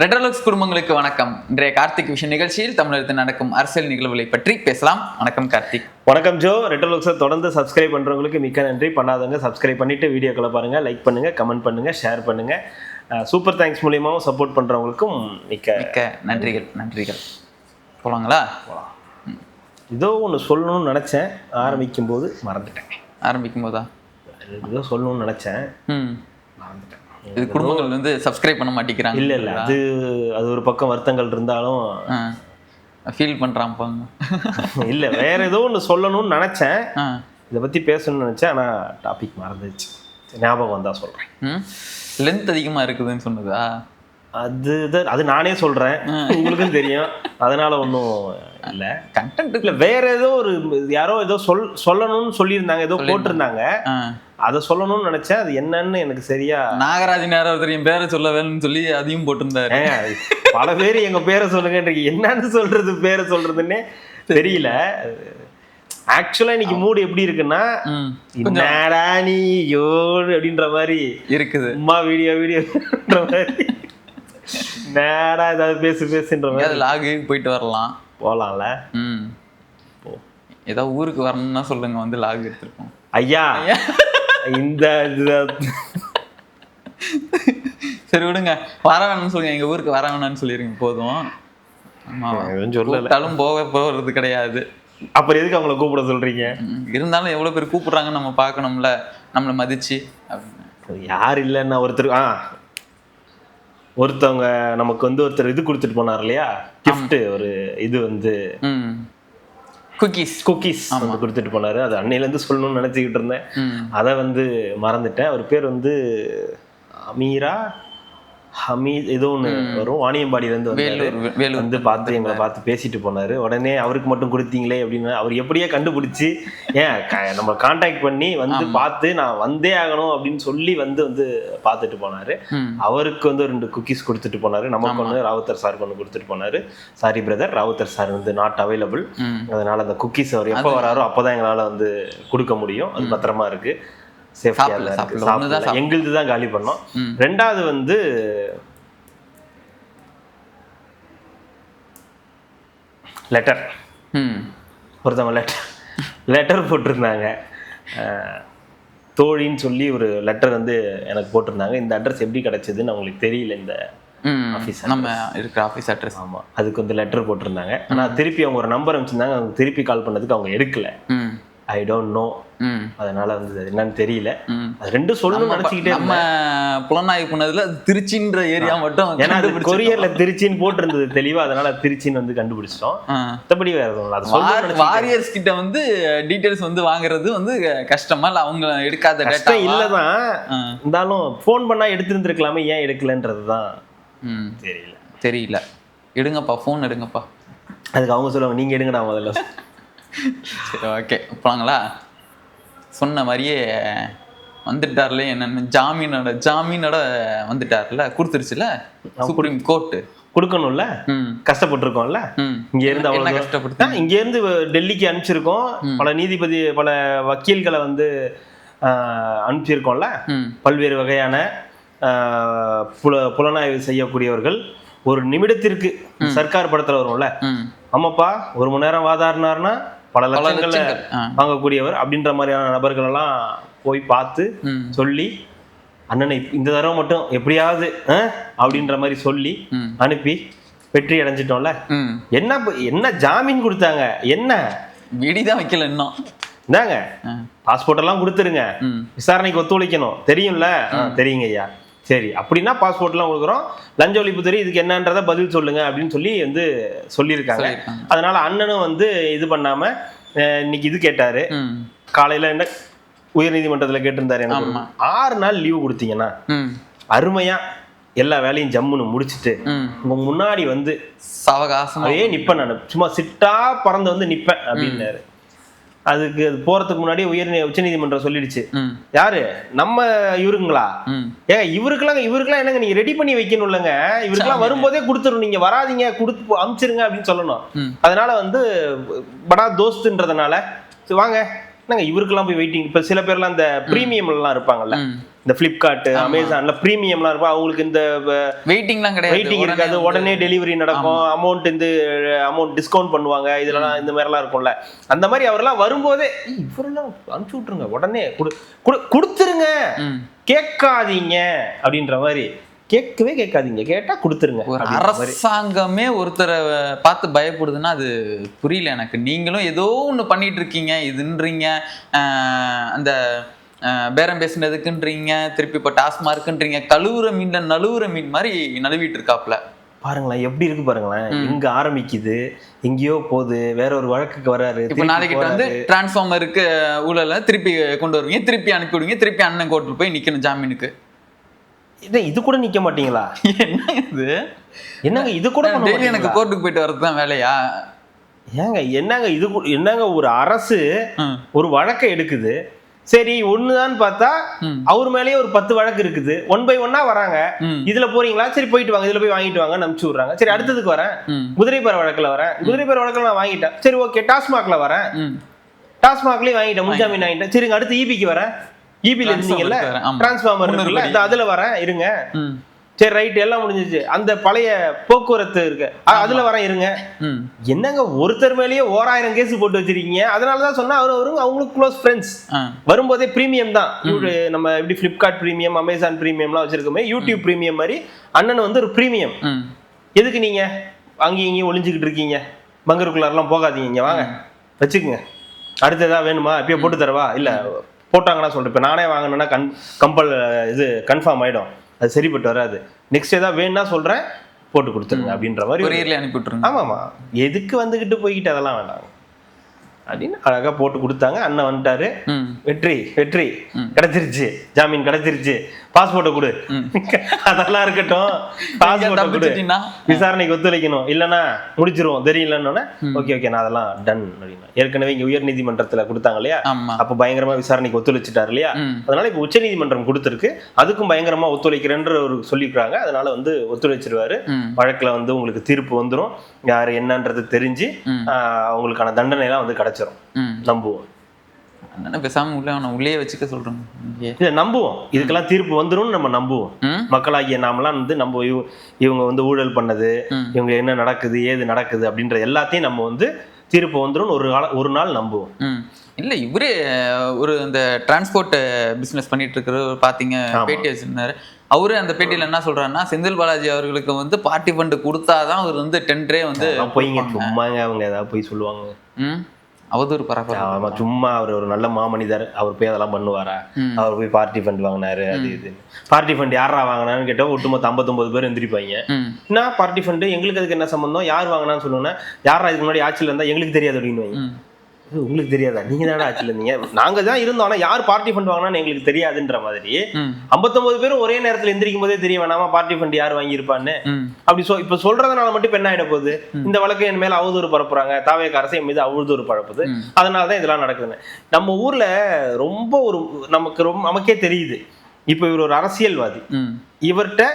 ரெட்ரோலுக்ஸ் குடும்பங்களுக்கு வணக்கம். இன்றைய கார்த்திக் விஷன் நிகழ்ச்சியில் தமிழகத்தில் நடக்கும் அரசியல் நிகழ்வுகளை பற்றி பேசலாம். வணக்கம் கார்த்திக். வணக்கம் ஜோ. ரெட்ரோலுக்ஸை தொடர்ந்து சப்ஸ்கிரைப் பண்ணுறவங்களுக்கு மிக்க நன்றி. பண்ணாதவங்க சப்ஸ்கிரைப் பண்ணிட்டு வீடியோக்களை பாருங்கள், லைக் பண்ணுங்கள், கமெண்ட் பண்ணுங்கள், ஷேர் பண்ணுங்கள். சூப்பர் தேங்க்ஸ் மூலியமாகவும் சப்போர்ட் பண்ணுறவங்களுக்கும் மிக்க நன்றிகள். போகலாங்களா? ஏதோ ஒன்று சொல்லணும்னு நினச்சேன், ஆரம்பிக்கும் போது மறந்துட்டேன். ஆரம்பிக்கும் போதா ஏதோ சொல்லணும்னு நினச்சேன், மறந்துட்டேன். இது குடும்பங்கள் வந்து சப்ஸ்கிரைப் பண்ண மாட்டேங்கிறாங்க. இல்லை அது ஒரு பக்கம் வருத்தங்கள் இருந்தாலும் ஃபீல் பண்ணுறான். இல்லை, வேற ஏதோ ஒன்று சொல்லணும்னு நினச்சேன், இதை பற்றி பேசணும்னு நினச்சேன், ஆனால் டாபிக் மறந்துச்சு. ஞாபகம் வந்தால் சொல்கிறேன். லென்த் அதிகமாக இருக்குதுன்னு சொன்னதா? அது நானே சொல்கிறேன், உங்களுக்கும் தெரியும், அதனால ஒன்றும் இல்லை. கண்டென்ட் இல்லை, வேற ஏதோ ஒரு யாரோ ஏதோ சொல்லணும்னு சொல்லியிருந்தாங்க, ஏதோ போட்டிருந்தாங்க, அதை சொல்லணும்னு நினைச்சேன். அது என்னன்னு எனக்கு சரியா. நாகராஜன் யாராவது என் பேரை சொல்ல வேணும்னு சொல்லி அதையும் போட்டிருந்தாரு. பல பேர் எங்க பேரை சொல்லுங்க, என்னன்னு சொல்றது, பேரை சொல்றதுன்னே தெரியல. ஆக்சுவலா இன்னைக்கு மூடு எப்படி இருக்குன்னா, நீ யோடு அப்படின்ற மாதிரி இருக்குது. அம்மா வீடியோன்ற மாதிரி நேரா ஏதாவது பேசுன்ற மாதிரி லாகு போயிட்டு வரலாம், போகலாம்ல. ஏதோ ஊருக்கு வரணும்னா சொல்லுங்க, வந்து லாக் எடுத்துருக்கோம். ஐயா இந்த சரி விடுங்க, வர வேணும்னு சொல்லுங்க, எங்க ஊருக்கு வர வேணும்னு சொல்லிருங்க போதும். சொல்லலும் போகிறது கிடையாது. அப்புறம் எதுக்கு அவங்கள கூப்பிட சொல்றீங்க? இருந்தாலும் எவ்வளவு பேர் கூப்பிடுறாங்கன்னு நம்ம பார்க்கணும்ல, நம்மளை மதிச்சு. யார் இல்லைன்னா ஒருத்தவங்க நமக்கு வந்து ஒருத்தர் இது கொடுத்துட்டு போனார் இல்லையா, கிஃப்ட். ஒரு இது வந்து குக்கீஸ் வந்து கொடுத்துட்டு போனாரு. அது அன்னையிலேருந்து சொல்லணும்னு நினச்சிக்கிட்டு இருந்தேன், அதை வந்து மறந்துட்டேன். அவர் பேர் வந்து ஹமீத் ஏதோ ஒன்று வரும், வாணியம்பாடியிலேருந்து வந்து பார்த்து எங்களை பார்த்து பேசிட்டு போனார். உடனே அவருக்கு மட்டும் கொடுத்தீங்களே அப்படின்னு அவர் எப்படியே கண்டுபிடிச்சி நம்ம கான்டாக்ட் பண்ணி வந்து பார்த்து நான் வந்தே ஆகணும் அப்படின்னு சொல்லி வந்து பார்த்துட்டு போனார். அவருக்கு வந்து 2 குக்கீஸ் கொடுத்துட்டு போனார். நமக்கு ஒன்று, ராவுத்தர் சாருக்கு ஒன்று கொடுத்துட்டு போனார். சாரி பிரதர், ராவுத்தர் சார் வந்து நாட் அவைலபிள். அதனால அந்த குக்கீஸ் அவர் எப்போ வராரோ அப்போதான் எங்களால் வந்து கொடுக்க முடியும். அது பத்திரமா இருக்கு, எங்களுது தான் காலி பண்ணோம். ரெண்டாவது வந்து லெட்டர், ஒருத்தவங்க லெட்டர் போட்டிருந்தாங்க. தோழின்னு சொல்லி ஒரு லெட்டர் வந்து எனக்கு போட்டிருந்தாங்க. இந்த அட்ரஸ் எப்படி கிடைச்சதுன்னு அவங்களுக்கு தெரியல. இந்த ஆஃபீஸ் நம்ம இருக்கிற ஆஃபீஸ் அட்ரஸ். ஆமாம், அதுக்கு வந்து லெட்டர் போட்டிருந்தாங்க. ஆனால் திருப்பி அவங்க ஒரு நம்பர் அனுப்பிச்சிருந்தாங்க, அவங்க திருப்பி கால் பண்ணதுக்கு அவங்க எடுக்கல. ஐ டோன்ட் நோ, அதனால வந்து என்னன்னு தெரியல. அது ரெண்டும் சொல்லணும்னு நினைச்சுக்கிட்டே நம்ம புலனாய்வு பண்ணதுல திருச்சின்ற ஏரியா மட்டும், ஏன்னா அது கொரியர்ல திருச்சின்னு போட்டிருந்தது தெளிவா, அதனால திருச்சின்னு வந்து கண்டுபிடிச்சிட்டோம். மற்றபடி வேற எதுவும் வாரியர்ஸ் கிட்ட வந்து டீடைல்ஸ் வந்து வாங்குறது வந்து கஷ்டமா இல்ல, அவங்க எடுக்காத டேட்டா இல்லதான் இருந்தாலும் போன் பண்ணா எடுத்துருந்துருக்கலாமே, ஏன் எடுக்கலன்றதுதான் தெரியல. எடுங்கப்பா, போன் எடுங்கப்பா. அதுக்கு அவங்க சொல்லுவாங்க, நீங்க எடுங்கடா முதல்ல. சரி, ஓகே, போலாங்களா? சொன்ன மாதிரியே வந்துட்டார்ல, என்னன்னு ஜாமீனோட வந்துட்டார்ல, கொடுத்துருச்சுல சுப்ரீம் கோர்ட்டு. கொடுக்கணும்ல, கஷ்டப்பட்டுருக்கோம்ல. இங்க இருந்து அவ்வளவு கஷ்டப்பட்டு இங்க இருந்து டெல்லிக்கு அனுப்பிச்சிருக்கோம். பல வக்கீல்களை வந்து அனுப்பிச்சிருக்கோம்ல. பல்வேறு வகையான புலனாய்வு செய்யக்கூடியவர்கள். ஒரு நிமிடத்திற்கு சர்க்கார் படத்துல வரும்ல, ஆமாப்பா 1 மணி நேரம் வாதாடினார்னா பல லட்சங்களை வாங்கக்கூடியவர் அப்படின்ற மாதிரியான நபர்கள் எல்லாம் போய் பார்த்து சொல்லி, அண்ணனை இந்த தடவை மட்டும் எப்படியாவது அப்படின்ற மாதிரி சொல்லி அனுப்பி வெற்றி அடைஞ்சிட்டோம்ல. என்ன ஜாமீன் கொடுத்தாங்க, என்ன வெடிதான் வைக்கல இன்னும். இந்தாங்க பாஸ்போர்ட் எல்லாம் கொடுத்துருங்க, விசாரணைக்கு ஒத்துழைக்கணும், தெரியும்ல? தெரியுங்க ஐயா. சரி, அப்படின்னா பாஸ்போர்ட் எல்லாம் கொடுக்குறோம், லஞ்ச ஒழிப்புத்துறை இதுக்கு என்னன்றத பதில் சொல்லுங்க அப்படின்னு சொல்லி வந்து சொல்லியிருக்காங்க. அதனால அண்ணனும் வந்து இது பண்ணாம இன்னைக்கு இது கேட்டாரு. காலையில என்ன உயர்நீதிமன்றத்துல கேட்டிருந்தாரு, எனக்கு 6 நாள் லீவு கொடுத்தீங்கன்னா அருமையா எல்லா வேலையும் ஜம்முன்னு முடிச்சுட்டு உங்க முன்னாடி வந்து சாவகாசமாவே நிப்பேன், நான் சும்மா சிட்டா பறந்து வந்து நிப்பேன் அப்படின்னாரு. அதுக்கு அது போறதுக்கு முன்னாடி உச்ச நீதிமன்றம் சொல்லிடுச்சு, யாரு நம்ம இவருங்களா, ஏங்க இவருக்கெல்லாம் என்னங்க நீங்க ரெடி பண்ணி வைக்கணும் இல்லைங்க, இவருக்கெல்லாம் வரும்போதே கொடுத்துரும், நீங்க வராதிங்க கொடுத்து அனுப்பிச்சிருங்க அப்படின்னு சொல்லணும். அதனால வந்து படா தோஸ்துன்றதுனால வாங்க நாங்க இவருக்கெல்லாம் போய் வெயிட்டிங். இப்ப சில பேர்லாம் இந்த பிரீமியம்லாம் இருப்பாங்கல்ல, இந்த பிளிப்கார்ட் அமேசான்ல பிரீமியம்லாம் இருப்பா, அவங்களுக்கு இந்த வெயிட்டிங்லாம் கிடையாது, வெயிட்டிங் இருக்காது, உடனே டெலிவரி நடக்கும், அமௌண்ட் டிஸ்கவுண்ட் பண்ணுவாங்க, இதெல்லாம் இந்த மாதிரிலாம் இருக்கும்ல. அந்த மாதிரி அவரெல்லாம் வரும்போதே இவரெல்லாம் அனுப்பிச்சு விட்டுருங்க, உடனே கொடுத்துருங்க, கேட்காதீங்க அப்படின்ற மாதிரி. கேட்காதீங்க, கேட்டா கொடுத்துருங்க. ஒரு அரசாங்கமே ஒருத்தரை பார்த்து பயப்படுதுன்னா அது புரியல எனக்கு. நீங்களும் ஏதோ ஒண்ணு பண்ணிட்டு இருக்கீங்க, இதுன்றீங்க, அந்த பேரம் பேசுனதுக்குன்றீங்க, திருப்பி இப்போ டாஸ்மார்க்குன்றீங்க, கழுவுற மீன்ல நழுவுற மீன் மாதிரி நழுவிட்டு இருக்காப்ல. பாருங்களேன் எப்படி இருக்கு பாருங்களேன். இங்க ஆரம்பிக்குது, எங்கேயோ போகுது, வேற ஒரு வழக்குக்கு வராரு. இப்ப நாளைக்கு வந்து டிரான்ஸ்ஃபார்மருக்கு ஊழல திருப்பி கொண்டு வருவீங்க, திருப்பி அனுப்பிவிடுவீங்க, திருப்பி அண்ணன் கோர்ட்டில் போய் நிக்கணும் ஜாமீனுக்கு. இது கூட நிக்க மாட்டீங்களா? என்னங்க இது கூட டெய்லி எனக்கு கோர்ட்டுக்கு போயிட்டு வரதுதான் வேலையா? ஏங்க என்னங்க ஒரு அரசு ஒரு வழக்கை எடுக்குது, சரி ஒண்ணுதான் பார்த்தா அவர் மேலேயே ஒரு 10 வழக்கு இருக்குது, 1 by 1 வராங்க. இதுல போறீங்களா, சரி போயிட்டு வாங்க, இதுல போய் வாங்கிட்டு வாங்க அனுப்பிச்சு விடுறாங்க. சரி அடுத்ததுக்கு வரேன், குதிரைப்பேர வழக்குல வரேன், குதிரைப்பேர வழக்குல நான் வாங்கிட்டேன், சரி ஓகே டாஸ்மாக்ல வரேன், டாஸ்மாக்லயும் வாங்கிட்டேன், முன்ஜாமீன் வாங்கிட்டேன், சரிங்க அடுத்து இபிக்கு வரேன், இபில இருந்தீங்கல்ல டிரான்ஸ்ஃபார்மர் இருக்குல்ல, அதுல வரேன் இருங்க, சரி ரைட் எல்லாம் முடிஞ்சிச்சு, அந்த பழைய போக்குவரத்து இருக்கு அதுல வரேன் இருங்க. என்னங்க ஒருத்தர் மேலேயே 1000 கேஸ் போட்டு வச்சிருக்கீங்க. அதனாலதான் சொன்னா அவங்களுக்கு க்ளோஸ் ஃப்ரெண்ட்ஸ். வரும்போதே பிரீமியம் தான், நம்ம எப்படி பிளிப்கார்ட் பிரீமியம், அமேசான் பிரீமியம்லாம் வச்சிருக்கோமே, யூடியூப் பிரீமியம் மாதிரி அண்ணன் வந்து ஒரு பிரீமியம். எதுக்கு நீங்க அங்கேயும் இங்கேயும் ஒளிஞ்சுக்கிட்டு இருக்கீங்க, பங்கருக்குள்ளாரெல்லாம் போகாதீங்க, இங்க வாங்க வச்சுக்குங்க, அடுத்து ஏதாவது வேணுமா இப்பயே போட்டு தரவா, இல்ல போட்டாங்கன்னா சொல்றேன், இப்போ நானே வாங்கினேன்னா கன்ஃபார்ம் ஆயிடும், அது சரிப்பட்டு வராது, நெக்ஸ்ட் ஏதாவது வேணும்னா சொல்றேன் போட்டு கொடுத்துருங்க அப்படின்ற மாதிரி அனுப்பி விட்டுருங்க. ஆமாமா, எதுக்கு வந்துகிட்டு போய்கிட்டு அதெல்லாம் வேண்டாம் அப்படின்னு அழகா போட்டு கொடுத்தாங்க. அண்ணன் வந்துட்டாரு, வெற்றி கிடைச்சிருச்சு, ஜாமீன் கிடைச்சிருச்சு, பாஸ்போர்ட்டை கொடு, அதெல்லாம் இருக்கட்டும், பாஸ்போர்ட்டை கொடு, விசாரணைக்கு ஒத்துழைக்கணும், இல்லைன்னா முடிச்சிருவோம் தெரியலன்னு. ஓகே நான் அதெல்லாம் டன் அப்படின்னா. ஏற்கனவே இங்க உயர் நீதிமன்றத்துல கொடுத்தாங்க இல்லையா, அப்ப பயங்கரமா விசாரணைக்கு ஒத்துழைச்சிட்டாரு இல்லையா, அதனால இப்ப உச்ச நீதிமன்றம் கொடுத்திருக்கு, அதுக்கும் பயங்கரமா ஒத்துழைக்கிறேன்ற ஒரு சொல்லிக்கிறாங்க. அதனால வந்து ஒத்துழைச்சிருவாரு, வழக்குல வந்து உங்களுக்கு தீர்ப்பு வந்துடும், யாரு என்னன்றது தெரிஞ்சு அவங்களுக்கான தண்டனை எல்லாம் வந்து கிடைச்சிரும். நம்புவோம், பேசாம உள்ளே வச்சுக்க சொல்றோம், இல்ல நம்புவோம், இதுக்கெல்லாம் தீர்ப்பு வந்துரும் நம்ம நம்புவோம். மக்களாகிய நாமெல்லாம் வந்து நம்ம இவங்க வந்து ஊழல் பண்ணது, இவங்க என்ன நடக்குது ஏது நடக்குது அப்படின்ற எல்லாத்தையும் நம்ம வந்து தீர்ப்பு வந்துரும் ஒரு நாள் நம்புவோம். இல்ல இவரே ஒரு இந்த டிரான்ஸ்போர்ட் பிசினஸ் பண்ணிட்டு இருக்கிற பாத்தீங்க, பேட்டி வச்சிருந்தாரு. அவரு அந்த பேட்டியில என்ன சொல்றாருன்னா, செந்தில் பாலாஜி அவர்களுக்கு வந்து பார்ட்டி ஃபண்ட் கொடுத்தாதான் அவர் வந்து டெண்டரே வந்து போய்ங்க, சும்மாங்க அவங்க ஏதாவது போய் சொல்லுவாங்க, அவதூறு பரவாயில்ல, சும்மா அவர் ஒரு நல்ல மாமனிதர், அவர் போய் அதெல்லாம் பண்ணுவாரா, அவர் போய் பார்ட்டி ஃபண்ட் வாங்கினாரு அது இது. பார்ட்டி ஃபண்ட் யாரா வாங்கினான்னு கேட்டா ஒட்டுமொத்த 59 பேர் எந்திரிப்பாங்க. என்ன பார்ட்டி ஃபண்ட், எங்களுக்கு அதுக்கு என்ன சம்பந்தம், யார் வாங்கினான்னு சொல்லுவோன்னா, யாரா இதுக்கு முன்னாடி ஆட்சியில் இருந்தா எங்களுக்கு தெரியாது அப்படின்னு. உங்களுக்கு தெரியாதா, நீங்க தானே ஆட்சியில் இருந்தீங்க, நாங்க தான் இருந்தோம், ஆனா யார் பார்ட்டி ஃபண்ட் வாங்கினான்னு எங்களுக்கு தெரியாதுன்ற மாதிரி 59 பேரும் ஒரே நேரத்தில் எந்திரிக்கும் போதே தெரிய வேணாமா பார்ட்டி ஃபண்ட் யார் வாங்கியிருப்பான்னு. அப்படி இப்ப சொல்றதுனால மட்டும் இப்ப என்ன ஆயிட போகுது, இந்த வழக்கு என் மேல அவதூறு பரப்புறாங்க, தாவேக அரசு என் மீது அவதூறு பரப்புது, அதனாலதான் இதெல்லாம் நடக்குதுன்னு. நம்ம ஊர்ல ரொம்ப நமக்கே தெரியுது, இப்ப இவர் ஒரு அரசியல்வாதி, இவர்கிட்ட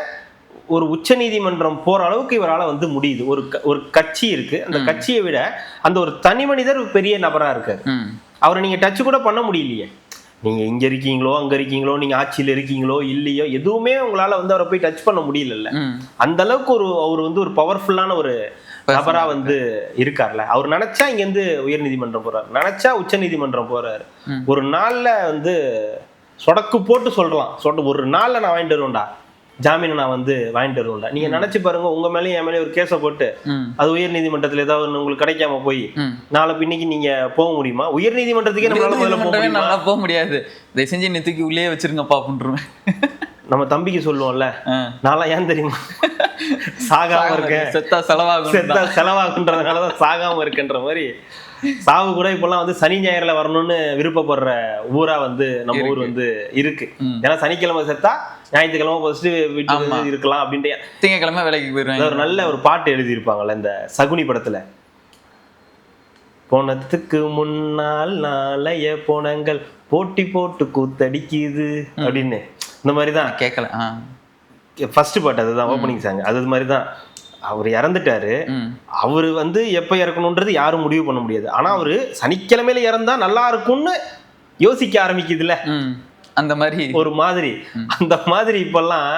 ஒரு உச்ச நீதிமன்றம் போற அளவுக்கு இவரால் வந்து முடியுது. ஒரு கட்சி இருக்கு, அந்த கட்சியை விட அந்த ஒரு தனி மனிதர் பெரிய நபரா இருக்காரு, அவரை நீங்க டச் கூட பண்ண முடியலையே. நீங்க இங்க இருக்கீங்களோ அங்க இருக்கீங்களோ, நீங்க ஆட்சியில இருக்கீங்களோ இல்லையோ, எதுவுமே உங்களால வந்து அவரை போய் டச் பண்ண முடியல. அந்த அளவுக்கு அவர் வந்து ஒரு பவர்ஃபுல்லான ஒரு நபரா வந்து இருக்கார்ல. அவர் நினைச்சா இங்க இருந்து உயர் நீதிமன்றம் போறாரு, நினைச்சா உச்ச நீதிமன்றம் போறாரு. ஒரு நாள்ல வந்து சொடக்கு போட்டு சொல்லலாம், ஒரு நாள்ல நான் வாங்கிட்டு வருவேன்டா ஜாமீனை, நான் வந்து வாங்கிட்டு வருவேன்டா. நீங்க நினைச்சு பாருங்க, உங்க மேலேயும் என் மேலேயும் ஒரு கேஸை போட்டு அது உயர் நீதிமன்றத்துல ஏதாவது உங்களுக்கு கிடைக்காம போய் நாளை பின்னைக்கு நீங்க போக முடியுமா? உயர் நீதிமன்றத்துக்கே நம்மளால முதல்ல போக முடியாது, இதை செஞ்சு நெத்துக்கு உள்ளே வச்சிருங்கப்பா அப்படின்றுவேன். நம்ம தம்பிக்கு சொல்லுவோம்ல, நான்லாம் ஏன் தெரியுமா சாகாம இருக்கேன், செத்தா செலவாகுன்றதுனாலதான் சாகாம இருக்குன்ற மாதிரி. சாவு கூட இப்பெல்லாம் வந்து சனி ஞாயிறுல வரணும்னு விருப்பப்படுற ஊரா வந்து நம்ம ஊர் வந்து இருக்கு. ஏன்னா சனிக்கிழமை செத்தா ஞாயிற்றுக்கிழமை ஃபர்ஸ்ட் வீட்டுக்கு இருக்கலாம் அப்படின்ட்டு, திங்கக்கிழமை வேலைக்கு போயிருவாங்க. ஒரு நல்ல ஒரு பாட்டு எழுதியிருப்பாங்கல்ல இந்த சகுனி படத்துல, போனத்துக்கு முன்னால் நாளைய போனங்கள் போட்டி போட்டு கூத்தடிக்குது அப்படின்னு. இந்த மாதிரிதான் கேட்கல ஃபர்ஸ்ட் பாட்டு, அதுதான் ஓப்பனிங் சாங். அது மாதிரிதான் அவர் இறந்துட்டாரு, அவரு வந்து எப்ப இறக்கணும்ன்றது யாரும் முடிவு பண்ண முடியாது. ஆனா அவரு சனிக்கிழமையில இறந்தா நல்லா இருக்கும்னு யோசிக்க ஆரம்பிக்குதுல்ல, அந்த மாதிரி ஒரு மாதிரி அந்த மாதிரி இப்பெல்லாம்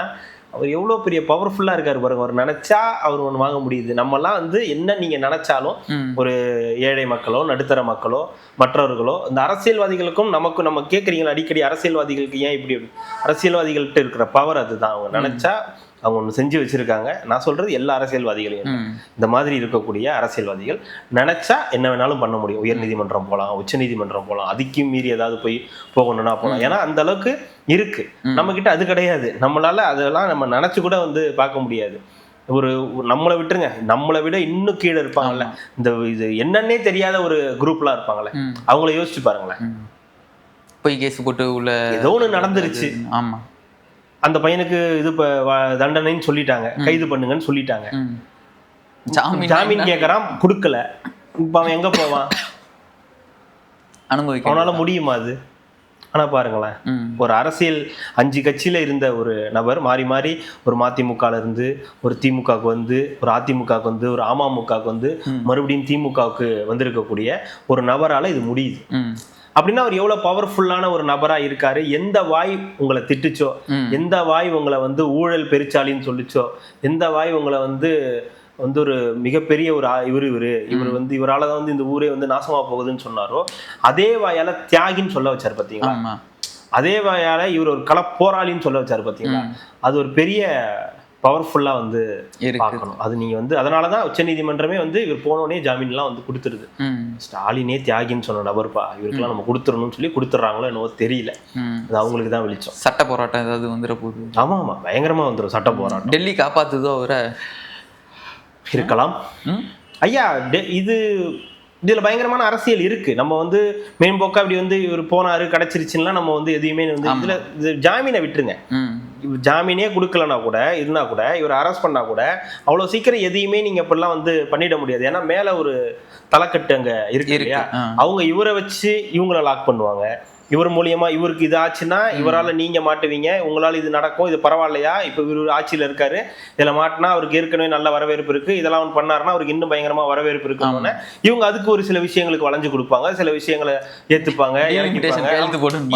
அவர் எவ்வளோ பெரிய பவர்ஃபுல்லாக இருக்காரு பாருங்க. அவர் நினைச்சா அவர் ஒன்று வாங்க முடியுது. நம்மலாம் வந்து என்ன நீங்க நினைச்சாலும் ஒரு ஏழை மக்களோ நடுத்தர மக்களோ மற்றவர்களோ இந்த அரசியல்வாதிகளுக்கும் நமக்கும் நம்ம கேட்குறீங்களா அடிக்கடி அரசியல்வாதிகளுக்கு ஏன் இப்படி அரசியல்வாதிகள்கிட்ட இருக்கிற பவர் அதுதான். அவங்க நினைச்சா அவங்க ஒன்று செஞ்சு வச்சிருக்காங்க. நான் சொல்றது எல்லா அரசியல்வாதிகளையும், இந்த மாதிரி இருக்கக்கூடிய அரசியல்வாதிகள் நினைச்சா என்ன வேணாலும் பண்ண முடியும். உயர் நீதிமன்றம் போகலாம், உச்ச நீதிமன்றம் போகலாம், அதுக்கும் மீறி ஏதாவது போகணும்னா போகலாம். ஏன்னா அந்த அளவுக்கு இருக்கு. நம்ம கிட்ட அது கிடையாது. நம்மளால அதெல்லாம் நம்ம நினைச்சு கூட வந்து பார்க்க முடியாது. ஒரு நம்மளை விட்டுருங்க, நம்மளை விட இன்னும் கீழே இருப்பாங்கல்ல, இந்த இது என்னன்னே தெரியாத ஒரு குரூப்லாம் இருப்பாங்கல்ல, அவங்கள யோசிச்சு பாருங்களேன். போய் கேஸ் போட்டு உள்ள ஏதோ ஒன்று நடந்துருச்சு. ஆமா, அந்த பையனுக்கு இது தண்டனைன்னு சொல்லிட்டாங்க, கைது பண்ணுங்கன்னு சொல்லிட்டாங்க. ஜாமீன் கேட்கறான், கொடுக்கல. இப்ப அவன் எங்க போவான்? அனுபவிக்க அவனால முடியுமா அது? ஆனா பாருங்களேன், ஒரு அரசியல் 5 கட்சியில இருந்த ஒரு நபர் மாறி மாறி ஒரு மதிமுகல இருந்து ஒரு திமுகவுக்கு வந்து, ஒரு அதிமுகவுக்கு வந்து, ஒரு அமமுகவுக்கு வந்து, மறுபடியும் திமுகவுக்கு வந்திருக்கக்கூடிய ஒரு நபரால இது முடியுது. அப்படின்னா அவர் எவ்வளவு பவர்ஃபுல்லான ஒரு நபரா இருக்காரு. எந்த வாய் உங்களை திட்டுச்சோ, எந்த வாய் உங்களை வந்து ஊழல் பெருச்சாலின்னு சொல்லிச்சோ, எந்த வாய் உங்களை வந்து ஒரு மிகப்பெரிய ஒரு இவர் வந்து இவராலதான் வந்து இந்த ஊரே வந்து நாசமா போகுதுன்னு சொன்னாரோ, அதே வாயால தியாகின்னு சொல்ல வச்சாரு பாத்தீங்களா? அதே வாயால இவர் ஒரு போராளின்னு சொல்ல வச்சாரு பாத்தீங்களா? அது ஒரு பெரிய பவர்ஃபுல்லா வந்து பார்க்கணும். அது நீங்க வந்து அதனாலதான் உச்ச நீதிமன்றமே வந்து இவர் போனோடனே ஜாமீன்லாம் வந்து கொடுத்துருது. ஸ்டாலினே தியாகின்னு சொன்ன நபர்ப்பா, இவருக்கெல்லாம் நம்ம கொடுத்துடணும்னு சொல்லி கொடுத்துட்றாங்களோ என்னவோ தெரியல. அது அவங்களுக்கு தான் வெளிச்சம். சட்ட போராட்டம் ஏதாவது வந்துட போகுது. ஆமா ஆமா, பயங்கரமா வந்துடும் சட்ட போராட்டம். டெல்லி காப்பாத்துதோ அவரை இருக்கலாம் ஐயா. இதுல பயங்கரமான அரசியல் இருக்கு. நம்ம வந்து மேம்போக்கா இப்படி வந்து இவர் போனாரு கிடைச்சிருச்சுன்னா நம்ம வந்து எதையுமே வந்து இதுல ஜாமீனை விட்டுருங்க. ஜாமீனே கொடுக்கலன்னா கூட இருந்தா கூட இவர் அரெஸ்ட் பண்ணா கூட அவ்வளவு சீக்கிரம் எதையுமே நீங்க இப்பெல்லாம் வந்து பண்ணிட முடியாது. ஏன்னா மேல ஒரு தலைக்கட்டு அங்க இருக்கு இல்லையா? அவங்க இவரை வச்சு இவங்கள லாக் பண்ணுவாங்க. இவர் மூலியமா இவருக்கு இது ஆச்சுன்னா இவரால் நீங்க மாட்டுவீங்க, உங்களால் இது நடக்கும், இது பரவாயில்லையா, இப்போ இவர் ஆட்சியில் இருக்காரு, இதில் மாட்டினா அவருக்கு ஏற்கனவே நல்ல வரவேற்பு இருக்கு, இதெல்லாம் அவன் பண்ணாருன்னா அவருக்கு இன்னும் பயங்கரமா வரவேற்பு இருக்குன்னு இவங்க அதுக்கு ஒரு சில விஷயங்களுக்கு வளைஞ்சு கொடுப்பாங்க, சில விஷயங்களை ஏத்துப்பாங்க,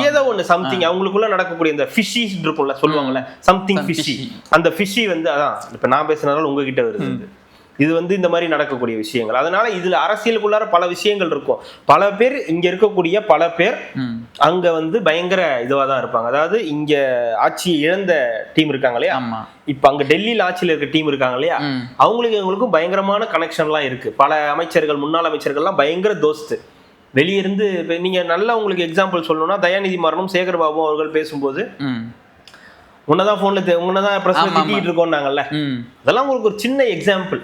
ஏதோ ஒன்று சம்திங் அவங்களுக்குள்ள நடக்கக்கூடிய இந்த ஃபிஷி இருக்கும்ல சொல்லுவாங்கல்ல, சம்திங் ஃபிஷி. அந்த ஃபிஷி வந்து அதான் இப்போ நான் பேசுனதால உங்ககிட்ட வருது. இது வந்து இந்த மாதிரி நடக்கக்கூடிய விஷயங்கள். அதனால இதுல அரசியலுக்குள்ளார பல விஷயங்கள் இருக்கும். பல பேர் இங்க இருக்கக்கூடிய பல பேர் அங்க வந்து பயங்கர இதுவா தான் இருப்பாங்க. அதாவது இங்க ஆட்சி இழந்த டீம் இருக்காங்க இல்லையா, இப்ப அங்க டெல்லியில ஆட்சியில இருக்க டீம் இருக்காங்க இல்லையா, அவங்களுக்கும் பயங்கரமான கனெக்ஷன்லாம் இருக்கு. பல அமைச்சர்கள், முன்னாள் அமைச்சர்கள்லாம் பயங்கர தோஸ்து. வெளியிருந்து நீங்க நல்லா உங்களுக்கு எக்ஸாம்பிள் சொல்லணும்னா, தயாநிதி மாறனும் சேகர் பாபு அவர்கள் பேசும்போது உன்னதான் போன்ல உன்னதான் பிரச்சனை திட்டிட்டு இருக்கோம்னாங்கல்ல, அதெல்லாம் உங்களுக்கு ஒரு சின்ன example,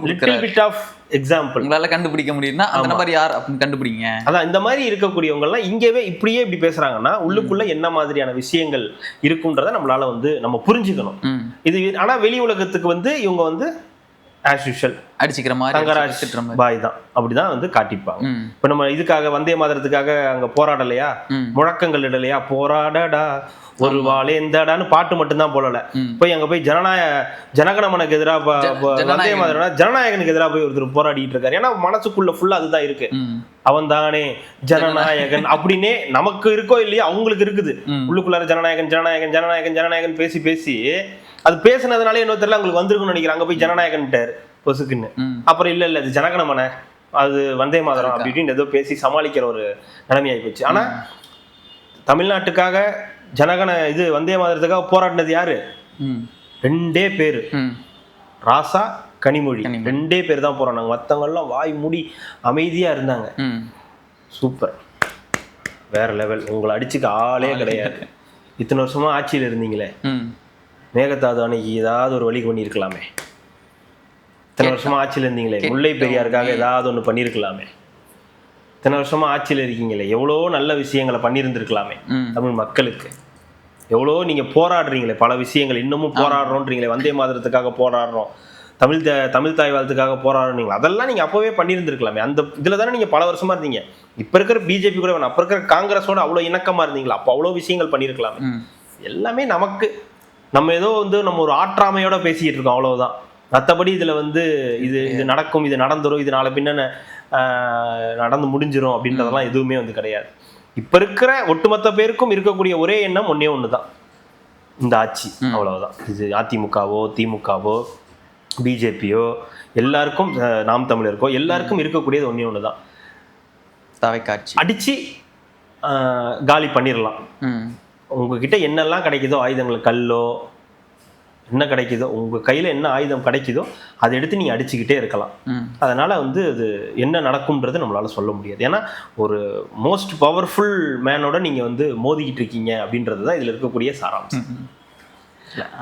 little bit of example. உங்களால கண்டுபிடிக்க முடியும்னா அந்த நபர் யார் அப்படின்னு கண்டுபிடிங்க. அதான் இந்த மாதிரி இருக்கக்கூடியவங்க எல்லாம் இங்கவே இப்படியே இப்படி பேசுறாங்கன்னா உள்ளுக்குள்ள என்ன மாதிரியான விஷயங்கள் இருக்குன்றத நம்மளால வந்து நம்ம புரிஞ்சுக்கணும். இது ஆனா வெளி உலகத்துக்கு வந்து இவங்க வந்து ஆஸ் யூஷுவல் அடிச்சுக்கிற மாதிரி தங்கராஜ் பாய் தான் அப்படிதான் வந்து காட்டிப்பாங்க. இப்ப நம்ம இதுக்காக வந்தே மாதரத்துக்காக அங்க போராடலையா, முழக்கங்கள் இடலையா, போராடடா ஒரு வாழேந்தாடான்னு பாட்டு மட்டும்தான் போடல. போய் அங்க போய் ஜனகணமனுக்கு எதிராக வந்தே மாதரம்னா ஜனநாயகனுக்கு எதிராக போய் ஒருத்தர் போராடிட்டு இருக்காரு. ஏன்னா மனசுக்குள்ள ஃபுல்லா அதுதான் இருக்கு. அவன் தானே ஜனநாயகன் அப்படின்னே நமக்கு இருக்கோ இல்லையா, அவங்களுக்கு இருக்குது. உள்ளுக்குள்ளார ஜனநாயகன் ஜனநாயகன் ஜனநாயகன் ஜனநாயகன் பேசி பேசி அது பேசுனதுனாலே இன்னொரு தெரியல அவங்களுக்கு வந்திருக்குன்னு நினைக்கிறேன். அங்க போய் ஜனநாயகன்ட்டாரு பொசுக்குன்னு. அப்புறம் இல்ல இல்ல அது ஜனகணமன அது வந்தே மாதரம் அப்படின்னு ஏதோ பேசி சமாளிக்கிற ஒரு நிலைமையாகி போச்சு. ஆனா தமிழ்நாட்டுக்காக இது வந்தே மாதரத்துக்காக போராடினது யாரு? 2 பேரு, ராசா கனிமொழி, 2 பேர் தான் போறாங்க. மத்தவங்கெல்லாம் வாய் மூடி அமைதியா இருந்தாங்க. சூப்பர், வேற லெவல். உங்களை அடிச்சுக்க ஆளே கிடையாது. இத்தனை வருஷமா ஆட்சியில் இருந்தீங்களே, மேகதாது அன்னைக்கு ஏதாவது ஒரு வழி பண்ணியிருக்கலாமே. இத்தனை வருஷமா ஆட்சியில் இருந்தீங்களே, முல்லை பெரியாருக்காக ஏதாவது ஒன்று பண்ணியிருக்கலாமே. இத்தனை வருஷமா ஆட்சியில் இருக்கீங்களே, எவ்வளோ நல்ல விஷயங்களை பண்ணியிருந்திருக்கலாமே தமிழ் மக்களுக்கு. எவ்வளோ நீங்க போராடுறீங்களே பல விஷயங்கள், இன்னமும் போராடுறோன்றீங்களே, வந்தே மாதரத்துக்காக போராடுறோம், தமிழ் தாய் வாழ்த்துக்காக போராடுறீங்களா, அதெல்லாம் நீங்க அப்பவே பண்ணியிருந்திருக்கலாமே. அந்த இதுல தானே நீங்க பல வருஷமா இருந்தீங்க. இப்ப இருக்கிற பிஜேபி கூட வேணும், அப்ப இருக்கிற காங்கிரஸோட அவ்வளோ இணக்கமா இருந்தீங்களா, அப்போ அவ்வளோ விஷயங்கள் பண்ணியிருக்கலாமே. எல்லாமே நமக்கு நம்ம ஏதோ வந்து நம்ம ஒரு ஆற்றாமையோட பேசிக்கிட்டு இருக்கோம், அவ்வளவுதான். மற்றபடி இதுல வந்து இது நடக்கும், இது நடந்துரும், இது நாளை பின்ன நடந்து முடிஞ்சிரும் அப்படின்றதெல்லாம் எதுவுமே வந்து கிடையாது. இப்ப இருக்கிற ஒட்டுமொத்த பேருக்கும் இருக்கக்கூடிய ஒரே எண்ணம் ஒன்னே ஒண்ணுதான், இந்த ஆட்சி, அவ்வளவுதான். இது அதிமுகவோ திமுகவோ பிஜேபியோ எல்லாருக்கும் நாம் தமிழருக்கோ எல்லாருக்கும் இருக்கக்கூடியது ஒன்னே ஒண்ணுதான், தாவைக்காட்சி அடிச்சு காலி பண்ணிடலாம். உங்ககிட்ட என்னெல்லாம் கிடைக்குதோ ஆயுதங்கள், கல்லோ என்ன கிடைக்குதோ, உங்க கையில என்ன ஆயுதம் கிடைக்குதோ அதை எடுத்து நீங்க அடிச்சுக்கிட்டே இருக்கலாம். அதனால வந்து அது என்ன நடக்கும்ன்றது நம்மளால சொல்ல முடியாது. ஏன்னா ஒரு மோஸ்ட் பவர்ஃபுல் மேனோட நீங்க வந்து மோதிக்கிட்டு இருக்கீங்க அப்படின்றது தான் இதுல இருக்கக்கூடிய சாராம்சம்.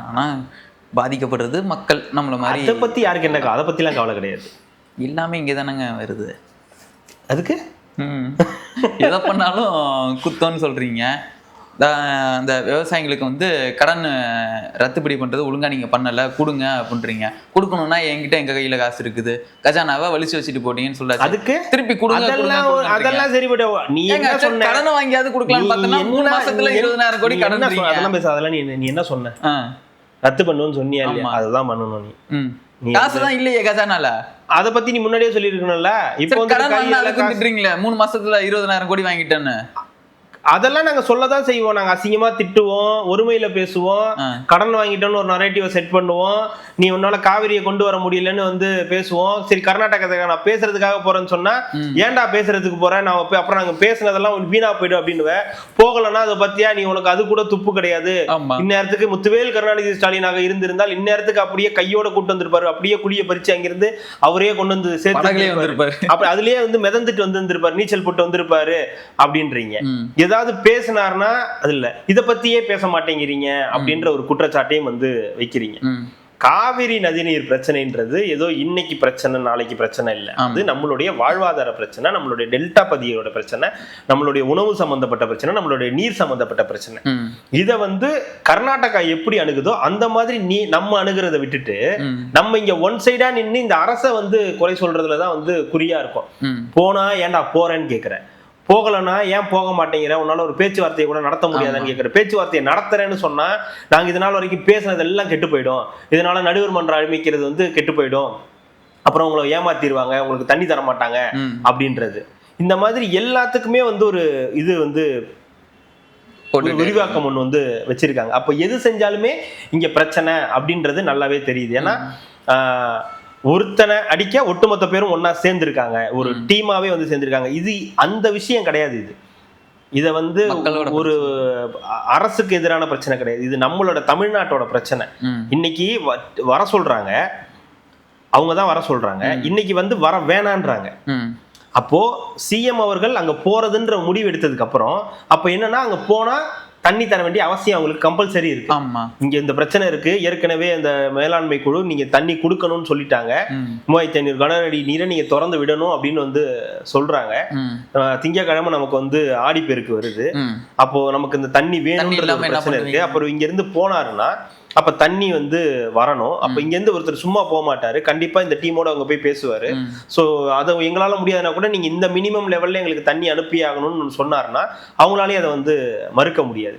ஆனா பாதிக்கப்படுறது மக்கள் நம்மள மாதிரி. அதை பத்தி யாருக்கு என்ன, அதை பத்திலாம் கவலை கிடையாது. எல்லாமே இங்கே தானங்க வருது. அதுக்கு எதை பண்ணாலும் குத்தோன்னு சொல்றீங்க. அந்த விவசாயிகளுக்கு வந்து கடன் ரத்துப்படி பண்றது ஒழுங்கா நீங்க பண்ணல, கொடுங்க அப்படின்றீங்க. கொடுக்கணும்னா என்கிட்ட எங்க கையில காசு இருக்குது, கஜானாவை வலிச்சு வச்சுட்டு போட்டீங்கன்னு சொல்றாரு. அதுக்கு திருப்பி கொடுங்க. அதெல்லாம் சரிபட்ட நீ என்ன சொன்ன, கடன் வாங்கியாவது கொடுக்கலாம்னு பார்த்தா 3 மாசத்துல 20,000 கோடி கடன். அதெல்லாம் பேச, அதெல்லாம் நீ என்ன சொன்ன, ரத்து பண்ணுன்னு சொன்னியா இல்லையா? அதுதான் பண்ணணும். நீ காசுதான் இல்லையே கஜானால. அதை பத்தி நீ முன்னாடியே சொல்லிருக்கணும்ல. இப்போ திட்டுறீங்களே 3 மாசத்துல 20,000 கோடி வாங்கிட்டேன்னு. அதெல்லாம் நாங்க சொல்லதான் செய்வோம். நாங்க அசிங்கமா திட்டுவோம், ஒருமையில பேசுவோம், கடன் வாங்கிட்டோம்னு ஒரு நரேட்டிவை செட் பண்ணுவோம். நீ உன்னால காவிரியை கொண்டு வர முடியலன்னு வந்து பேசுவோம். சரி கர்நாடகத்துக்கு நான் பேசுறதுக்காக போறேன்னு சொன்னா ஏன்டா பேசுறதுக்கு போறேன், நான் அப்புறம் நாங்க பேசுனதெல்லாம் வீணா போயிடும் அப்படின்னுவேன். போகலன்னா அதை பத்தியா நீ, உனக்கு அது கூட துப்பு கிடையாது. இந்நேரத்துக்கு முத்துவேல் கருணாநிதி ஸ்டாலினாக இருந்திருந்தால் இந்நேரத்துக்கு அப்படியே கையோட கூட்டு வந்திருப்பாரு, அப்படியே குழிய பறிச்சு அங்கிருந்து அவரே கொண்டு வந்து சேர்த்து அப்படி அதுலயே வந்து மிதந்துட்டு வந்திருப்பாரு, நீச்சல் போட்டு வந்திருப்பாரு அப்படின்றீங்க. ஏதாவது பேசினார்னா அது இல்ல, இதை பத்தியே பேச மாட்டேங்கிறீங்க அப்படின்ற ஒரு குற்றச்சாட்டையும் வந்து வைக்கிறீங்க. காவிரி நதிநீர் பிரச்சனைன்றது ஏதோ இன்னைக்கு பிரச்சனை நாளைக்கு பிரச்சனை இல்லை. அது நம்மளுடைய வாழ்வாதார பிரச்சனை, நம்மளுடைய டெல்டா பகுதியோட பிரச்சனை, நம்மளுடைய உணவு சம்பந்தப்பட்ட பிரச்சனை, நம்மளுடைய நீர் சம்பந்தப்பட்ட பிரச்சனை. இதை வந்து கர்நாடகா எப்படி அணுகுதோ அந்த மாதிரி நம்ம அணுகிறத விட்டுட்டு நம்ம இங்க ஒன் சைடா நின்று இந்த அரசை வந்து குறை சொல்றதுலதான் வந்து குறியா இருக்கும். போனா ஏன்டா போறேன்னு கேக்குறேன், போகலன்னா ஏன் போக மாட்டேங்கிற, உன்னால ஒரு பேச்சுவார்த்தையை கூட நடத்த முடியாதான்னு கேட்குற. பேச்சுவார்த்தையை நடத்துறேன்னு சொன்னா நாங்க இதனால் வரைக்கும் பேசுனது எல்லாம் கெட்டு போயிடும், இதனால நடுவர் மன்றம் அழிமிக்கிறது வந்து கெட்டு போயிடும், அப்புறம் உங்களை ஏமாத்திடுவாங்க, உங்களுக்கு தண்ணி தர மாட்டாங்க அப்படின்றது. இந்த மாதிரி எல்லாத்துக்குமே வந்து ஒரு இது வந்து விரிவாக்கம் ஒண்ணு வந்து வச்சிருக்காங்க. அப்ப எது செஞ்சாலுமே இங்க பிரச்சனை அப்படின்றது நல்லாவே தெரியுது. ஏன்னா ஒருத்தனை அடிக்க ஒட்டுமொத்த பேரும் ஒன்னா சேர்ந்திருக்காங்க, ஒரு டீமாவே வந்து சேர்ந்திருக்காங்க. இது அந்த விஷயம் கிடையாது. இதை வந்து ஒரு அரசுக்கு எதிரான பிரச்சனை கிடையாது, இது நம்மளோட தமிழ்நாட்டோட பிரச்சனை. இன்னைக்கு வர சொல்றாங்க, அவங்கதான் வர சொல்றாங்க, இன்னைக்கு வந்து வர வேணான்றாங்க. அப்போ சிஎம் அவர்கள் அங்க போறதுன்ற முடிவு எடுத்ததுக்கு அப்புறம் அப்ப என்னன்னா அங்க போனா தண்ணி தர வேண்டிய அவசியம் அவங்களுக்கு கம்பல்சரி இருக்கு. இங்க இந்த பிரச்சனை இருக்கு, ஏற்கனவே இந்த மேலாண்மை குழு நீங்க தண்ணி கொடுக்கணும்னு சொல்லிட்டாங்க, 3500 கன அடி நீரை நீங்க திறந்து விடணும் அப்படின்னு வந்து சொல்றாங்க. திங்கக்கிழமை நமக்கு வந்து ஆடிப்பெருக்கு வருது, அப்போ நமக்கு இந்த தண்ணி வேணும்ன்ற பிரச்சனை இருக்கு. அப்புறம் இங்க இருந்து போனாருன்னா அப்ப தண்ணி வந்து வரணும். அப்ப இங்க இருந்து ஒருத்தர் சும்மா போக மாட்டாரு, கண்டிப்பா இந்த டீமோட அவங்க போய் பேசுவாரு. சோ அதை எங்களால முடியாதுன்னா கூட நீங்க இந்த மினிமம் லெவல்ல எங்களுக்கு தண்ணி அனுப்பி ஆகணும்னு சொன்னாருன்னா அவங்களாலே அதை வந்து மறுக்க முடியாது.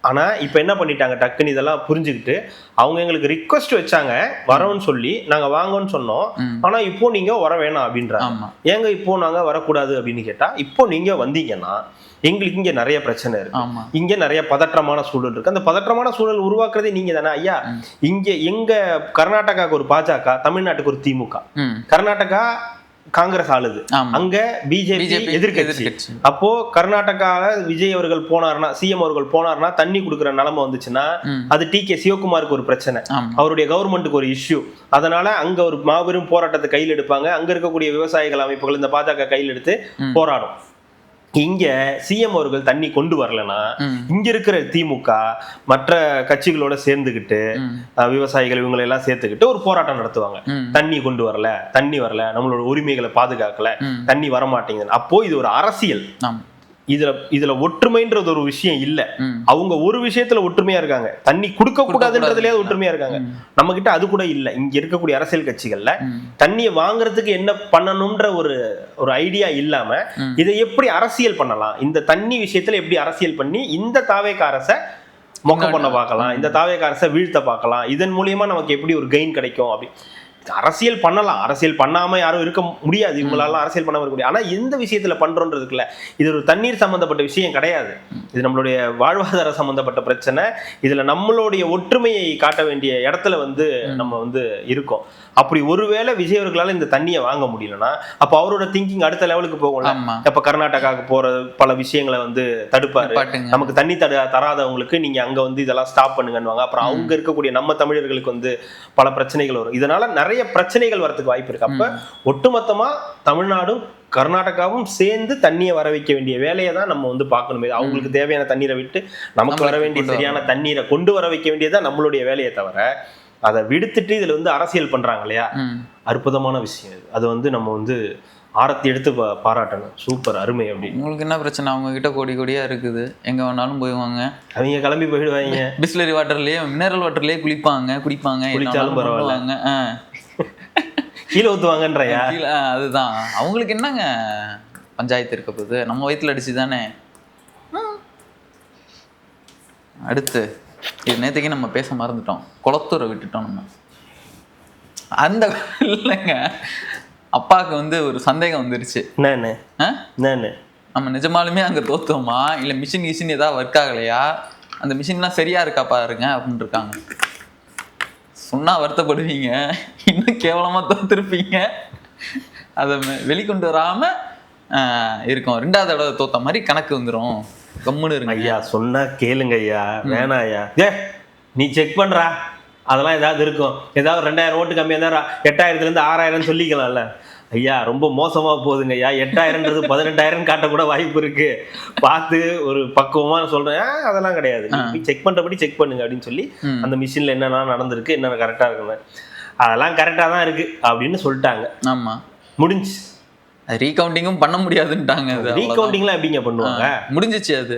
ஆனா இப்ப என்ன பண்ணிட்டாங்க, டக்குன்னு இதெல்லாம் புரிஞ்சுக்கிட்டு அவங்க எங்களுக்கு ரிக்வெஸ்ட் வச்சாங்க வரோன்னு சொல்லி, நாங்க வாங்கன்னு சொன்னோம். ஆனா இப்போ நீங்க வர வேணாம் அப்படின்றாங்க. ஏங்க இப்போ நாங்க வரக்கூடாது அப்படின்னு கேட்டா, இப்போ நீங்க வந்தீங்கன்னா எங்களுக்கு இங்க நிறைய பிரச்சனை இருக்கு, இங்க நிறைய பதற்றமான சூழல் இருக்கு. அந்த பதற்றமான சூழல் உருவாக்குறதே நீங்க தானே ஐயா. இங்க எங்க கர்நாடகாவுக்கு ஒரு பாஜக, தமிழ்நாட்டுக்கு ஒரு திமுக. கர்நாடகா காங்கிரஸ் ஆளுது, அங்க பிஜேபி எதிர்கட்சி. அப்போ கர்நாடகால விஜய் அவர்கள் போனார்னா, சிஎம் அவர்கள் போனார்னா தண்ணி கொடுக்குற நிலைமை வந்துச்சுன்னா அது டி.கே. சிவகுமாருக்கு ஒரு பிரச்சனை, அவருடைய கவர்மெண்ட்டுக்கு ஒரு இஷ்யூ. அதனால அங்க ஒரு மாபெரும் போராட்டத்தை கையில் எடுப்பாங்க. அங்க இருக்கக்கூடிய விவசாயிகள் அமைப்புகள் இந்த பாஜக கையில் எடுத்து போராடும். இங்க சிஎம் அவர்கள் தண்ணி கொண்டு வரலன்னா இங்க இருக்கிற திமுக மற்ற கட்சிகளோட சேர்ந்துகிட்டு விவசாயிகள் இவங்களை எல்லாம் சேர்த்துக்கிட்டு ஒரு போராட்டம் நடத்துவாங்க. தண்ணி கொண்டு வரல, தண்ணி வரல, நம்மளோட உரிமைகளை பாதுகாக்கல, தண்ணி வரமாட்டேங்குது. அப்போ இது ஒரு அரசியல். இதுல ஒற்றுமைன்றது ஒரு விஷயம் இல்ல. அவங்க ஒரு விஷயத்துல ஒற்றுமையா இருக்காங்க, தண்ணி கொடுக்க கூடாதுன்றதுலயே ஒற்றுமையா இருக்காங்க. நம்ம கிட்ட அது கூட இல்ல. இங்க இருக்கக்கூடிய அரசியல் கட்சிகள்ல தண்ணியை வாங்குறதுக்கு என்ன பண்ணணும்ன்ற ஒரு ஐடியா இல்லாம இதை எப்படி அரசியல் பண்ணலாம், இந்த தண்ணி விஷயத்துல எப்படி அரசியல் பண்ணி இந்த தாவேக அரசை மொக்க பண்ண பார்க்கலாம், இந்த தாவேக அரசை வீழ்த்த பார்க்கலாம், இதன் மூலியமா நமக்கு எப்படி ஒரு கெயின் கிடைக்கும் அப்படி அரசியல் பண்ணலாம், அரசியல் பண்ணாம யாரும் இருக்க முடியாது, இவங்களால அரசியல் பண்ணாம இருக்க முடியாது. ஆனா எந்த விஷயத்துல பண்றோன்றதுக்குல இது ஒரு தண்ணீர் சம்பந்தப்பட்ட விஷயம் கிடையாது, இது நம்மளுடைய வாழ்வாதார சம்பந்தப்பட்ட பிரச்சனை. இதுல நம்மளுடைய ஒற்றுமையை காட்ட வேண்டிய இடத்துல வந்து நம்ம வந்து இருக்கோம். அப்படி ஒருவேளை விஜய் அவர்களால இந்த தண்ணியை வாங்க முடியலன்னா அப்ப அவரோட திங்கிங் அடுத்த லெவலுக்கு போகும்ல. இப்ப கர்நாடகாவுக்கு போற பல விஷயங்களை வந்து தடுப்பாரு, நமக்கு தண்ணி தராதவங்களுக்கு நீங்க அங்க வந்து இதெல்லாம் ஸ்டாப் பண்ணுங்கன்னு. அப்புறம் அவங்க இருக்கக்கூடிய நம்ம தமிழர்களுக்கு வந்து பல பிரச்சனைகள் வரும். இதனால நிறைய பிரச்சனைகள் வரதுக்கு வாய்ப்பு இருக்கு. அப்ப ஒட்டுமொத்தமா தமிழ்நாடும் கர்நாடகாவும் சேர்ந்து தண்ணியை வர வைக்க வேண்டிய வேலையை தான் நம்ம வந்து பார்க்கணுமே. அவங்களுக்கு தேவையான தண்ணீரை விட்டு நமக்கு வர வேண்டிய சரியான தண்ணீரை கொண்டு வர வைக்க வேண்டியதுதான் நம்மளுடைய வேலையை தவிர அதை விடுத்துட்டு இதுல வந்து அரசியல் பண்றாங்க இல்லையா, அற்புதமான விஷயம். அது வந்து நம்ம வந்து ஆரத்தி எடுத்து பாராட்டணும். சூப்பர், அருமை. அப்படி உங்களுக்கு என்ன பிரச்சனை? அவங்க கிட்ட கோடி கோடியா இருக்குது, எங்க வேணாலும் போய்வாங்க, அவங்க கிளம்பி போயிடுவாங்க. பிஸ்லரி வாட்டர்லயே மினரல் வாட்டர்லயே குடிப்பாங்க, குளிச்சாலும் பரவாயில்ல, கீழே ஊத்துவாங்கன்றையா? அதுதான் அவங்களுக்கு என்னங்க பஞ்சாயத்து இருக்க போகுது, நம்ம வயிற்றுல அடிச்சு தானே. அடுத்து இது நேற்றுக்கு நம்ம பேச மறந்துட்டோம், குளத்தூரை விட்டுட்டோம் நம்ம. அந்த இல்லைங்க, அப்பாவுக்கு வந்து ஒரு சந்தேகம் வந்துருச்சு, நம்ம நிஜமாலுமே அங்கே தோத்தோமா இல்லை மிஷின் ஏதாவது ஒர்க் ஆகலையா, அந்த மிஷின்லாம் சரியா இருக்கா பாருங்க அப்படின்னு இருக்காங்க. சொன்னா வருத்தப்படுவீங்க, இன்னும் கேவலமா தோத்துருப்பீங்க. அதை வெளிக்கொண்டு வராம இருக்கும். 2வது தடவை தோத்த மாதிரி கணக்கு வந்துடும், கம்முன்னு இருங்க. ஐயா சொன்னா கேளுங்க ஐயா, வேணாம் ஐயா, நீ செக் பண்றா, அதெல்லாம் ஏதாவது இருக்கும், ஏதாவது 2000 ஓட்டு கம்மியா இருந்தா 8000லேருந்து 6000 சொல்லிக்கலாம்ல. ஐயா ரொம்ப மோசமா போகுதுங்க ஐயா, 8000ன்றது 18000 காட்ட கூட வாய்ப்பு இருக்கு, பார்த்து ஒரு பக்குவமா சொல்றேன். அதெல்லாம் கிடையாது, செக் பண்றபடி செக் பண்ணுங்க அப்படின்னு சொல்லி அந்த மிஷின்ல என்னென்ன நடந்திருக்கு, என்னென்ன கரெக்டா இருக்குன்னு, அதெல்லாம் கரெக்டா தான் இருக்கு அப்படின்னு சொல்லிட்டாங்க. ஆமா, முடிஞ்சு. ரீகவுண்டிங்கும் பண்ண முடியாதுன்னுட்டாங்க. ரீகவுண்டிங்லாம் எப்படிங்க பண்ணுவாங்க? முடிஞ்சிச்சு அது.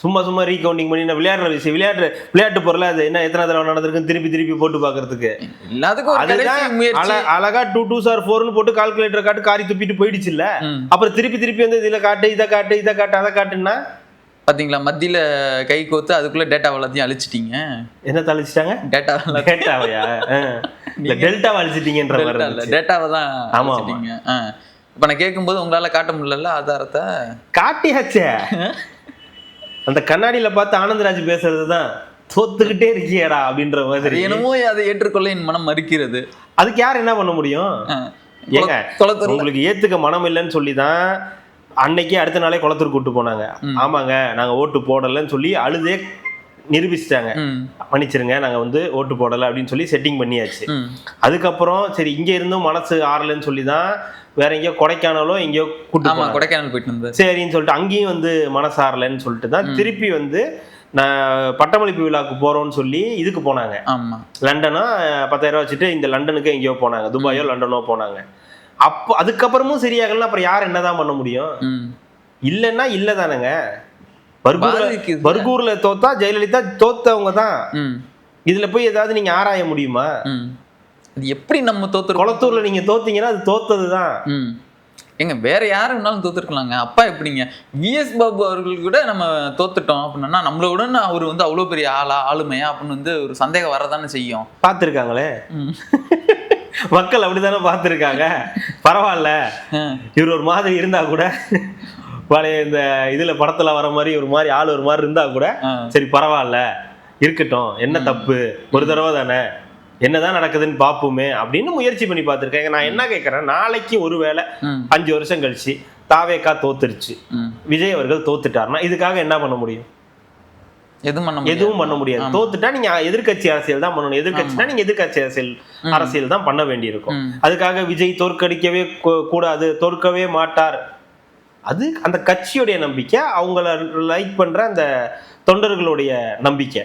சும்மா ரீகவுண்டிங் பண்ணி விளையாடுற விஷயம், விளையாட்டு பொருள் அது என்ன, எத்தனை தடவை நடந்திருக்குன்னு திருப்பி போட்டு பாக்குறதுக்கு அழகா 2 2s are 4ன்னு போட்டு கால்குலேட்டர் காட்டு காரி துப்பிட்டு போயிடுச்சு இல்ல. அப்புறம் திருப்பி வந்து இதுல காட்டு, இதை காட்டு, அதை காட்டுன்னா பாத்தீங்களா, மத்தியில கை கோத்து அதுக்குள்ள டேட்டா எல்லாத்தையும் அழிச்சிட்டீங்க. என்ன அழிச்சிட்டாங்க? டேட்டாவையா? டெல்டாவை அழிச்சிட்டீங்கன்ற மாதிரி டேட்டாவை தான். ஆமா. இப்ப நான் கேட்கும்போது உங்களால காட்ட முடியல ஆதாரத்தை. காட்டியாச்சே, அந்த கண்ணாடியில பார்த்து ஆனந்தராஜ் பேசுறதுதான் தோத்துக்கிட்டே இருக்கியடா அப்படின்ற மாதிரி. என்னமோ அதை ஏற்றுக்கொள்ள என் மனம் மறுக்கிறது. அதுக்கு யார் என்ன பண்ண முடியும்? ஏங்க உங்களுக்கு ஏத்துக்க மனம் இல்லைன்னு சொல்லிதான் அன்னைக்கே அடுத்த நாளே குளத்தூர் கூட்டு போனாங்க. ஆமாங்க நாங்க ஓட்டு போடலன்னு சொல்லி அழுதே நிரூபிச்சிட்டாங்க, மன்னிச்சிருங்க நாங்க வந்து ஓட்டு போடலை அப்படின்னு சொல்லி செட்டிங் பண்ணியாச்சு. அதுக்கப்புறம் சரி இங்க இருந்தும் மனசு ஆறலன்னு சொல்லிதான் வேற எங்கேயோ கொடைக்கானலோ எங்கேயோ கூட்டு கொடைக்கானல் போயிட்டு சரின்னு சொல்லிட்டு அங்கேயும் வந்து மனசு ஆறலன்னு சொல்லிட்டு தான் திருப்பி வந்து நான் பட்டமளிப்பு விழாவுக்கு போறோம்னு சொல்லி இதுக்கு போனாங்க. லண்டனா 10,000 வச்சுட்டு இந்த லண்டனுக்கு எங்கேயோ போனாங்க, துபாயோ லண்டனோ போனாங்க. அப்போ அதுக்கப்புறமும் சரியாகலாம் அப்புறம் யார் என்னதான் பண்ண முடியும்? இல்லைன்னா இல்லதானுங்க. பர்கூர்ல தோத்தா ஜெயலலிதா தோத்தவங்க தான், இதுல போய் ஏதாவது நீங்க ஆராய முடியுமா? எப்படி நம்ம தோத்து குளத்தூர்ல நீங்க தோத்தீங்கன்னா அது தோத்ததுதான். எங்க வேற யாரு வேணாலும் தோத்துருக்கலாங்க. அப்பா எப்படிங்க VS பாபு அவர்கள் கூட நம்ம தோத்துட்டோம் அப்படின்னா நம்மளோட அவர் வந்து அவ்வளவு பெரிய ஆளுமையா அப்படின்னு வந்து ஒரு சந்தேகம் வரதானே செய்யும். பார்த்துருக்காங்களே மக்கள், அப்படித்தானே பார்த்துருக்காங்க. பரவாயில்ல இவர் ஒரு மாதிரி இருந்தா கூட, பழைய இந்த இதுல படத்துல வர மாதிரி ஒரு மாதிரி ஆள் ஒரு மாதிரி இருந்தா கூட சரி பரவாயில்ல இருக்கட்டும், என்ன தப்பு, ஒரு தடவை தானே, என்னதான் நடக்குதுன்னு பாப்போமே அப்படின்னு முயற்சி பண்ணி பார்த்துருக்கேன். நான் என்ன கேட்கறேன், நாளைக்கு ஒருவேளை 5 வருஷம் கழிச்சு தாவேக்கா தோத்துருச்சு, விஜய் அவர்கள் தோத்துட்டாருன்னா இதுக்காக என்ன பண்ண முடியும்? எதுவும் பண்ண முடியாது. தோத்துட்டா நீங்க எதிர்கட்சி அரசியல் தான் பண்ணணும். எதிர்கட்சினா நீங்க எதிர்கட்சி அரசியல் தான் பண்ண வேண்டி இருக்கும். அதுக்காக விஜய் தோற்கடிக்கவே கூடாது, தோற்கவே மாட்டார், அது அந்த கட்சியுடைய நம்பிக்கை, அவங்கள லைக் பண்ற அந்த தொண்டர்களுடைய நம்பிக்கை.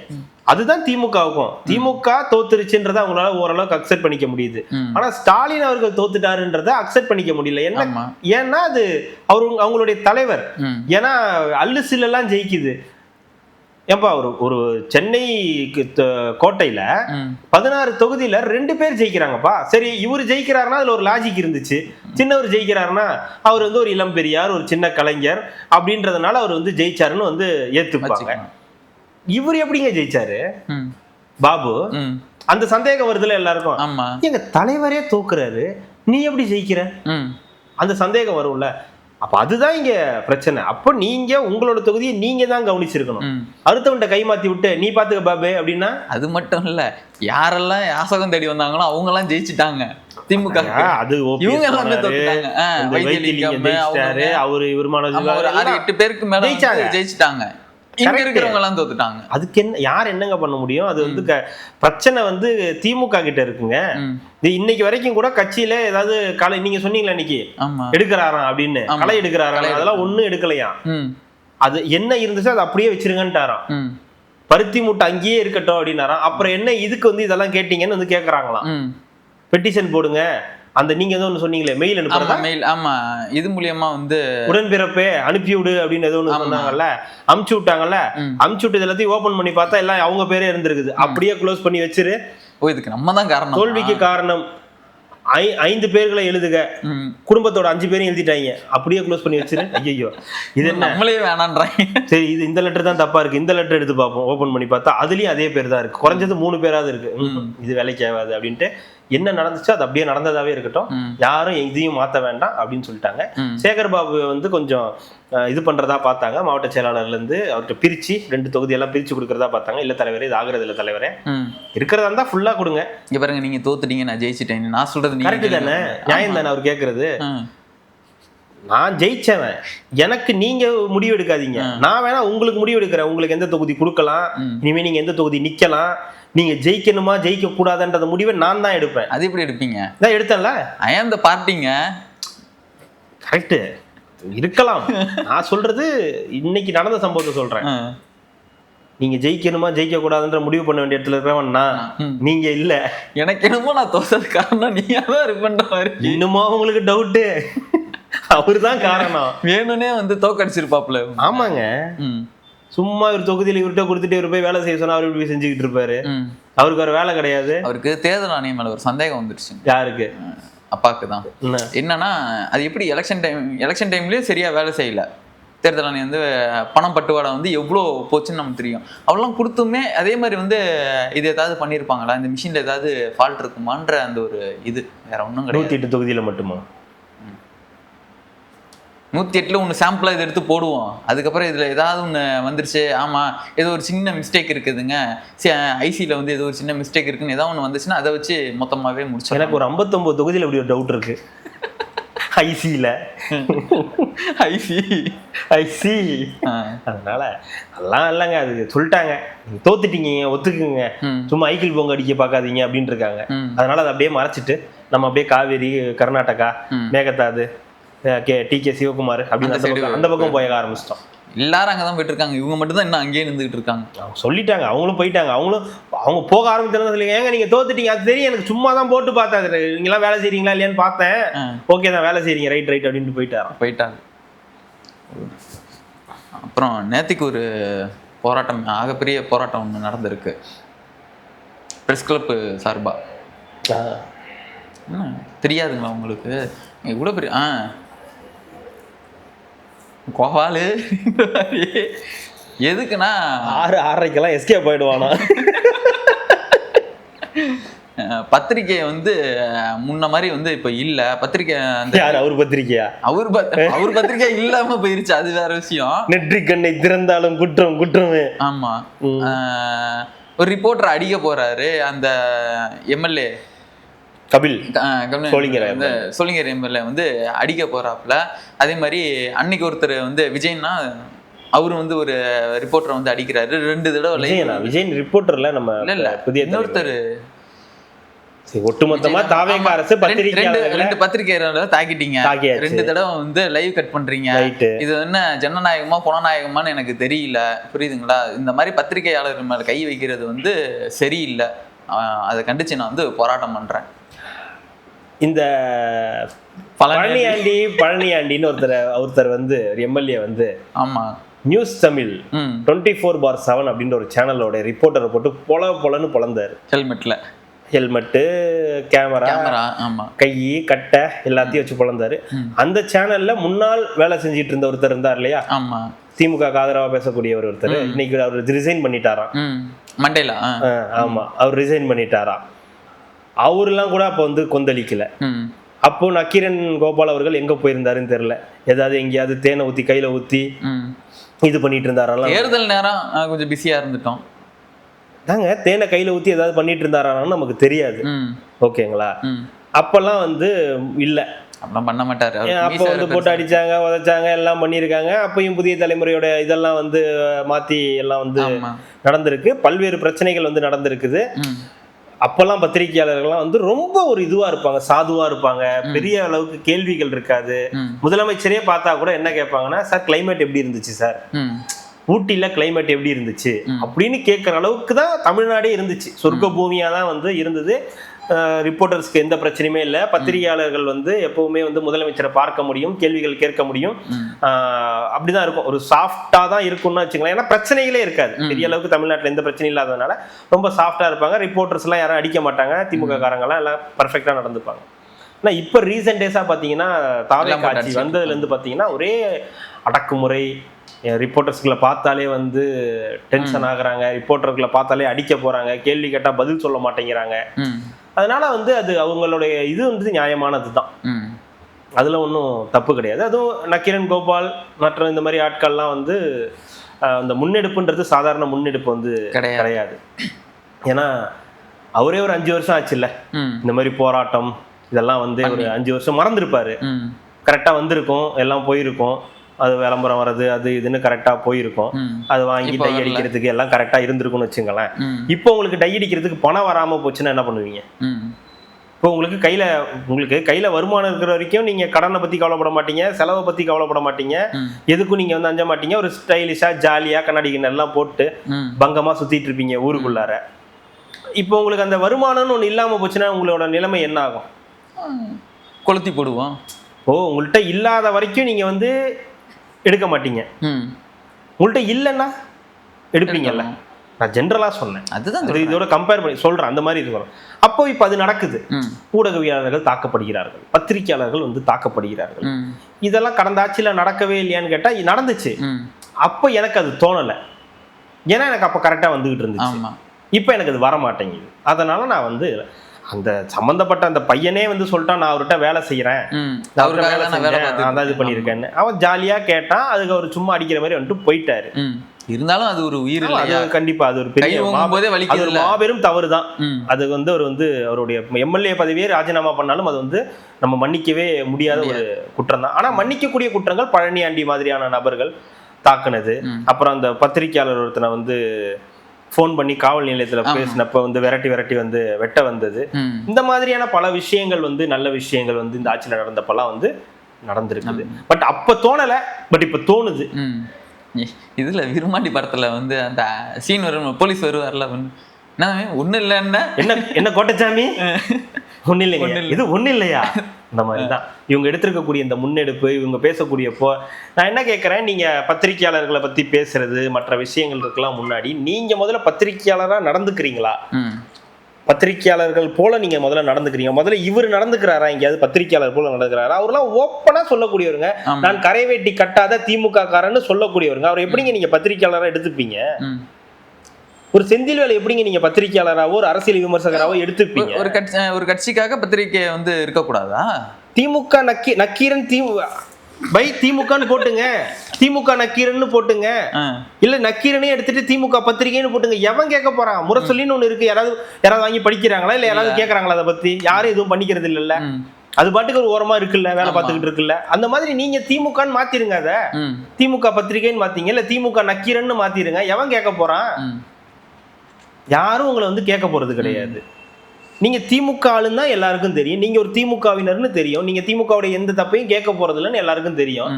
அதுதான் திமுகவுக்கும். திமுக தோத்துருச்சுன்றத அவங்களால ஓரளவுக்கு அக்செப்ட் பண்ணிக்க முடியுது. ஆனா ஸ்டாலின் அவர்கள் தோத்துட்டாருன்றத அக்செப்ட் பண்ணிக்க முடியல. என்ன? ஏன்னா அது அவங்களுடைய தலைவர். ஏன்னா அல்லு சில்லாம் ஜெயிக்குது. ஏன்பா ஒரு சென்னை கோட்டையில 16 தொகுதியில 2 பேர் ஜெயிக்கிறாங்கப்பா. சரி இவர் ஜெயிக்கிறாருன்னா அதுல ஒரு லாஜிக் இருந்துச்சு. சின்னவர் ஜெயிக்கிறாருன்னா அவர் வந்து ஒரு இளம் பெரியார், ஒரு சின்ன கலைஞர் அப்படின்றதுனால அவர் வந்து ஜெயிச்சாருன்னு வந்து ஏத்துப்பாங்க. இவர் எப்படிங்க ஜெயிச்சாரு? பாபு அந்த சந்தேகம் வருதுல எல்லாருக்கும். ஆமா, எங்க தலைவரே தோக்குறாரு, நீ எப்படி ஜெயிக்கிற? அந்த சந்தேகம் வரும்ல. அப்ப அதுதான் இங்க பிரச்சனை. அப்ப நீங்க உங்களோட தொகுதியை நீங்க தான் கவனிச்சிருக்கணும். அடுத்தவன்ட்ட கை மாத்தி விட்டு நீ பாத்துக்க பாபு அப்படின்னா அது மட்டும் இல்ல, யாரெல்லாம் யாசகம் தேடி வந்தாங்களோ அவங்க எல்லாம் ஜெயிச்சுட்டாங்க. திமுக அது இவங்க எல்லாமே தோத்துட்டாங்க. அவரு இவருமான 6-8 பேருக்கு மேல ஜெயிச்சுட்டாங்க. இங்க இருக்கிறவங்க எல்லாம் தோத்துட்டாங்க. அதுக்கு என்ன, யார் என்னங்க பண்ண முடியும்? அது வந்து பிரச்சனை வந்து திமுக கிட்ட இருக்குங்க. இன்னைக்கு வரைக்கும் கூட கட்சியில ஏதாவது களை, நீங்க சொன்னீங்களா இன்னைக்கு எடுக்கிறாராம் அப்படின்னு, களை எடுக்கிறாராம், அதெல்லாம் ஒண்ணும் எடுக்கலையா. அது என்ன இருந்துச்சு அது அப்படியே வச்சிருங்கன்ட்டாராம். பருத்தி மூட்டை அங்கேயே இருக்கட்டும் அப்படின்னாராம். அப்புறம் என்ன இதுக்கு வந்து இதெல்லாம் கேட்டீங்கன்னு வந்து கேக்குறாங்களாம். பெட்டிஷன் போடுங்க, அந்த நீங்க ஏதோ ஒன்று சொன்னீங்களே மெயில் அனுப்புறதா, மெயில், ஆமா, இது மூலியமா வந்து உடன்பிறப்பே அனுப்பி விடு அப்படின்னு ஏதோ ஒன்று சொன்னாங்கல்ல, அமுச்சு விட்டாங்கல்ல. அமுச்சு விட்டு எல்லாத்தையும் ஓபன் பண்ணி பார்த்தா எல்லாம் அவங்க பேரே இருந்திருக்குது. அப்படியே க்ளோஸ் பண்ணி வச்சிரு. இதுக்கு நம்ம தான் காரணம், தோல்விக்கு காரணம் 5 பேர்களை எழுதுக, குடும்பத்தோட 5 பேரையும் எழுதிட்டாங்க, அப்படியே க்ளோஸ் பண்ணி வச்சிரு. ஐயோ இது நம்மளே வேணான்றாங்க. சரி, இது இந்த லெட்டர் தான் தப்பா இருக்கு, இந்த லெட்டர் எடுத்து பார்ப்போம். ஓபன் பண்ணி பார்த்தா அதுலயும் அதே பேர் தான் இருக்கு, குறைஞ்சது 3 பேராவது இருக்கு. இது வேலைக்கு ஆகாது அப்படின்ட்டு என்ன நடந்துச்சோ அது அப்படியே நடந்ததாவே இருக்கட்டும், யாரும் இதையும் மாத்த வேண்டாம் அப்படின்னு சொல்லிட்டாங்க. சேகர் பாபு வந்து கொஞ்சம் இது பண்றதா பார்த்தாங்க. மாவட்ட செயலாளர்ல இருந்து அவர்கிட்ட பிரிச்சு 2 தொகுதியெல்லாம் பிரிச்சு கொடுக்கறதா பார்த்தாங்க. இல்ல தலைவரே, இது ஆகுறது இல்ல தலைவரே, இருக்கிறதா இருந்தா ஃபுல்லா கொடுங்க. இங்க பாருங்க, நீங்க தோத்துட்டீங்க, நான் ஜெயிச்சிட்டேன், நான் சொல்றது கரெக்ட் தானே, நியாயம் தானே அவர் கேட்கறது. நான் ஜெயிச்சவன், எனக்கு நீங்க முடிவு எடுக்காதீங்க, நான் வேணா உங்களுக்கு முடிவு எடுக்கிறேன். உங்களுக்கு எந்த தொகுதி கொடுக்கலாம், இனிமே நீங்க எந்த தொகுதி நிக்கலாம், நீங்க ஜெயிக்கணுமா ஜெயிக்க கூடாதுன்றத முடிவை நான் தான் எடுப்பேன். அது எப்படி எடுப்பீங்க? நான் எடுத்தேன்ல, ஐ ஆம் தி பார்ட்டிங்க. கரெக்ட் இருக்கலாம். நான் சொல்றது இன்னைக்கு நடந்த சம்பவத்தை சொல்றேன். நீங்க ஜெயிக்கணுமா ஜெயிக்க கூடாதுன்ற முடிவு பண்ண வேண்டிய இடத்துல இருக்கிறவன் நான், நீங்க இல்ல. எனக்கு என்னமோ நான் தோசது காரணம் நீங்க தான் இருப்பேன்ற மாதிரி. இன்னுமா உங்களுக்கு டவுட்டு? அவருதான் காரணம். வேணும்னே வந்து தோக்கடிச்சிருப்பாப்ல. ஆமாங்க, சும்மா ஒரு தொகுதியில இவர்கிட்ட கொடுத்துட்டு இவர் போய் வேலை செய்ய சொன்னா அவர் போய் செஞ்சுக்கிட்டு இருப்பாரு. அவருக்கு ஒரு வேலை கிடையாது. அவருக்கு தேர்தல் ஆணையம் மேல ஒரு சந்தேகம் வந்துருச்சு. யாருக்கு? அப்பாக்கு தான். என்னன்னா, அது எப்படி எலெக்ஷன் டைம்லயும் சரியா வேலை செய்யல. தேர்தல் ஆணையம் வந்து பணம் பட்டுவாடா வந்து எவ்வளோ போச்சுன்னு நமக்கு தெரியும். அவ்வளோலாம் கொடுத்துமே அதே மாதிரி வந்து இது ஏதாவது பண்ணியிருப்பாங்களா, இந்த மிஷினில் ஏதாவது ஃபால்ட் இருக்குமான்ற அந்த ஒரு இது வேற ஒன்றும் கிடையாது. 108 தொகுதியில் மட்டுமா? 108ல் ஒன்று சாம்பிளாக இதை எடுத்து போடுவோம். அதுக்கப்புறம் இதில் ஏதாவது ஒன்று வந்துருச்சு, ஆமாம் ஏதோ ஒரு சின்ன மிஸ்டேக் இருக்குதுங்க, ஐசியில் வந்து ஏதோ ஒரு சின்ன மிஸ்டேக் இருக்குன்னு ஏதாவது ஒன்று வந்துச்சுன்னா அதை வச்சு மொத்தமாகவே முடிச்சு. எனக்கு ஒரு 59 தொகுதியில் இப்படி ஒரு டவுட் இருக்கு. ஐசியில் ஐசி அதனால அதெல்லாம் இல்லைங்க, அது சொல்லிட்டாங்க, தோத்துட்டீங்க ஒத்துக்குங்க, சும்மா ஐக்கிள் பொங்க அடிக்க பார்க்காதீங்க அப்படின்னு இருக்காங்க. அதனால அதை அப்படியே மறைச்சிட்டு நம்ம அப்படியே காவேரி, கர்நாடகா, மேகதாது, டி.கே. சிவகுமார் அப்படின்னு அந்த பக்கம் போய் ஆரம்பிச்சிட்டோம். எல்லாரும் அங்கதான் போயிட்டு இருக்காங்க, இவங்க மட்டும் தான் இன்னும் அங்கேயே நின்றுட்டு இருக்காங்க. அவங்க சொல்லிட்டாங்க, அவங்களும் போயிட்டாங்க. அவங்க போக ஆரம்பிச்சாங்க. சொல்லி ஏங்க நீங்க தோத்துட்டீங்க, அது தெரியும் எனக்கு, சும்மா தான் போட்டு பார்த்தேன், நீங்க எல்லாம் வேலை செய்றீங்களா இல்லையான்னு பார்த்தேன், ஓகே தான் வேலை செய்றீங்க, ரைட் அப்படின்னு போயிட்டாங்க. அப்புறம் நேத்திக்கு ஒரு போராட்டம், ஆகப்பெரிய போராட்டம் ஒன்று நடந்திருக்கு பிரஸ் கிளப் சார்பா. தெரியாதுங்களா உங்களுக்கு? இவ்வளோ பெரிய கோவாலு எதுக்குன்னா 6:30க்கெல்லாம் எஸ்கேப் போயிடுவானா. பத்திரிகை வந்து முன்ன மாதிரி வந்து இப்ப இல்ல. பத்திரிகை அவர் பத்திரிகையா? அவர் பத்திரிகை இல்லாம போயிருச்சு, அது வேற விஷயம். நெற்றி கண்ணை திறந்தாலும் குற்றம் குற்றமே. ஆமா, ஒரு ரிப்போர்ட்டர் அடிக்க போறாரு அந்த எம்எல்ஏ கபில் சோளிங்கர் எம்எல்ஏ வந்து அடிக்க போறாப்புல. அதே மாதிரி அன்னைக்கு ஒருத்தர் வந்து விஜய்னா அவரு வந்து ஒரு ரிப்போர்ட்டரை வந்து அடிக்கிறாரு 2 தடவை. விஜய் ரிப்போர்ட்டர்ல நம்ம இல்ல புதிய இன்னொருத்தர் ஒட்டுமொத்தமா தாவேக அரசு ரெண்டு பத்திரிகையாளரை தாக்கிட்டீங்க, 2 தடவை வந்து லைவ் கட் பண்றீங்க. இது என்ன ஜனநாயகமா புனநாயகமான்னு எனக்கு தெரியல, புரியுதுங்களா? இந்த மாதிரி பத்திரிகையாளர் மேல கை வைக்கிறது வந்து சரியில்லை. அதை கண்டிச்சு நான் வந்து போராட்டம் பண்றேன். இந்த பழனியாண்டின்னு ஒருத்தர் வந்து எம்எல்ஏ வந்து, ஆமா, நியூஸ் தமிழ் 24/7 அப்படின்ற ஒரு சேனலோட ரிப்போர்ட்டரை போட்டு பொலன்னு பொழந்தாரு. ஹெல்மெட்டு, கேமரா, கை, கட்டை எல்லாத்தையும் வச்சு பொழந்தாரு. அந்த சேனல்ல முன்னாள் வேலை செஞ்சிட்டு இருந்த ஒருத்தர் இருந்தார் இல்லையா, திமுக ஆதரவா பேசக்கூடிய ஒருத்தர், இன்னைக்கு அவர் ரிசைன் பண்ணிட்டாராம். மண்டேலா. ஆமா, அவர் ரிசைன் பண்ணிட்டாராம். அவரெல்லாம் கூட அப்போ வந்து கொந்தளிக்கல. அப்போ நக்கீரன் கோபால் அவர்கள் எங்க போயிருந்தாருன்னு தெரியல. ஏதாவது எங்கேயாவது தேனை ஊத்தி கையில ஊத்தி இது பண்ணிட்டு இருந்தாராம். தேர்தல் நேரம் கொஞ்சம் பிஸியா இருந்துட்டோம் தாங்க. தேனை கையில ஊத்தி ஏதாவது பண்ணிட்டு இருந்தாரான்னு நமக்கு தெரியாது. ஓகேங்களா? அப்பெல்லாம் வந்து இல்ல, அப்படிலாம் பண்ண மாட்டாரு. அப்போ வந்து போட்டு அடிச்சாங்க, உதைச்சாங்க, எல்லாம் பண்ணியிருக்காங்க. அப்பயும் புதிய தலைமுறையோட இதெல்லாம் வந்து மாத்தி எல்லாம் வந்து நடந்திருக்கு. பல்வேறு பிரச்சனைகள் வந்து நடந்திருக்குது. அப்பெல்லாம் பத்திரிகையாளர்கள்லாம் வந்து ரொம்ப ஒரு இதுவா இருப்பாங்க, சாதுவா இருப்பாங்க. பெரிய அளவுக்கு கேள்விகள் இருக்காது. முதலமைச்சரே பார்த்தா கூட என்ன கேட்பாங்கன்னா, சார் கிளைமேட் எப்படி இருந்துச்சு சார், ஊட்டியில கிளைமேட் எப்படி இருந்துச்சு அப்படின்னு கேட்குற அளவுக்கு தான் தமிழ்நாடே இருந்துச்சு. சொர்க்க பூமியா தான் வந்து இருந்தது. ரிப்போர்ட்டர்ஸ்க்கு எந்த பிரச்சனையுமே இல்லை. பத்திரிகையாளர்கள் வந்து எப்பவுமே வந்து முதலமைச்சரை பார்க்க முடியும், கேள்விகள் கேட்க முடியும். அப்படிதான் இருக்கும். ஒரு சாஃப்டா தான் இருக்கும்னு வச்சுக்கலாம். ஏன்னா பிரச்சனைகளே இருக்காது. பெரிய அளவுக்கு தமிழ்நாட்டில் எந்த பிரச்சனையும் இல்லாததுனால ரொம்ப சாஃப்டா இருப்பாங்க. ரிப்போர்ட்டர்ஸ் எல்லாம் யாரும் அடிக்க மாட்டாங்க. திமுக காரங்கெல்லாம் எல்லாம் பர்ஃபெக்டா நடந்துப்பாங்க. ஆனால் இப்போ ரீசெண்ட் டேஸா பார்த்தீங்கன்னா, தாவே காட்சி வந்ததுலேருந்து பார்த்தீங்கன்னா ஒரே அடக்குமுறை. ரிப்போர்ட்டர்ஸ்களை பார்த்தாலே வந்து டென்ஷன் ஆகுறாங்க, ரிப்போர்ட்டர்களை பார்த்தாலே அடிக்க போறாங்க, கேள்வி கேட்டால் பதில் சொல்ல மாட்டேங்கிறாங்க. அதனால வந்து அது அவங்களுடைய இது வந்து நியாயமானது தான், அதுல ஒன்றும் தப்பு கிடையாது. அதுவும் நக்கீரன் கோபால் மற்ற இந்த மாதிரி ஆட்கள்லாம் வந்து அந்த முன்னெடுப்புன்றது சாதாரண முன்னெடுப்பு வந்து கிடையாது. ஏன்னா அவரே ஒரு 5 வருஷம் ஆச்சு இல்ல இந்த மாதிரி போராட்டம் இதெல்லாம் வந்து ஒரு 5 வருஷம் மறந்துருப்பாரு. கரெக்டா வந்திருக்கும், எல்லாம் போயிருக்கும், அது விளம்பரம் வர்றது அது இதுன்னு கரெக்டா போயிருக்கும். அது வாங்கி டை அடிக்கிறதுக்கு எல்லாம் கரெக்டா இருந்திருக்கும்னு வச்சுங்களேன். இப்போ உங்களுக்கு டை அடிக்கிறதுக்கு பணம் வராம போச்சுன்னா என்ன பண்ணுவீங்க? இப்போ உங்களுக்கு கையில வருமானம் இருக்கிற வரைக்கும் நீங்க கடனை பத்தி கவலைப்பட மாட்டீங்க, செலவை பத்தி கவலைப்பட மாட்டீங்க, எதுக்கும் நீங்க வந்து அஞ்ச மாட்டீங்க. ஒரு ஸ்டைலிஷா ஜாலியா கண்ணாடி எல்லாம் போட்டு பங்கமா சுத்திட்டு இருப்பீங்க ஊருக்குள்ளார. இப்போ உங்களுக்கு அந்த வருமானம்னு ஒண்ணு இல்லாம போச்சுன்னா உங்களோட நிலைமை என்ன ஆகும்? கொளுத்தி போடுவோம். உங்கள்கிட்ட இல்லாத வரைக்கும் நீங்க வந்து எடுக்க மாட்டீங்க, உங்கள்கிட்ட இல்லைன்னா எடுப்பீங்கல்ல. நான் ஜென்ரலா சொன்னேன், அதுதான் இதோட கம்பேர் பண்ணி சொல்றேன். அந்த மாதிரி இருக்கும். அப்போ இப்ப அது நடக்குது. ஊடகவியலாளர்கள் தாக்கப்படுகிறார்கள், பத்திரிகையாளர்கள் வந்து தாக்கப்படுகிறார்கள். இதெல்லாம் கடந்த ஆட்சியில நடக்கவே இல்லையான்னு கேட்டா நடந்துச்சு. அப்போ எனக்கு அது தோணலை, ஏன்னா எனக்கு அப்ப கரெக்டா வந்துகிட்டு இருந்துச்சு. இப்ப எனக்கு அது வர மாட்டேங்குது. அதனால நான் வந்து அந்த சம்பந்தப்பட்ட அந்த பையனே வந்து சொல்லிட்டான், நான் அவர்கிட்ட வேலை செய்யறேன், நான் இது பண்ணிருக்கேன்னு. அவன் ஜாலியா கேட்டான், அதுக்கு அவர் சும்மா அடிக்கிற மாதிரி வந்துட்டு போயிட்டாரு. இருந்தாலும் அது ஒரு உயிர் இல்லையா? கண்டிப்பா அது ஒரு பெரிய மாபெரும் தவறு தான். அது வந்து அவர் வந்து அவருடைய எம்எல்ஏ பதவியே ராஜினாமா பண்ணாலும் அது வந்து நம்ம மன்னிக்கவே முடியாத ஒரு குற்றம் தான். ஆனா மன்னிக்கக்கூடிய குற்றங்கள் பழனியாண்டி மாதிரியான நபர்கள் தாக்குனது, அப்புறம் அந்த பத்திரிகையாளர் ஒருத்தனை வந்து ஃபோன் பண்ணி காவல் நிலையத்துல பேசினப்ப வந்து விரட்டி வந்து வெட்ட வந்தது. இந்த மாதிரியான பல விஷயங்கள் வந்து நல்ல விஷயங்கள் வந்து இந்த ஆட்சியில் நடந்தப்பெல்லாம் வந்து நடந்திருக்குது. பட் அப்ப தோணல, பட் இப்ப தோணுது. இதுல விரும்மாண்டி படத்துல வந்து அந்த சீன் வரும், போலீஸ் வருவார்ல, ஒண்ணு இல்ல என்ன கோட்டச்சாமி ஒண்ணு இல்லைங்க, இது ஒண்ணு இல்லையா, இந்த மாதிரிதான் இவங்க எடுத்திருக்கக்கூடிய இந்த முன்னெடுப்பு, இவங்க பேசக்கூடியப்போ நான் என்ன கேட்கறேன், நீங்க பத்திரிகையாளர்களை பத்தி பேசுறது மற்ற விஷயங்கள் இருக்கலாம், முன்னாடி நீங்க முதல்ல பத்திரிகையாளரா நடந்துக்கிறீங்களா? பத்திரிகையாளர்கள் போல நீங்க முதல்ல நடந்துக்கிறீங்க? முதல்ல இவர் நடந்துக்கிறாரா? எங்கேயாவது பத்திரிகையாளர் போல நடந்துக்கிறாரா? அவர்லாம் ஓப்பனா சொல்லக்கூடியவருங்க. நான் கரை வேட்டி கட்டாத திமுக காரன்னு சொல்லக்கூடியவருங்க. அவர் எப்படிங்க நீங்க பத்திரிகையாளரா எடுத்துப்பீங்க? ஒரு செந்தில் வேலை எப்படிங்க நீங்க பத்திரிகையாளராவோ ஒரு அரசியல் விமர்சகராவோ எடுத்துப்பீங்க? ஒரு கட்சிக்காக பத்திரிகை வந்து இருக்கக்கூடாதா? திமுக நக்கீரன் பை திமுகன்னு போட்டுங்க, திமுக நக்கீரன்னு போட்டுங்க, இல்ல நக்கீரனே எடுத்துட்டு திமுக பத்திரிகைன்னு போட்டுங்க. எவன் கேட்க போறான்? முரசொலின்னு ஒண்ணு இருக்கு, யாராவது வாங்கி படிக்கிறாங்களா, இல்ல யாராவது கேட்கறாங்களா? அதை பத்தி யாரும் எதுவும் பண்ணிக்கிறது இல்ல. அது பாட்டுக்கு ஒரு ஓரமா இருக்குல்ல, வேலை பார்த்துக்கிட்டு இருக்குல்ல. அந்த மாதிரி நீங்க திமுகன்னு மாத்திருங்க, அத திமுக பத்திரிகைன்னு மாத்தீங்க, இல்ல திமுக நக்கீரன்னு மாத்திருங்க. எவன் கேட்க போறான்? யாரும் உங்களை வந்து கேட்க போறது கிடையாது. நீங்க திமுக ஆளுன்னா எல்லாருக்கும் தெரியும், நீங்க ஒரு திமுகவினர்னு தெரியும், நீங்க திமுகவுடைய எந்த தப்பையும் கேட்க போறது இல்லைன்னு எல்லாருக்கும் தெரியும்.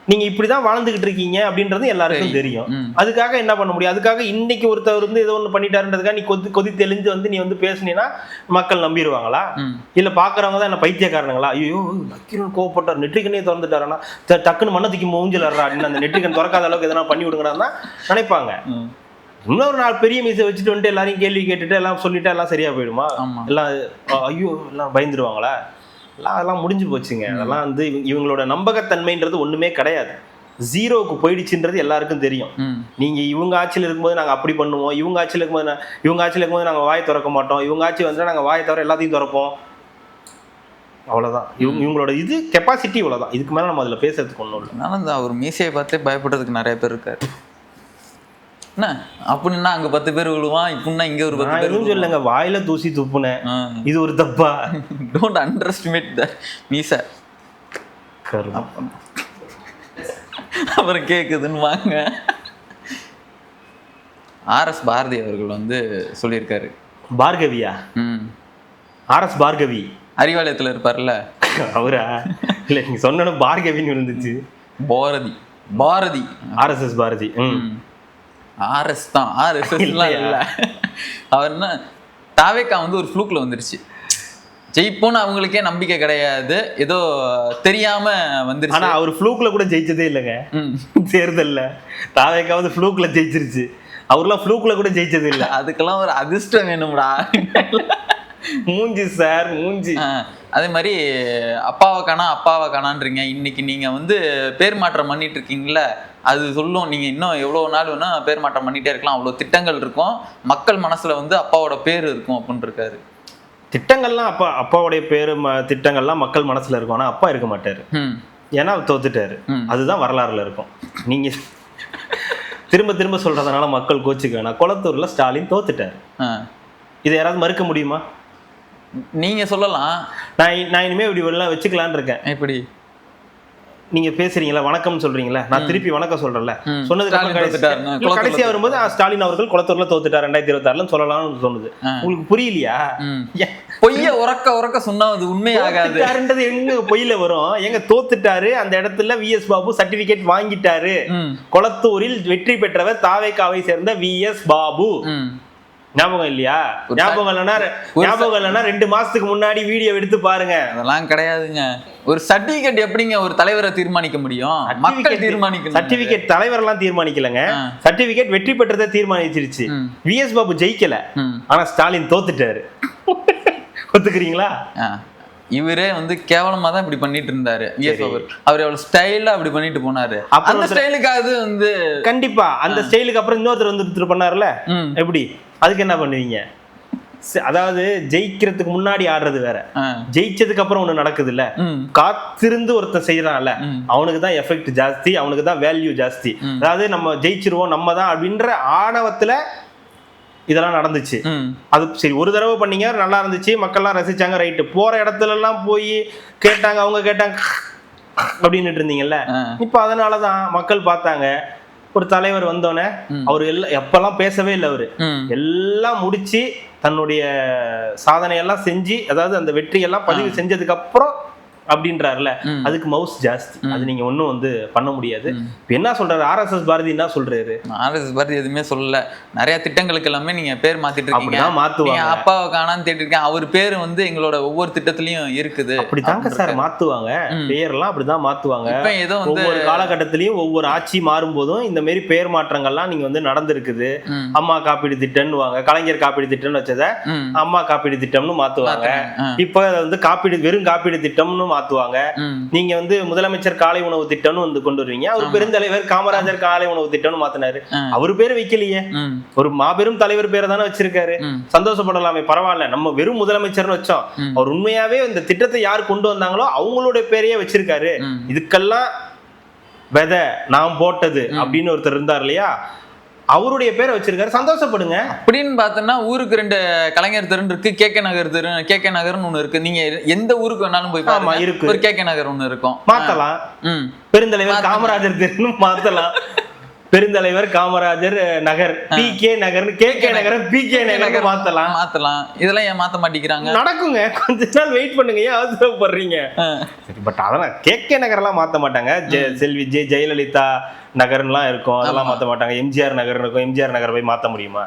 நீங்க இப்படிதான் வாழ்ந்துகிட்டு இருக்கீங்க அப்படின்றது எல்லாருக்கும் தெரியும். அதுக்காக என்ன பண்ண முடியும்? அதுக்காக இன்னைக்கு ஒருத்தர் வந்து ஏதோ ஒண்ணு பண்ணிட்டாருன்றதுக்காக நீ கொதி தெளிஞ்சு வந்து நீ வந்து பேசுனீங்கன்னா மக்கள் நம்பிடுவாங்களா? இல்ல பாக்குறவங்க தான் என்ன பைத்தியக்காரனுங்களா? ஐயோ நக்கீரன் கோவப்பட்டார், நெற்றிக்கனே திறந்துட்டாருன்னா டக்குன்னு மண்ணத்துக்கு மூஞ்சிலறா அப்படின்னு அந்த நெற்றிக்கன் திறக்காத அளவுக்கு எதனா பண்ணி விடுங்கடான்னு நினைப்பாங்க. இன்னொரு நாள் பெரிய மீசை வச்சுட்டு வந்துட்டு எல்லாரையும் கேள்வி கேட்டுட்டு எல்லாம் சொல்லிட்டு எல்லாம் சரியா போயிடுமா? எல்லாம் ஐயோ எல்லாம் பயந்துருவாங்களா? எல்லாம் அதெல்லாம் முடிஞ்சு போச்சுங்க. அதெல்லாம் வந்து இவங்களோட நம்பகத்தன்மைன்றது ஒண்ணுமே கிடையாது. ஜீரோவுக்கு போயிடுச்சுன்றது எல்லாருக்கும் தெரியும். நீங்க இவங்க ஆட்சியில் இருக்கும்போது நாங்க அப்படி பண்ணுவோம், இவங்க ஆட்சியில் இருக்கும்போது நாங்க வாயை திறக்க மாட்டோம், இவங்க ஆட்சி வந்தா நாங்க வாயை தவிர எல்லாத்தையும் திறப்போம், அவ்வளவுதான். இவங்களோட இது கெப்பாசிட்டி இவ்வளவுதான். இதுக்கு மேல நம்ம அதுல பேசுறதுக்கு ஒண்ணும் இல்லை. அதனால அவர் மீசையை பார்த்தே பயப்படுறதுக்கு நிறைய பேர் இருக்காரு. என்ன அப்படின்னா அங்க 10 பேர் விழுவான், இப்படின்னா இங்க ஒரு 10 பேர் சொல்லுங்க. வாயில தூசி துப்புனேன், இது ஒரு தப்பா? டோன்ட் அண்டர் எஸ்டிமேட் த மீசை. அப்புறம் கேக்குதுன்னு வாங்க. ஆர்எஸ் பாரதி அவர்கள் வந்து சொல்லியிருக்காரு. பார்கவியா? ஆர்எஸ் பார்கவி அறிவாலயத்துல இருப்பார்ல அவரா? இல்ல நீங்க சொன்ன பார்கவின்னு இருந்துச்சு. பாரதி ஆர்எஸ்எஸ் பாரதி. ஆர்எஸ் தான், ஆர்எஸ்எஸ் இல்ல. அவர் என்ன தாவேக்கா வந்து ஒரு ஃப்ளூக்ல வந்துருச்சு, ஜெயிப்போன்னு அவங்களுக்கே நம்பிக்கை கிடையாது, ஏதோ தெரியாம வந்துருச்சு. ஆனா அவர் ஃப்ளூக்ல கூட ஜெயிச்சதே இல்லைங்க தேர்தல்ல. தாவேக்கா வந்து ஃப்ளூக்ல ஜெயிச்சிருச்சு, அவர்லாம் ஃப்ளூக்ல கூட ஜெயிச்சது இல்லை. அதுக்கெல்லாம் ஒரு அதிர்ஷ்டம் வேணும்டா. மூஞ்சி சார் மூஞ்சி. அதே மாதிரி அப்பாவை காணான்றீங்க. இன்னைக்கு நீங்க வந்து பேர் மாற்றம் பண்ணிட்டு இருக்கீங்களா, அது சொல்லும் நீங்க இன்னும் எவ்வளவு நாள் வேணா பேர் மாற்றம் பண்ணிட்டே இருக்கலாம், அவ்வளவு திட்டங்கள் இருக்கும், மக்கள் மனசுல வந்து அப்பாவோட பேர் இருக்கும் அப்படின்னு இருக்காரு. திட்டங்கள்லாம் அப்பாவுடைய பேரு திட்டங்கள்லாம் மக்கள் மனசுல இருக்கும், ஆனா அப்பா இருக்க மாட்டாரு. ஏன்னா அவர் தோத்துட்டாரு. அதுதான் வரலாறுல இருக்கும். நீங்க திரும்ப திரும்ப சொல்றதுனால மக்கள் கோச்சுக்க வேணாம். குளத்தூர்ல ஸ்டாலின் தோத்துட்டாரு. இதை யாராவது மறுக்க முடியுமா? நீங்க சொல்லலாம். நான் இனிமே இப்படி எல்லாம் வச்சுக்கலான்னு இருக்கேன். எப்படி நீங்க பேசுறீங்களா, வணக்கம் சொல்றீங்களா, நான் திருப்பி வணக்கம் சொல்றேன்ல, சொன்னதுக்கு கடைசியா வரும்போது ஸ்டாலின் அவர்கள் குளத்தூர்ல தோத்துட்டார் 2026 சொல்லலாம்னு சொன்னது. உங்களுக்கு புரியலையா? பொய்ய உறக்க சொன்னா அது உண்மையாகாது. எங்க பொய்யில வரும்? எங்க தோத்துட்டாரு, அந்த இடத்துல விஎஸ் பாபு சர்டிபிகேட் வாங்கிட்டாரு. குளத்தூரில் வெற்றி பெற்றவர் தாவேக்காவை சேர்ந்த விஎஸ் பாபு. ஞாபகம் இல்லையா? ஞாபகம் இல்லைன்னா 2 மாசத்துக்கு முன்னாடி வீடியோ எடுத்து பாருங்க. அதெல்லாம் கிடையாதுங்க. ஒரு சர்டிபிகேட் எப்படிங்க ஒரு தலைவரை தீர்மானிக்க முடியும்? மக்கள் தீர்மானிக்கணும். சர்டிபிகேட் தலைவர் எல்லாம் தீர்மானிக்கலங்க, சர்டிபிகேட் வெற்றி பெற்றதை தீர்மானிச்சிருச்சு. விஎஸ் பாபு ஜெயிக்கல, ஆனா ஸ்டாலின் தோத்துட்டாரு. ஒத்துக்கிறீங்களா? இவரே வந்து கேவலமா தான் இப்படி பண்ணிட்டு இருந்தாரு. அவர் எவ்வளவு ஸ்டைலா அப்படி பண்ணிட்டு போனாரு. அந்த ஸ்டைலுக்காக வந்து கண்டிப்பா அந்த ஸ்டைலுக்கு அப்புறம் இன்னொருத்தர் வந்து பண்ணாருல, எப்படி? அதுக்கு என்ன பண்ணுவீங்க? அதாவது ஜெயிக்கிறதுக்கு முன்னாடி ஆடுறது வேற, ஜெயிச்சதுக்கு அப்புறம் ஒண்ணு நடக்குது இல்ல, காத்திருந்து ஒருத்தன் செய்யறான்ல, அவனுக்கு தான் எஃபெக்ட் ஜாஸ்தி, அவனுக்கு தான் வேல்யூ ஜாஸ்தி. அதாவது நம்ம ஜெயிச்சிருவோம் நம்ம தான் அப்படின்ற ஆணவத்துல இதெல்லாம் நடந்துச்சு. அது சரி, ஒரு தடவை பண்ணீங்க, நல்லா இருந்துச்சு, மக்கள்லாம் ரசிச்சாங்க, ரைட்டு. போற இடத்துல எல்லாம் போய் கேட்டாங்க, அவங்க கேட்டாங்க அப்படின்னு இருந்தீங்கல்ல. இப்ப அதனாலதான் மக்கள் பார்த்தாங்க, ஒரு தலைவர் வந்தோடனே அவரு எல்லாம் எப்பெல்லாம் பேசவே இல்லை, அவரு எல்லாம் முடிச்சு தன்னுடைய சாதனையெல்லாம் செஞ்சு, அதாவது அந்த வெற்றியெல்லாம் பதிவு செஞ்சதுக்கு அப்புறம் அப்படின்றாருல, அதுக்கு மவுஸ் ஜாஸ்தி. அது நீங்க ஒன்றும் வந்து பண்ண முடியாது. இப்போ என்ன சொல்றாரு ஆர்எஸ்எஸ் பாரதி? என்ன சொல்றாரு ஆர்எஸ்எஸ் பாரதி? எதுவுமே சொல்லல. நிறைய திட்டங்களுக்கு எல்லாமே நீங்க பேர் மாத்திட்டு இருக்கீங்க. மாத்துவாங்க. அப்பாவை காணான்னு தேடிருக்கேன், அவர் பேரு வந்து எங்களோட ஒவ்வொரு திட்டத்திலயும் இருக்குது. அப்படிதாங்க சார் மாத்துவாங்க, பேர்லாம் அப்படிதான் மாத்துவாங்க. ஏதோ ஒவ்வொரு காலகட்டத்திலயும் ஒவ்வொரு ஆட்சி மாறும் போதும் இந்த மாதிரி பேர் மாற்றங்கள்லாம் நீங்க வந்து நடந்திருக்குது. அம்மா காப்பீடு திட்டம்னு வாங்க, கலைஞர் காப்பீடு திட்டம்னு வச்சத அம்மா காப்பீடு திட்டம்னு மாத்துவாங்க. இப்ப வந்து காப்பீடு வெறும் காப்பீடு திட்டம்னு மாத்துவாங்க. நீங்க வந்து முதலமைச்சர் காலை உணவு திட்டம்னு வந்து கொண்டு வருவீங்க, அவர் பெருந்தலைவர் காமராஜர் காலை உணவு திட்டம்னு மாத்தினாரு. அவரு பேரை வைக்கலையே, ஒரு மாபெரும் தலைவர் பேரை தானே வச்சிருக்காரு. சந்தோஷப்படலாமே, பரவாயில்ல. நம்ம வெறும் முதலமைச்சர்னு வச்சோம், அவர் உண்மையாவே இந்த திட்டத்தை யார் கொண்டு வந்தாங்களோ அவங்களுடைய பேரையே வச்சிருக்காரு. இதுக்கெல்லாம் விதை நான் போட்டது அப்படின்னு ஒருத்தர் இருந்தார் இல்லையா, அவருடைய பேரை வச்சிருக்காரு, சந்தோஷப்படுங்க. அப்படின்னு பார்த்தோம்னா ஊருக்கு 2 கலைஞர் தெரு இருக்கு, கேகே நகர் தெரு, கேகே நகர்னு ஒண்ணு இருக்கு. நீங்க எந்த ஊருக்கு வேணாலும் போய் பாருங்க, இருக்கு ஒரு கேகே நகர் ஒண்ணு இருக்கும். மாத்தலாம். பெருந்தலைவர் காமராஜர் தெருன்னு மாத்தலாம். பெருந்தலைவர் காமராஜர் நகர் பிகே நகர், கேகே நகர் பிகே நகர் மாத்தலாம். இதெல்லாம் ஏன் மாத்த மாட்டேங்கிறாங்க? நடக்குங்க, கொஞ்ச நாள் வெயிட் பண்ணுங்க, ஏன் அவசரப்படுறீங்க? சரி, பட் அதெல்லாம் கேகே நகர் எல்லாம் மாத்த மாட்டாங்க. செல்வி ஜெயலலிதா நகர்லாம் இருக்கும், அதெல்லாம் மாத்த மாட்டாங்க. எம்ஜிஆர் நகர் இருக்கும், எம்ஜிஆர் நகர் போய் மாத்த முடியுமா?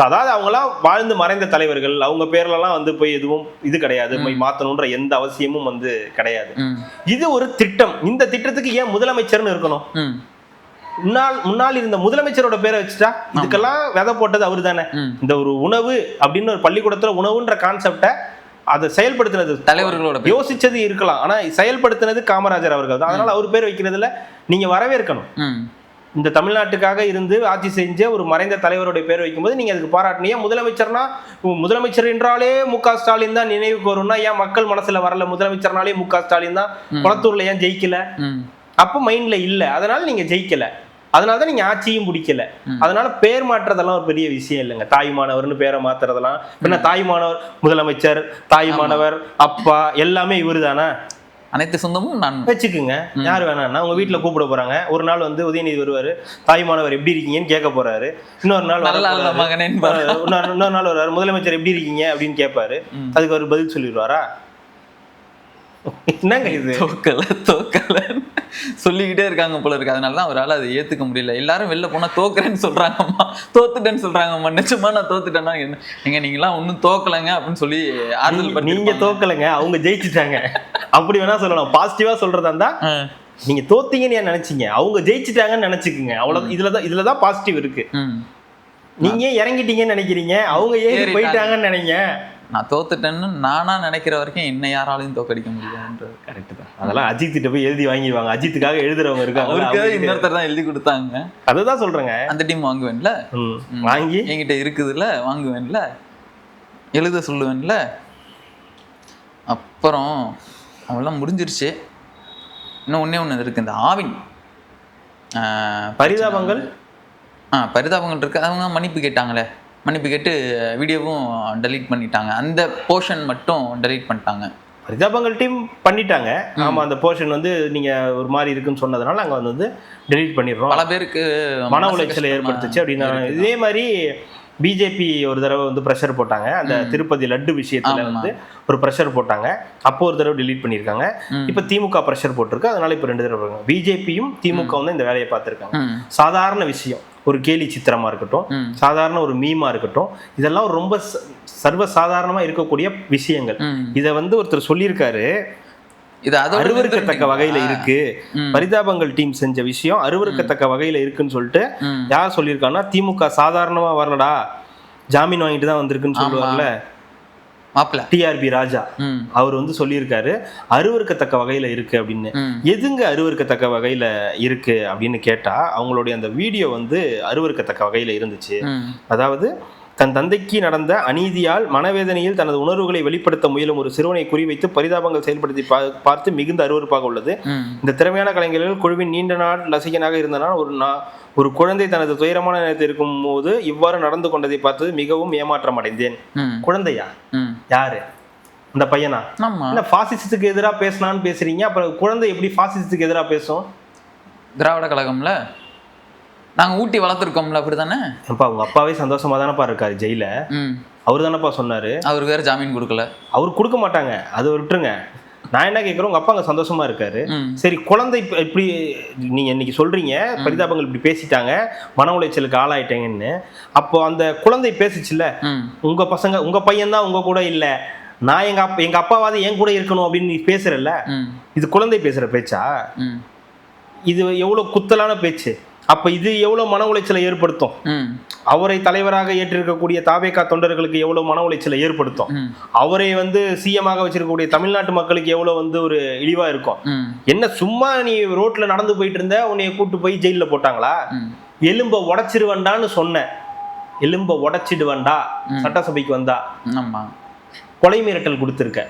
அதாவது அவங்க எல்லாம் வாழ்ந்து மறைந்த தலைவர்கள், அவங்க பேர்ல எல்லாம் வந்து போய் எதுவும் இது கிடையாது, போய் மாத்தணும்ன்ற எந்த அவசியமும் வந்து கிடையாது. இது ஒரு திட்டம். இந்த திட்டத்துக்கு ஏன் முதலமைச்சர்னு இருக்கணும்? முன்னாள் இருந்த முதலமைச்சரோட பேரை வச்சுட்டா இதுக்கெல்லாம் விதை போட்டது அவரு தானே. இந்த ஒரு உணவு அப்படின்னு ஒரு பள்ளிக்கூடத்துல உணவுன்ற கான்செப்டை அதை செயல்படுத்தினது தலைவர்களோட யோசிச்சது இருக்கலாம், ஆனா செயல்படுத்தினது காமராஜர் அவர்கள் தான். அதனால அவர் பேர் வைக்கிறதுல நீங்க வரவேற்கணும். இந்த தமிழ்நாட்டுக்காக இருந்து ஆட்சி செஞ்ச ஒரு மறைந்த தலைவருடைய பேர் வைக்கும்போது நீங்க அதுக்கு பாராட்டினீங்க. முதலமைச்சர்னா முதலமைச்சர் என்றாலே மு.க. ஸ்டாலின் தான் நினைவுக்கு வரும்னா ஏன் மக்கள் மனசுல வரல? முதலமைச்சர்னாலே மு.க. ஸ்டாலின் தான். குளத்தூர்ல ஏன் ஜெயிக்கல? அப்ப மைண்ட்ல இல்ல, அதனால நீங்க ஜெயிக்கல, அதனாலதான் நீங்க ஆட்சியும் பிடிக்கல. அதனால பேர் மாற்றுறதெல்லாம் ஒரு பெரிய விஷயம் இல்லைங்க. தாய்மானவர்னு பேரை மாத்துறதெல்லாம் என்ன? தாய்மானவர் முதலமைச்சர், தாய்மானவர், அப்பா எல்லாமே இவரு தானே. அனைத்து சொந்தமும் நான் வச்சுக்குங்க. யார் வேணாம்னா உங்க வீட்டுல கூப்பிட போறாங்க. ஒரு நாள் வந்து உதயநிதி வருவாரு, தாய்மானவர் எப்படி இருக்கீங்கன்னு கேட்க போறாரு. இன்னொரு நாள் இன்னொரு நாள் வருவாரு, முதலமைச்சர் எப்படி இருக்கீங்க அப்படின்னு கேட்பாரு. அதுக்கு அவர் பதில் சொல்லிடுவாரா? என்னங்க இது? தோக்கல சொல்லிக்கிட்டே இருக்காங்க போல இருக்கு. அதனாலதான் அவரால் அதை ஏத்துக்க முடியல. எல்லாரும் வெளில போனா தோக்குறேன்னு சொல்றாங்கம்மா, தோத்துட்டேன்னு சொல்றாங்கம்மா. நிச்சயமா நான் தோத்துட்டேன்னா எங்க நீங்களாம் ஒன்னும் தோக்கலைங்க அப்படின்னு சொல்லி ஆறுதல் பண்ணி. நீங்க தோக்கலைங்க, அவங்க ஜெயிச்சுட்டாங்க அப்படி வேணா சொல்லலாம். பாசிட்டிவா சொல்றதா இருந்தா நீங்க தோத்தீங்கன்னு ஏன் நினைச்சீங்க, அவங்க ஜெயிச்சுட்டாங்கன்னு நினைச்சுக்குங்க. அவ்வளவு இதுலதான் பாசிட்டிவ் இருக்கு. நீங்க இறங்கிட்டீங்கன்னு நினைக்கிறீங்க, அவங்க ஏறி போயிட்டாங்கன்னு நினைங்க. நான் தோத்துட்டேன்னு நானா நினைக்கிற வரைக்கும் என்ன யாராலையும் தோக்கடிக்க முடியாதுன்றது கரெக்ட் தான். அதெல்லாம் அஜித் கிட்ட போய் எழுதி வாங்கிடுவாங்க. அஜித்துக்காக எழுதுறவங்க இருக்காங்க, இன்னொருத்தர் தான் எழுதி கொடுத்தாங்க. அதுதான் சொல்றேங்க. அந்த டீம் வாங்குவேன்ல, வாங்கி என்கிட்ட இருக்குதுல்ல, வாங்குவேன்ல, எழுத சொல்லுவேன்ல. அப்புறம் அவெல்லாம் முடிஞ்சிருச்சு. இன்னும் ஒண்ணு இருக்கு, இந்த ஆவின் பரிதாபங்கள். பரிதாபங்கள் இருக்கு. அவங்க மன்னிப்பு கேட்டாங்களே, மன்னிப்பு கேட்டு வீடியோவும் டெலீட் பண்ணிட்டாங்க. அந்த போர்ஷன் மட்டும் டெலீட் பண்ணிட்டாங்க. பரிதாபங்கள் டீம் பண்ணிட்டாங்க. ஆமா, அந்த போர்ஷன் வந்து நீங்க ஒரு மாதிரி இருக்குன்னு சொன்னதுனால நாங்க வந்து டெலீட் பண்ணிடுறோம். பல பேருக்கு மன உளைச்சலை ஏற்படுத்துச்சு அப்படின்னா. இதே மாதிரி பிஜேபி ஒரு தடவை வந்து ப்ரெஷர் போட்டாங்க. அந்த திருப்பதி லட்டு விஷயத்துல வந்து ஒரு ப்ரெஷர் போட்டாங்க. அப்போ ஒரு தடவை டெலீட் பண்ணியிருக்காங்க. இப்ப திமுக ப்ரெஷர் போட்டிருக்கு. அதனால இப்ப 2 தடவை பிஜேபியும் திமுக வந்து இந்த வேலையை பார்த்திருக்காங்க. சாதாரண விஷயம், ஒரு கேலி சித்திரமா இருக்கட்டும், சாதாரண ஒரு மீமா இருக்கட்டும், இதெல்லாம் ரொம்ப சர்வசாதாரணமா இருக்கக்கூடிய விஷயங்கள். இத வந்து ஒருத்தர் சொல்லியிருக்காரு, இது அருவருக்கத்தக்க வகையில இருக்கு, பரிதாபங்கள் டீம் செஞ்ச விஷயம் அருவருக்கத்தக்க வகையில இருக்குன்னு சொல்லிட்டு யார் சொல்லியிருக்காங்கன்னா, திமுக சாதாரணமா வரலடா, ஜாமீன் வாங்கிட்டு தான் வந்திருக்குன்னு சொல்லுவாங்கல்ல டிஆர்பி ராஜா, அவர் வந்து சொல்லியிருக்காரு அருவருக்கத்தக்க வகையில இருக்கு அப்படின்னு. எதுங்க அருவருக்கத்தக்க வகையில இருக்கு அப்படின்னு கேட்டா, அவங்களுடைய அந்த வீடியோ வந்து அருவருக்கத்தக்க வகையில இருந்துச்சு. அதாவது தன் தந்தைக்கு நடந்த அநீதியால் மனவேதனையில் தனது உணர்வுகளை வெளிப்படுத்த முயலும் ஒரு சிறுவனை குறிவைத்து பரிதாபங்கள் செயல்படுத்தி பார்த்து மிகுந்த அருவருப்பாக உள்ளது. இந்த திறமையான கலைஞர்கள் குழுவின் நீண்ட நாள் ரசிகனாக இருந்தனால் ஒரு குழந்தை தனது துயரமான நேரத்தில் இருக்கும் போது இவ்வாறு நடந்து கொண்டதை பார்த்தது மிகவும் ஏமாற்றம் அடைந்தேன். குழந்தையா? யாரு இந்த பையனா? பாசிசத்துக்கு எதிராக பேசலான்னு பேசுறீங்க, அப்புறம் குழந்தை எப்படி பாசிசத்துக்கு எதிராக பேசும்? திராவிட கழகம்ல நாங்க ஊட்டி வளர்த்துருக்கோம்ல, அப்படித்தானே? அப்பா உங்க அப்பாவே சந்தோஷமா தானப்பா இருக்காரு ஜெயில. அவரு தானப்பா சொன்னாரு. அவருக்கு வேற ஜாமீன் கொடுக்கல. அவரு கொடுக்க மாட்டாங்க, அது விட்டுருங்க. நான் என்ன கேட்குறேன், உங்க அப்பா அங்க சந்தோஷமா இருக்காரு. சரி, குழந்தை இப்படி நீங்க இன்னைக்கு சொல்றீங்க பரிதாபங்கள் இப்படி பேசிட்டாங்க, மன உளைச்சலுக்கு ஆளாயிட்டேங்கன்னு. அப்போ அந்த குழந்தை பேசிச்சுல, உங்க பசங்க உங்க பையன் தான் உங்க கூட இல்ல, நான் எங்க அப்பாவாது என் கூட இருக்கணும் அப்படின்னு நீ பேசுறல்ல, இது குழந்தை பேசுற பேச்சா? இது எவ்வளவு குத்தலான பேச்சு. அப்ப இது எவ்வளவு மன உளைச்சலை ஏற்படுத்தும்? அவரை தலைவராக ஏற்றிருக்கக்கூடிய தாவேகா தொண்டர்களுக்கு எவ்வளவு மன உளைச்சலை ஏற்படுத்தும்? அவரை வந்து சிஎமாக வச்சிருக்கக்கூடிய தமிழ்நாட்டு மக்களுக்கு எவ்வளவு வந்து ஒரு இழிவா இருக்கும்? என்ன சும்மா நீ ரோட்ல நடந்து போயிட்டு இருந்த, உன்னைய கூட்டு போய் ஜெயில போட்டாங்களா? எலும்ப உடைச்சிருவண்டான்னு சொன்ன, எலும்ப உடைச்சிடுவண்டா சட்டசபைக்கு வந்தா. கொலை மிரட்டல் கொடுத்திருக்க,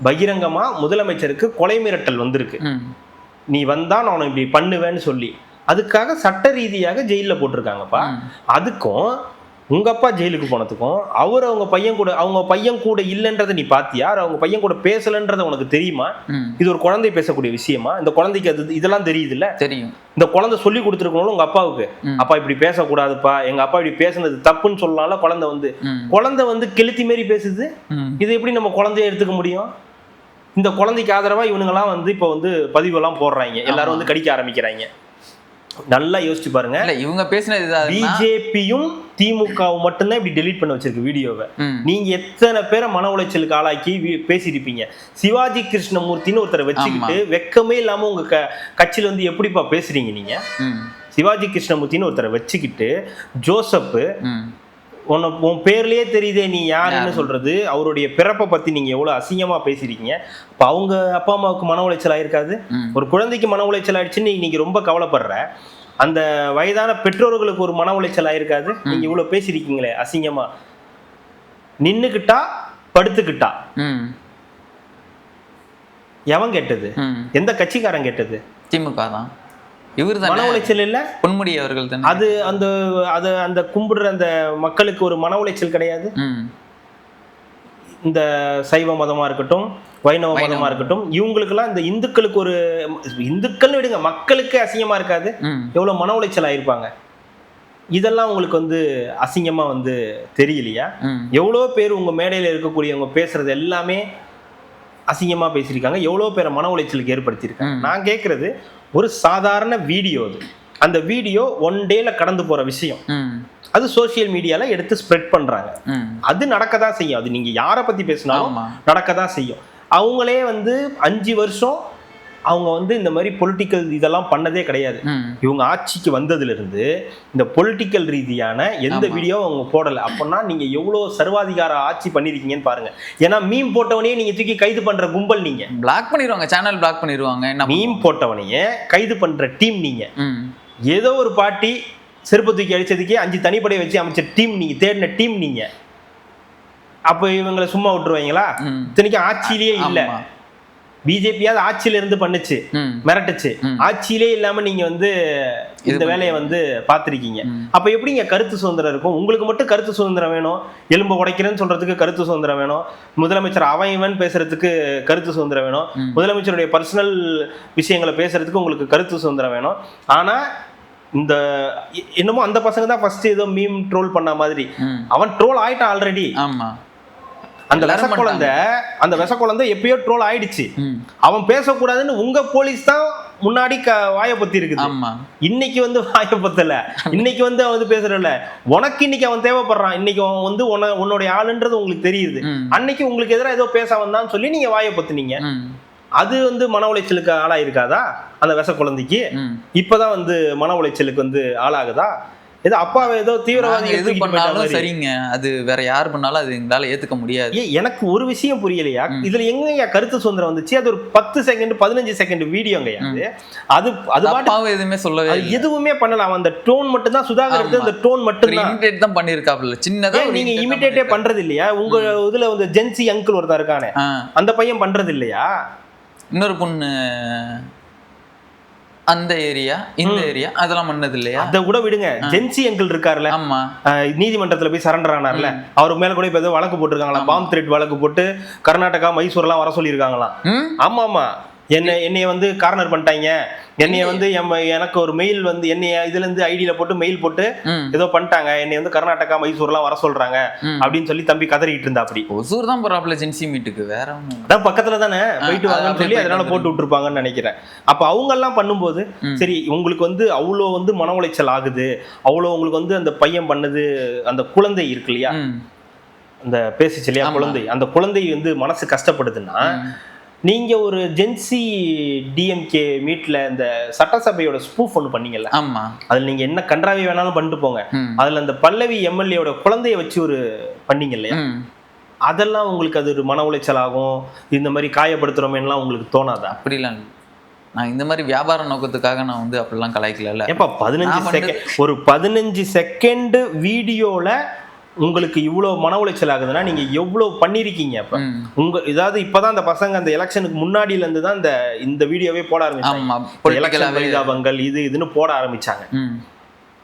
பகிரங்கமா முதலமைச்சருக்கு கொலை மிரட்டல் வந்திருக்கு. நீ வந்தா நான் இப்படி பண்ணுவேன்னு சொல்லி, அதுக்காக சட்ட ரீதியாக ஜெயில போட்டிருக்காங்கப்பா. அதுக்கும் உங்க அப்பா ஜெயிலுக்கு போனதுக்கும் அவர் அவங்க பையன் கூட இல்லைன்றதை நீ பாத்தியா? அவங்க பையன் கூட பேசலன்றத உனக்கு தெரியுமா? இது ஒரு குழந்தை பேசக்கூடிய விஷயமா? இந்த குழந்தைக்கு அது இதெல்லாம் தெரியுது இல்ல? தெரியும். இந்த குழந்தை சொல்லி கொடுத்துருக்கணும் உங்க அப்பாவுக்கு, அப்பா இப்படி பேசக்கூடாதுப்பா, எங்க அப்பா இப்படி பேசுனது தப்புன்னு சொல்லலாம்ல. குழந்தை வந்து கெளுத்தி மாரி பேசுது. இது எப்படி நம்ம குழந்தைய எடுத்துக்க முடியும்? இந்த குழந்தைக்கு ஆதரவா இவனுங்கெல்லாம் வந்து இப்ப வந்து பதிவெல்லாம் போடுறாங்க, எல்லாரும் வந்து கடிக்க ஆரம்பிக்கிறாங்க. நல்லா யோசிச்சு பாருங்க. இவங்க பேசினது பிஜேபியும் திமுகவும் மட்டும்தான் இப்படி டெலீட் பண்ண வச்சிருக்கு வீடியோவை. நீங்க எத்தனை பேரை மன உளைச்சலுக்கு ஆளாக்கி பேசியிருப்பீங்க? சிவாஜி கிருஷ்ணமூர்த்தின்னு ஒருத்தரை வச்சுக்கிட்டு வெக்கமே இல்லாம உங்க கட்சியில வந்து எப்படிப்பா பேசுறீங்க நீங்க? சிவாஜி கிருஷ்ணமூர்த்தின்னு ஒருத்தரை வச்சுக்கிட்டு ஜோசப் உன் பேர்லயே தெரியுதே நீ யாருன்னு சொல்றது. அவருடைய பிறப்பை பத்தி நீங்க எவ்வளவு அசிங்கமா பேசிருக்கீங்க. இப்ப அவங்க அப்பா அம்மாவுக்கு மன உளைச்சல் ஆயிருக்காது? ஒரு குழந்தைக்கு மன உளைச்சல் ஆயிடுச்சுன்னு நீங்க ரொம்ப கவலைப்படுற அந்த வயதான பெற்றோர்களுக்கு ஒரு மன உளைச்சல் ஆயிருக்காது? நீங்க இவ்வளவு பேசிருக்கீங்களே அசிங்கமா. நின்னுக்கிட்டா படுத்துக்கிட்டா எவன் கேட்டது? எந்த கட்சிக்காரன் கேட்டது? திமுக தான். இவர் மன உளைச்சல் இல்ல, பொன்முடி அவர்கள் தான். அது அந்த அந்த கும்பிடுற அந்த மக்களுக்கு ஒரு மன உளைச்சல் கிடையாது. இந்த சைவ மதமா இருக்கட்டும், வைணவ மதமா இருக்கட்டும், இவங்களுக்கெல்லாம் இந்த இந்துக்களுக்கு ஒரு இந்துக்கள் விடுங்க, மக்களுக்கு அசிங்கமா இருக்காது? எவ்வளவு மன உளைச்சல் ஆயிருப்பாங்க. இதெல்லாம் உங்களுக்கு வந்து அசிங்கமா வந்து தெரியலையா? எவ்வளோ பேர் உங்க மேடையில இருக்கக்கூடியவங்க பேசுறது எல்லாமே அசிங்கமா பேசியிருக்காங்க. எவ்வளோ பேரை மன உளைச்சலுக்கு ஏற்படுத்தியிருக்காங்க. நான் கேட்கறது ஒரு சாதாரண வீடியோ. அந்த வீடியோ 1 டேல கடந்து போற விஷயம். அது சோசியல் மீடியால எடுத்து ஸ்ப்ரெட் பண்றாங்க. அது நடக்கதான் செய்யும். அது நீங்க யாரை பத்தி பேசினாலும் நடக்கதான் செய்யும். அவங்களே வந்து 5 வருஷம் அவங்க வந்து இந்த மாதிரி பொலிட்டிக்கல் இதெல்லாம் பண்ணதே கிடையாது. இவங்க ஆட்சிக்கு வந்ததுல இருந்து இந்த பொலிட்டிக்கல் ரீதியான எந்த வீடியோ அவங்க போடல. அப்படின்னா நீங்க எவ்வளவு சர்வாதிகார ஆட்சி பண்ணிருக்கீங்கன்னு பாருங்க. ஏன்னா மீம் போட்டவனையே நீங்க தூக்கி கைது பண்ற கும்பல் நீங்க. பிளாக் பண்ணிடுவாங்க, சேனல் பிளாக் பண்ணிடுவாங்க. மீம் போட்டவனையே கைது பண்ற டீம் நீங்க. ஏதோ ஒரு பார்ட்டி செருப்பு தூக்கி அடிச்சதுக்கே 5 தனிப்படை வச்சு அமைச்ச டீம் நீங்க, தேடின டீம் நீங்க. அப்ப இவங்களை சும்மா விட்டுருவாங்களா? இத்தனைக்கும் ஆட்சியிலேயே இல்ல. பிஜேபியாவது ஆட்சியில இருந்து பண்ணுச்சு, மிரட்டுச்சு. ஆட்சியிலே இல்லாம நீங்க வந்து இந்த வேலையை வந்து பாத்திருக்கீங்க. அப்ப எப்படிங்க கருத்து சுதந்திரம் இருக்கும்? உங்களுக்கு மட்டும் கருத்து சுதந்திரம் வேணும், எலும்பு உடைக்கிறேன்னு சொல்றதுக்கு கருத்து சுதந்திரம் வேணும், முதலமைச்சர் அவன் பேசுறதுக்கு கருத்து சுதந்திரம் வேணும், முதலமைச்சருடைய பர்சனல் விஷயங்களை பேசுறதுக்கு உங்களுக்கு கருத்து சுதந்திரம் வேணும். ஆனா இந்த என்னமோ அந்த பசங்க தான் ஃபர்ஸ்ட் ஏதோ மீம் ட்ரோல் பண்ண மாதிரி. அவன் ட்ரோல் ஆயிட்டான் ஆல்ரெடி. அந்த விஷ குழந்தை எப்பயோ ட்ரோல் ஆயிடுச்சு. அவன் பேசக்கூடாதுன்னு உங்க போலீஸ் தான் முன்னாடி வாயப்பத்தி இருக்குது. இன்னைக்கு வந்து வாயப்பத்தல, இன்னைக்கு வந்து அவன் வந்து பேசுறல. உனக்கு இன்னைக்கு அவன் தேவைப்படுறான். இன்னைக்கு அவன் வந்து உன்னுடைய ஆளுன்றது உங்களுக்கு தெரியுது. அன்னைக்கு உங்களுக்கு எதிராக ஏதோ பேச வந்தான்னு சொல்லி நீங்க வாயப்பத்துனீங்க. அது வந்து மன உளைச்சலுக்கு ஆளாயிருக்காதா அந்த விஷ குழந்தைக்கு? இப்பதான் வந்து மன உளைச்சலுக்கு வந்து ஆளாகுதா? ஏதோ அப்பாவை ஏதோ தீவிரவாதி எது பண்ணாலும் சரிங்க, அது வேற யார் பண்ணாலும் அது எங்களால ஏத்துக்க முடியாது. எனக்கு ஒரு விஷயம் புரியலையா, இதுல எங்க கருத்து சுதந்திரம் வந்துச்சு? அது ஒரு 10 செகண்ட் 15 செகண்ட் வீடியோங்க. அது அது எதுவுமே சொல்லவே, எதுவுமே பண்ணல. அவன் அந்த டோன் மட்டும் தான் சுதாகர் எடுத்து, அந்த டோன் மட்டும் தான் இமிடேட் தான் பண்ணிருக்காப்ல. சின்னதா நீங்க இமிடேட்டே பண்றது இல்லையா? உங்க இதுல வந்து ஜென்சி அங்கிள் ஒருத்தர் இருக்கானே, அந்த பையன் பண்றது இல்லையா? இன்னொரு பொண்ணு அந்த ஏரியா இந்த ஏரியா அதெல்லாம் பண்ணது இல்லையா? அதை கூட விடுங்க. ஜென்சி அங்கிள் இருக்காருல்ல, ஆமா, நீதிமன்றத்துல போய் சரண்டர் ஆனார்ல, அவருக்கு மேல கூட இப்ப ஏதோ வழக்கு போட்டிருக்காங்களா, பாம் த்ரெட் வழக்கு போட்டு கர்நாடகா மைசூர் எல்லாம் வர சொல்லியிருக்காங்களாம். ஆமா ஆமா, என்னைய வந்து கார்னர் பண்ணிட்டாங்க, என்னைய வந்து எனக்கு ஒரு மெயில் வந்து என்னைய இதுல இருந்து ஐடியில போட்டு மெயில் போட்டு ஏதோ பண்ணிட்டாங்க, என்னை வந்து கர்நாடகா மைசூர்லாம் வர சொல்றாங்க அப்படின்னு சொல்லி தம்பி கதறிட்டு இருந்தா. அப்படி ஒசூர் தான் போறாப்ல ஜென்சி மீட்டுக்கு, வேற அதான் பக்கத்துல தானே போயிட்டு வாங்கன்னு சொல்லி அதனால போட்டு விட்டுருப்பாங்கன்னு நினைக்கிறேன். அப்ப அவங்க எல்லாம் பண்ணும்போது சரி, உங்களுக்கு வந்து அவ்வளோ வந்து மன உளைச்சல் ஆகுது, அவ்வளோ உங்களுக்கு வந்து அந்த பையன் பண்ணது, அந்த குழந்தை இருக்கு இல்லையா, அந்த பேசிச்சு இல்லையா குழந்தை, அந்த குழந்தை வந்து மனசு கஷ்டப்படுதுன்னா, நீங்க ஒரு ஜென்சி டிஎம்கே மீட்ல இந்த சட்டசபையோட ஸ்பூஃப் ஒன்று பண்ணீங்கல்ல, அதுல நீங்க என்ன கன்றாவி வேணாலும் பண்ணிட்டு போங்க, அதுல அந்த பல்லவி எம்எல்ஏயோட குழந்தைய வச்சு ஒரு பண்ணீங்க இல்லையா, அதெல்லாம் உங்களுக்கு அது ஒரு மன உளைச்சல் ஆகும், இந்த மாதிரி காயப்படுத்துறோமேலாம் உங்களுக்கு தோணாதா? அப்படிலாம் நான் இந்த மாதிரி வியாபார நோக்கத்துக்காக நான் வந்து அப்படிலாம் கலாய்க்கல. ஏப்பா 15 செகண்ட் ஒரு 15 செகண்ட் வீடியோல உங்களுக்கு இவ்வளவு மன உளைச்சல் ஆகுதுன்னா நீங்க எவ்வளவு பண்ணிருக்கீங்க? அப்ப இதாவது இப்பதான் அந்த பசங்க அந்த எலெக்ஷனுக்கு முன்னாடியில இருந்து தான் இந்த வீடியோவே போட ஆரம்பிச்சாங்க. இதுன்னு போட ஆரம்பிச்சாங்க.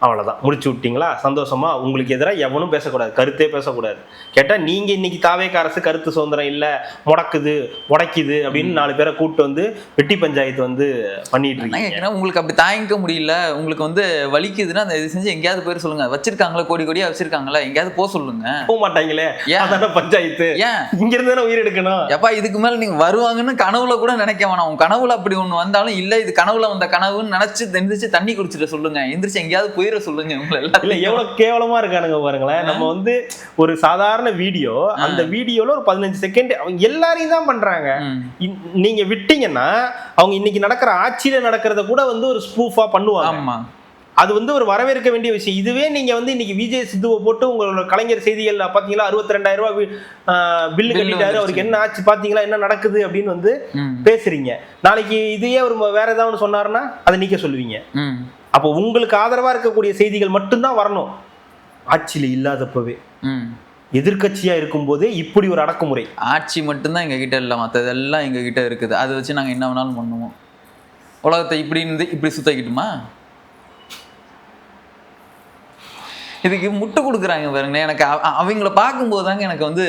அவ்வளவுதான், முடிச்சு விட்டீங்களா? சந்தோஷமா? உங்களுக்கு எதிராக எவனும் பேசக்கூடாது, கருத்தே பேசக்கூடாது. கேட்டா நீங்க இன்னைக்கு தாவேக அரசு கருத்து சுதந்திரம் இல்ல, முடக்குது உடைக்குது அப்படின்னு 4 பேரை கூப்பிட்டு வந்து வெட்டி பஞ்சாயத்து வந்து பண்ணிட்டு இருக்கீங்க. உங்களுக்கு அப்படி தாங்கிக்க முடியல, உங்களுக்கு வந்து வலிக்குதுன்னா அந்த இது செஞ்சு எங்கேயாவது போய் சொல்லுங்க. வச்சிருக்காங்களா, கோடி கோடியா வச்சிருக்காங்களா, எங்கேயாவது போக சொல்லுங்க. போக மாட்டாங்களே, அதான பஞ்சாயத்து. ஏன் இங்க இருந்து தானே உயிர் எடுக்கணும்? எப்பா இதுக்கு மேல நீங்க வருவாங்கன்னு கனவுல கூட நினைக்க வேணாம். உங்க கனவுல அப்படி ஒண்ணு வந்தாலும் இல்ல, இது கனவுல வந்த கனவுன்னு நினைச்சு எந்திரிச்சு தண்ணி குடிச்சிட்டு சொல்லுங்க. எந்திரிச்சு எங்கேயாவது போய் சொல்லுங்க. இல்ல எவ்வளவு கேவலமா இருக்கானுங்க பாருங்களேன். நம்ம வந்து ஒரு சாதாரண வீடியோ, அந்த வீடியோல ஒரு 15 செகண்ட் அவங்க எல்லாரையும் தான் பண்றாங்க. நீங்க விட்டீங்கன்னா அவங்க இன்னைக்கு நடக்கிற ஆட்சியில நடக்கிறத கூட வந்து ஒரு ஸ்பூஃபா பண்ணுவாங்க. அது வந்து ஒரு வரவேற்க வேண்டிய விஷயம். இதுவே நீங்க வந்து இன்னைக்கு விஜய் சித்துவை போட்டு உங்களோட கலைஞர் செய்திகள் பாத்தீங்களா 62,000 ரூபாய் பில்லு கட்டிட்டாரு, அவருக்கு என்ன ஆச்சு பாத்தீங்களா, என்ன நடக்குது அப்படின்னு வந்து பேசுறீங்க. நாளைக்கு இதையே ஒரு வேற ஏதாவது சொன்னாருன்னா அதை நீக்க சொல்லுவீங்க. அப்போ உங்களுக்கு ஆதரவா இருக்கக்கூடிய செய்திகள் மட்டும்தான் வரணும். ஆட்சியில இல்லாதப்பவே எதிர்கட்சியா இருக்கும் போதே இப்படி ஒரு அடக்குமுறை. ஆட்சி மட்டும்தான் எங்க கிட்ட இல்லை, மற்றதெல்லாம் எங்க கிட்ட இருக்குது. அதை வச்சு நாங்க என்ன வேணாலும் பண்ணுவோம். உலகத்தை இப்படி சுத்தக்கிட்டுமா? இதுக்கு முட்டு கொடுக்குறாங்க பாருங்களேன். எனக்கு அவங்கள பார்க்கும்போது தாங்க எனக்கு வந்து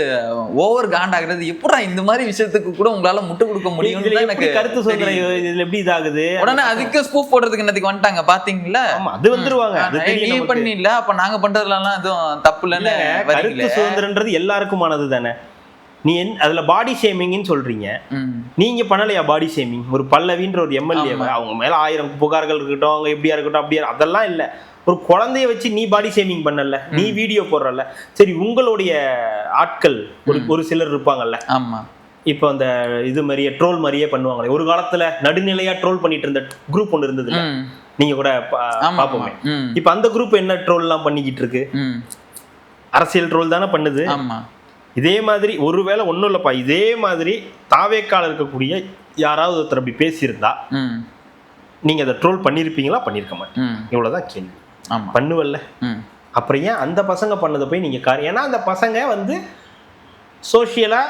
ஓவர் காண்டாகிறது. எப்படா இந்த மாதிரி விஷயத்துக்கு கூட உங்களால முட்டு கொடுக்க முடியும்? எனக்கு கருத்து சுதந்திரம் இதுல எப்படி இதாகுது? உடனே அதுக்கு ஸ்பூஃப் போடுறதுக்கு என்னத்துக்கு வந்துட்டாங்க பாத்தீங்களா? அது வந்துருவாங்க. நீ பண்ணி இல்ல, அப்ப நாங்க பண்றதுலாம் எதுவும் தப்பு இல்லைன்னு. கருத்து சுதந்திரன்றது எல்லாருக்குமானது தானே. நீ அதுல பாடி ஷேமிங்னு சொல்றீங்க, நீங்க பண்ணலையா பாடி ஷேமிங்? ஒரு பல்லவின்ற ஒரு எம்எல்ஏ அவங்க மேல 1000 புகார்கள் இருக்கட்டும், அவங்க எப்படியா இருக்கட்டும், அப்படியா, அதெல்லாம் இல்ல. ஒரு குழந்தைய வச்சு நீ பாடி ஷேமிங் பண்ணல, நீ வீடியோ போடுறல. சரி, உங்களுடைய ஆட்கள் ஒரு சிலர் இருப்பாங்கல்ல, இப்ப அந்த இது மாதிரியே ட்ரோல் மாதிரியே பண்ணுவாங்களே. ஒரு காலத்துல நடுநிலையா ட்ரோல் பண்ணிட்டு இருந்த குரூப் ஒன்று இருந்தது, நீங்க கூட பாப்போமே. இப்ப அந்த குரூப் என்ன ட்ரோல் எல்லாம் பண்ணிக்கிட்டு இருக்கு? அரசியல் ட்ரோல் தானே பண்ணுது. இதே மாதிரி ஒருவேளை ஒன்றும் இல்லைப்பா, இதே மாதிரி தாவேக்கால இருக்கக்கூடிய யாராவது ஒருத்தர் அப்படி பேசியிருந்தா நீங்க அதை ட்ரோல் பண்ணியிருப்பீங்களா? பண்ணியிருக்க மாட்டேன். இவ்வளவுதான் கேள்வி. பண்ணுவல்ல, அப்புறம் ஏன் அந்த பசங்க பண்ணதை போய் நீங்க ஏன்னா அந்த பசங்க வந்து சோசியலா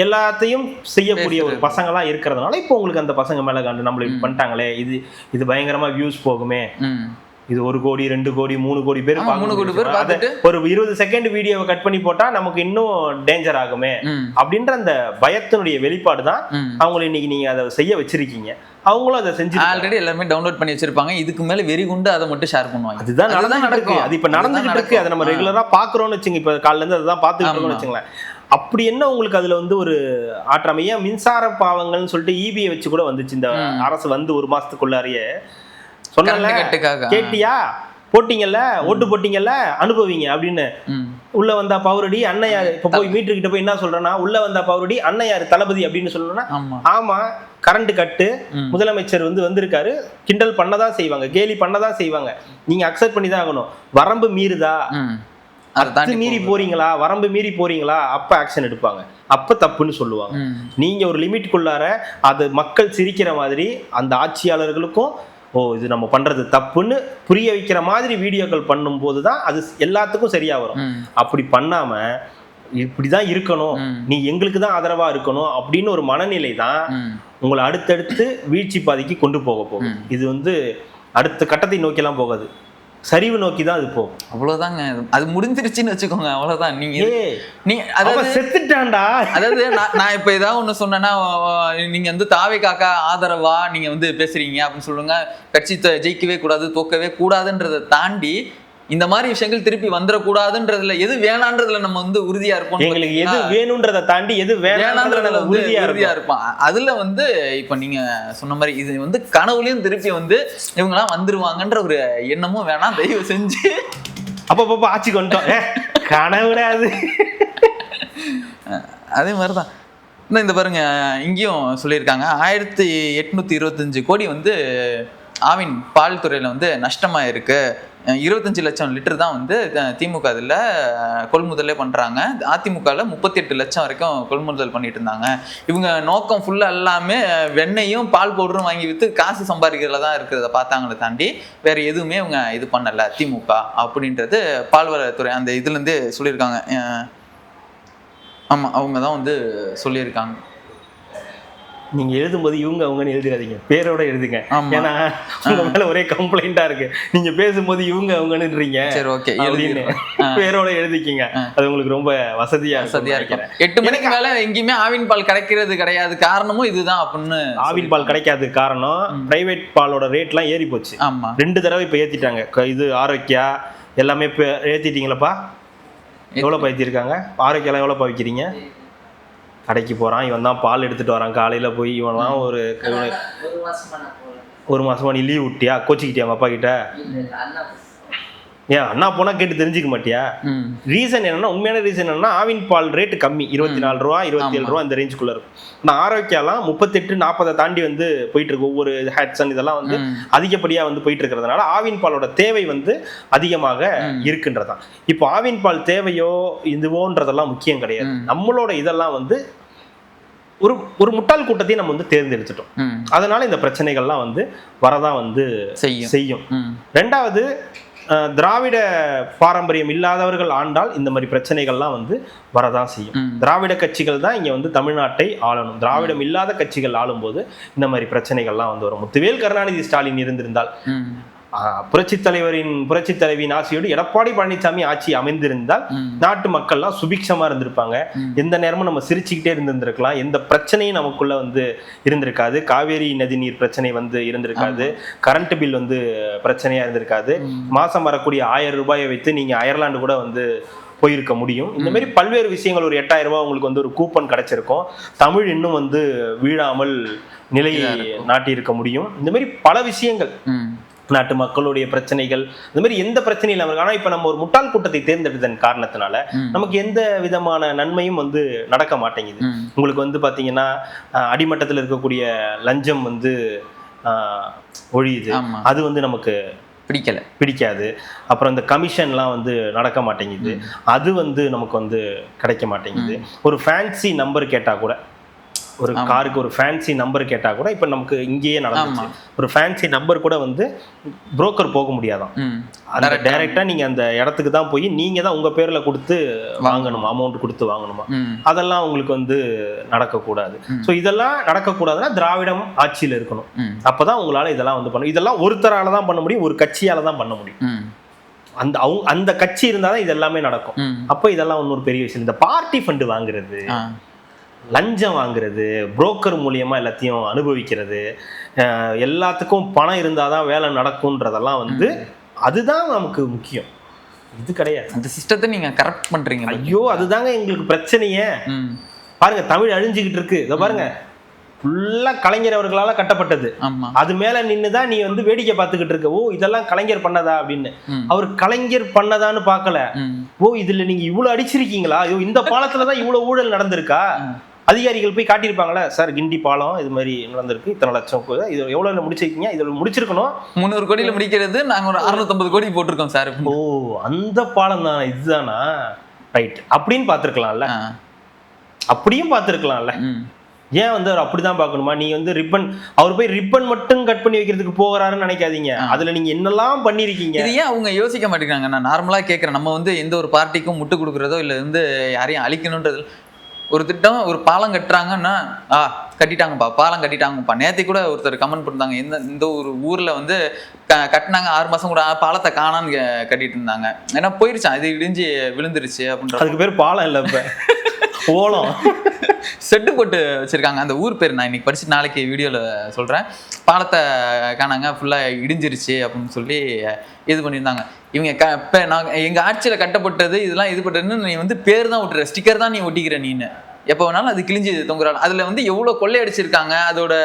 எல்லாத்தையும் செய்யக்கூடிய ஒரு பசங்களா இருக்கிறதுனால இப்போ உங்களுக்கு அந்த பசங்க மேல காண்டு நம்மள இப்படி பண்ணிட்டாங்களே, இது பயங்கரமா வியூஸ் போகுமே, இது 1 கோடி 2 கோடி 3 கோடி பேர் ஒரு 20 செகண்ட் வீடியோவை கட் பண்ணி போட்டா நமக்கு இன்னும் டேஞ்சர் ஆகுமே அப்படின்ற அந்த பயத்தினுடைய வெளிப்பாடு தான் அவங்களை இன்னைக்கு நீங்க அதை செய்ய வச்சிருக்கீங்க. அவங்களும் அதை செஞ்சு ஆல்ரெடி எல்லாருமே டவுன்லோட் பண்ணி வச்சிருப்பாங்க. இதுக்கு மேல வெறி குண்டு அதை மட்டும் ஷேர் பண்ணுவாங்க. அதுதான் நடக்கும். அது இப்ப நடந்துகிட்டு இருக்கு. அதை நம்ம ரெகுலரா பாக்குறோம்னு வச்சுங்க. இப்ப காலையில இருந்து அதான் பாத்துக்கிட்டு இருக்கோம்னு வச்சுங்களேன். அப்படி என்ன உங்களுக்கு அதுல வந்து ஒரு ஆற்றாமை? ஏன் மின்சார பாவங்கள்னு சொல்லிட்டு இபிஐ வச்சு கூட வந்துச்சு இந்த அரசு வந்து 1 மாசத்துக்குள்ளாரியே சொன்னால, கேட்டியா, போட்டீங்கல்ல, ஓட்டு போட்டீங்கல்ல, அனுபவிங்க அப்படின்னு. உள்ள வந்தா பவுரடி அண்ணையாரு. இப்ப போய் மீட்டர் கிட்ட போய் என்ன சொல்றேன்னா, உள்ள வந்தா பவுரடி அண்ணையாரு தளபதி அப்படின்னு சொல்லணும்னா, ஆமா கரண்ட் கட்டு முதலமைச்சர் வந்திருக்காரு, கிண்டல் பண்ணதான் செய்வாங்க, கேலி பண்ணதான் செய்வாங்க. நீங்க அக்செப்ட் பண்ணி தான் ஆகணும். வரம்பு மீறுதா, அது மீறி போறீங்களா, வரம்பு மீறி போறீங்களா, அப்ப ஆக்ஷன் எடுப்பாங்க, அப்ப தப்புன்னு சொல்லுவாங்க. நீங்க ஒரு லிமிட்குள்ளார அது மக்கள் சிரிக்கிற மாதிரி அந்த ஆட்சியாளர்களுக்கும் இது நம்ம பண்றது தப்புன்னு புரிய வைக்கிற மாதிரி வீடியோக்கள் பண்ணும் போதுதான் அது எல்லாத்துக்கும் சரியா வரும். அப்படி பண்ணாம இப்படிதான் இருக்கணும், நீ எங்களுக்கு தான் ஆதரவா இருக்கணும் அப்படின்னு ஒரு மனநிலை தான் உங்களை அடுத்தடுத்து வீழ்ச்சி பாதைக்கு கொண்டு போக போகும். இது வந்து அடுத்த கட்டத்தை நோக்கி எல்லாம் போகாது, சரிவு நோக்கி தான் அது போகும். அவ்வளவுதாங்க, அது முடிஞ்சிருச்சுன்னு வச்சுக்கோங்க. அவ்வளவுதான். நீ அதாவது செத்துட்டான்டா. அதாவது நான் இப்ப ஏதாவது ஒண்ணு சொன்னேன்னா, நீங்க வந்து தாவேக்காக ஆதரவா நீங்க வந்து பேசுறீங்க அப்படின்னு சொல்லுங்க. கட்சி ஜெயிக்கவே கூடாது, தோக்கவே கூடாதுன்றதை தாண்டி இந்த மாதிரி விஷயங்கள் திருப்பி வந்துடக்கூடாதுன்றதுல, எது வேணான்றதுல நம்ம வந்து உறுதியா இருப்போம். எங்களுக்கு எது வேணும்ன்றதை தாண்டி எது வேணான்றதுல உறுதியா இருப்போம். அதுல வந்து இப்ப நீங்க சொன்ன மாதிரி இது வந்து கனவுலயும் திருப்பி வந்து இவங்கெல்லாம் வந்துருவாங்கன்ற ஒரு எண்ணமும் வேணாம். தயவு செஞ்சு அப்பப்ப ஆட்சிக்கு வந்துட்டோம் கனவுல அது அதே மாதிரிதான் இந்த பாருங்க, இங்கேயும் சொல்லியிருக்காங்க 1825 கோடி வந்து ஆவின் பால் துறையில வந்து நஷ்டமா இருக்கு. 25 லட்சம் லிட்டர் தான் வந்து திமுக இதில் கொள்முதலே பண்ணுறாங்க. அதிமுகவில் 38 லட்சம் வரைக்கும் கொள்முதல் பண்ணிட்டு இருந்தாங்க. இவங்க நோக்கம் ஃபுல்லாக எல்லாமே வெண்ணையும் பால் பவுடரும் வாங்கி விற்று காசு சம்பாதிக்கிறதுல தான் இருக்கிறத பார்த்தாங்களே தாண்டி வேறு எதுவுமே இவங்க இது பண்ணலை திமுக அப்படின்றது பால்வளத்துறை அந்த இதுலேருந்தே சொல்லியிருக்காங்க. ஆமாம், அவங்க தான் வந்து சொல்லியிருக்காங்க. நீங்க எழுதும்போது இவங்க அவங்கன்னு எழுதிடாதீங்க, பேரோட எழுதுங்க. ஏன்னா உங்க மேல ஒரே கம்ப்ளைண்டா இருக்கு. நீங்க பேசும்போது இவங்க அவங்கன்னுறீங்க, சரி ஓகே அப்படின்னு பேரோட எழுதிக்கிங்க. அது உங்களுக்கு ரொம்ப வசதியா இருக்கும். 8 மணிக்கு மேல எங்கேயுமே ஆவின் பால் கிடைக்கிறது கிடையாது, காரணமும் இதுதான் அப்படின்னு. ஆவின் பால் கிடைக்காது காரணம் பிரைவேட் பாலோட ரேட் எல்லாம் ஏறி போச்சு. ஆமா, 2 தடவை இப்ப ஏத்திட்டாங்க. இது ஆரோக்கியா எல்லாமே ஏத்திட்டீங்களப்பா? எவ்வளவு ஏத்திருக்காங்க? ஆரோக்கியம் எவ்வளவு வைக்கிறீங்க? கடைக்கு போறான், இவன் தான் பால் எடுத்துட்டு வரான் காலையில போய். இவன்லாம் ஒரு மாசமா நீ லீவ் விட்டியா? கோச்சிக்கிட்டியா உங்க அப்பா கிட்ட? ஏன் அண்ணா போனா கேட்டு தெரிஞ்சுக்க மாட்டியா? ரீசன் என்னன்னா, உண்மையான ரீசன் என்னன்னா, ஆவின் பால் ரேட் கம்மி, 24 ரூபா 27 ரூபா இந்த ரேஞ்சுக்குள்ள இருக்கும். நான் ஆரோக்கியெல்லாம் 38-40 தாண்டி வந்து போயிட்டு இருக்கு. ஒவ்வொரு ஹேட்சன் இதெல்லாம் வந்து அதிகப்படியா வந்து போயிட்டு இருக்கிறதுனால ஆவின் பாலோட தேவை வந்து அதிகமாக இருக்குன்றதான். இப்போ ஆவின் பால் தேவையோ இதுவோன்றதெல்லாம் முக்கியம் கிடையாது. நம்மளோட இதெல்லாம் வந்து ஒரு முட்டாள் கூட்டத்தையும் நம்ம வந்து தேர்ந்தெடுத்துட்டோம். அதனால இந்த பிரச்சனைகள்லாம் வந்து வரதான் வந்து செய்யும். ரெண்டாவது, திராவிட பாரம்பரியம் இல்லாதவர்கள் ஆண்டால் இந்த மாதிரி பிரச்சனைகள்லாம் வந்து வரதான் செய்யும். திராவிட கட்சிகள் தான் இங்க வந்து தமிழ்நாட்டை ஆளணும். திராவிடம் இல்லாத கட்சிகள் ஆளும்போது இந்த மாதிரி பிரச்சனைகள்லாம் வந்து வரும். முத்துவேல் கருணாநிதி ஸ்டாலின் இருந்திருந்தால், புரட்சி தலைவியின் ஆட்சியோடு எடப்பாடி பழனிசாமி ஆட்சி அமைந்திருந்தால் நாட்டு மக்கள்லாம் சுபிக்ஷமா இருந்திருப்பாங்க. எந்த நேரமும் நம்ம சிரிச்சுக்கிட்டே இருந்திருக்கலாம். எந்த பிரச்சனையும் நமக்குள்ள வந்து இருந்திருக்காது. காவேரி நதி நீர் பிரச்சனை வந்து இருந்திருக்காது. கரண்ட் பில் வந்து பிரச்சனையா இருந்திருக்காது. மாசம் வரக்கூடிய 1000 ரூபாயை வைத்து நீங்க அயர்லாந்து கூட வந்து போயிருக்க முடியும். இந்த மாதிரி பல்வேறு விஷயங்கள், ஒரு 8000 ரூபாய் உங்களுக்கு வந்து ஒரு கூப்பன் கிடைச்சிருக்கும். தமிழ் இன்னும் வந்து வீழாமல் நிலையை நாட்டி இருக்க முடியும். இந்த மாதிரி பல விஷயங்கள், நாட்டு மக்களுடைய பிரச்சனைகள், இந்த மாதிரி எந்த பிரச்சனையும் இல்லாம இருக்கு. ஆனா இப்ப நம்ம ஒரு முட்டாள் கூட்டத்தை தேர்ந்தெடுத்ததன் காரணத்தினால நமக்கு எந்த விதமான நன்மையும் வந்து நடக்க மாட்டேங்குது. உங்களுக்கு வந்து பாத்தீங்கன்னா அடிமட்டத்தில் இருக்கக்கூடிய லஞ்சம் வந்து ஒழியுது. அது வந்து நமக்கு பிடிக்காது. அப்புறம் இந்த கமிஷன்லாம் வந்து நடக்க மாட்டேங்குது. அது வந்து நமக்கு வந்து கிடைக்க மாட்டேங்குது. ஒரு ஃபேன்சி நம்பர் கேட்டா கூட, ஒரு காருக்கு ஒரு ஃபேன்சி நம்பர் கேட்டா கூட இப்ப நமக்கு இங்கேயே நடந்துச்சு. ஒரு ஃபேன்சி நம்பர் கூட வந்து புரோக்கர் போக முடியாதான். அந்த டைரக்டா நீங்க அந்த இடத்துக்கு தான் போய் நீங்க தான் உங்க பேர்ல கொடுத்து வாங்கணுமா, அமௌண்ட் கொடுத்து வாங்கணுமா. அதெல்லாம் உங்களுக்கு வந்து நடக்கக்கூடாது. ஸோ இதெல்லாம் நடக்கக்கூடாதுன்னா திராவிடம் ஆட்சியில் இருக்கணும். அப்பதான் உங்களால இதெல்லாம் வந்து பண்ண, இதெல்லாம் ஒருத்தரால தான் பண்ண முடியும், ஒரு கட்சியால தான் பண்ண முடியும். அந்த கட்சி இருந்தாதான் இது எல்லாமே நடக்கும். அப்போ இதெல்லாம் இன்னொரு பெரிய விஷயம். இந்த பார்ட்டி ஃபண்டு வாங்குறது, லஞ்சம் வாங்குறது, புரோக்கர் மூலியமா எல்லாத்தையும் அனுபவிக்கிறது, எல்லாத்துக்கும் பணம் இருந்தாதான் வேலை நடக்கும்ன்றதெல்லாம் வந்து அதுதான் நமக்கு முக்கியம். இது கிடையாது. அந்த சிஸ்டத்தை நீங்க கரெக்ட் பண்றீங்க. ஐயோ, அதுதாங்க எங்களுக்கு பிரச்சனையே. பாருங்க, தமிழ் அழிஞ்சுக்கிட்டு இருக்கு. இதை பாருங்க, ஃபுல்லா கலைஞர் அவர்களால கட்டப்பட்டது. அது மேல நின்னுதான் நீ வந்து வேடிக்கை பார்த்துக்கிட்டு இருக்க. ஓ, இதெல்லாம் கலைஞர் பண்ணதா அப்படின்னு. அவர் கலைஞர் பண்ணதான்னு பார்க்கல. ஓ, இதுல நீங்க இவ்வளவு அடிச்சிருக்கீங்களா, ஐயோ இந்த பாலத்துலதான் இவ்வளவு ஊழல் நடந்திருக்கா. அதிகாரிகள் போய் காட்டியிருப்பாங்களா, சார் கிண்டி பாலம் இது மாதிரி நடந்திருக்கு, இத்தனை லட்சம், இது எவ்வளவு முடிச்சிருக்கீங்க, இதுல முடிச்சிருக்கணும் 300 கோடியில முடிக்கிறது, நாங்க ஒரு 650 கோடி போட்டிருக்கோம் சார். ஓ, அந்த பாலம் தான் இதுதானா, ரைட் அப்படின்னு பார்த்துருக்கலாம்ல. அப்படியும் பார்த்துருக்கலாம்ல. ஏன் வந்து அவர் அப்படிதான் பார்க்கணுமா? நீ வந்து ரிப்பன், அவர் போய் ரிப்பன் மட்டும் கட் பண்ணி வைக்கிறதுக்கு போகிறாருன்னு நினைக்காதீங்க. அதுல நீங்க என்னெல்லாம் பண்ணிருக்கீங்க, இது ஏன் அவங்க யோசிக்க மாட்டேங்கிறாங்க? நான் நார்மலா கேட்கறேன். நம்ம வந்து எந்த ஒரு பார்ட்டிக்கும் முட்டு கொடுக்குறதோ இல்ல வந்து யாரையும் அழிக்கணும்ன்றது, ஒரு திட்டம், ஒரு பாலம் கட்டுறாங்கன்னா கட்டிட்டாங்கப்பா, பாலம் கட்டிட்டாங்கப்பா. நேற்று கூட ஒருத்தர் கமெண்ட் பண்ணிருந்தாங்க, இந்த ஒரு ஊர்ல வந்து கட்டினாங்க 6 மாசம் கூட பாலத்தை காணான்னு கட்டிட்டு இருந்தாங்க. ஏன்னா போயிருச்சான், இது இடிஞ்சு விழுந்துருச்சு அப்படின்ற. அதுக்கு பேர் பாலம் இல்லை, இப்ப ஓலம் செட்டு போட்டு வச்சிருக்காங்க. அந்த ஊர் பேர் நான் இன்னைக்கு படிச்சுட்டு நாளைக்கு வீடியோல சொல்றேன். பாலத்தை காணாங்க, ஃபுல்லா இடிஞ்சிருச்சு அப்படின்னு சொல்லி இது பண்ணியிருந்தாங்க. இவங்க நான் எங்க ஆட்சியில கட்டப்பட்டது இதெல்லாம் இது பட்டதுன்னு நீ வந்து பேர் தான் விட்டுற, ஸ்டிக்கர் தான் நீ ஒட்டிக்கிற. நீன்னு எப்போ வேணாலும் அது கிழிஞ்சு தொங்குறாள். அதுல வந்து எவ்வளவு கொள்ளையடிச்சிருக்காங்க, அதோட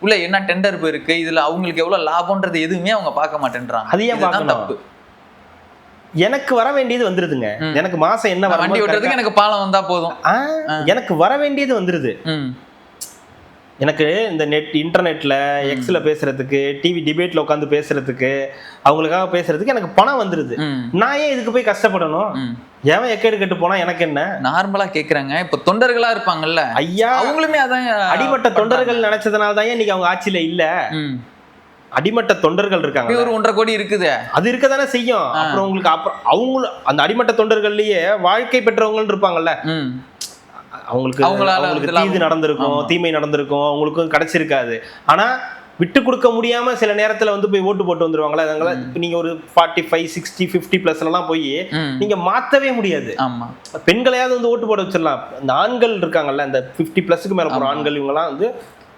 உள்ள என்ன டெண்டர் போயிருக்கு, இதுல அவங்களுக்கு எவ்வளவு லாபம்ன்றது எதுவுமே அவங்க பார்க்க மாட்டேன்றாங்க. அது ஏன் தப்பு? எனக்கு வர வேண்டியது வந்துருதுங்க. எனக்கு மாசம் என்ன வண்டி ஓட்டுறதுக்கு எனக்கு பாலம் வந்தா போதும். எனக்கு வர வேண்டியது வந்துருது. எனக்கு இந்த இன்டர்நெட்ல எக்ஸ்ல பேசுறதுக்கு, டிவி டிபேட்ல உட்காந்து பேசுறதுக்கு, அவங்களுக்காக பேசுறதுக்கு எனக்கு பணம் வந்துருது. நான் ஏன் இதுக்கு போய் கஷ்டப்படணும்? ஏன் எக்கேடு கெட்டு போனா எனக்கு என்ன? நார்மலா கேக்குறாங்க. இப்ப தொண்டர்களா இருப்பாங்கல்ல ஐயா, அவங்களுமே அதான் அடிமட்ட தொண்டர்கள் நினைச்சதுனால தான் இன்னைக்கு அவங்க ஆட்சியில இல்ல. அடிமட்ட தொண்டர்கள் இருக்காங்க, ஒரு 1.5 கோடி இருக்குது. அது இருக்கதானே செய்யும். அப்புறம் உங்களுக்கு அப்புறம் அவங்க அந்த அடிமட்ட தொண்டர்கள்லயே வாழ்க்கை பெற்றவங்க இருப்பாங்கல்ல, அவங்களுக்கு தீது நடந்திருக்கும், தீமை நடந்திருக்கும், அவங்களுக்கும் கிடைச்சிருக்காது. ஆனா விட்டு கொடுக்க முடியாம சில நேரத்துல வந்து போய் ஓட்டு போட்டு வந்துருவாங்களா. அதனால நீங்க ஒரு 45, 60, 50+ எல்லாம் போய் நீங்க மாத்தவே முடியாது. பெண்களையாவது வந்து ஓட்டு போட வச்சிடலாம். இந்த ஆண்கள் இருக்காங்கல்ல, இந்த 50+ மேல போற ஆண்கள், இவங்க எல்லாம் வந்து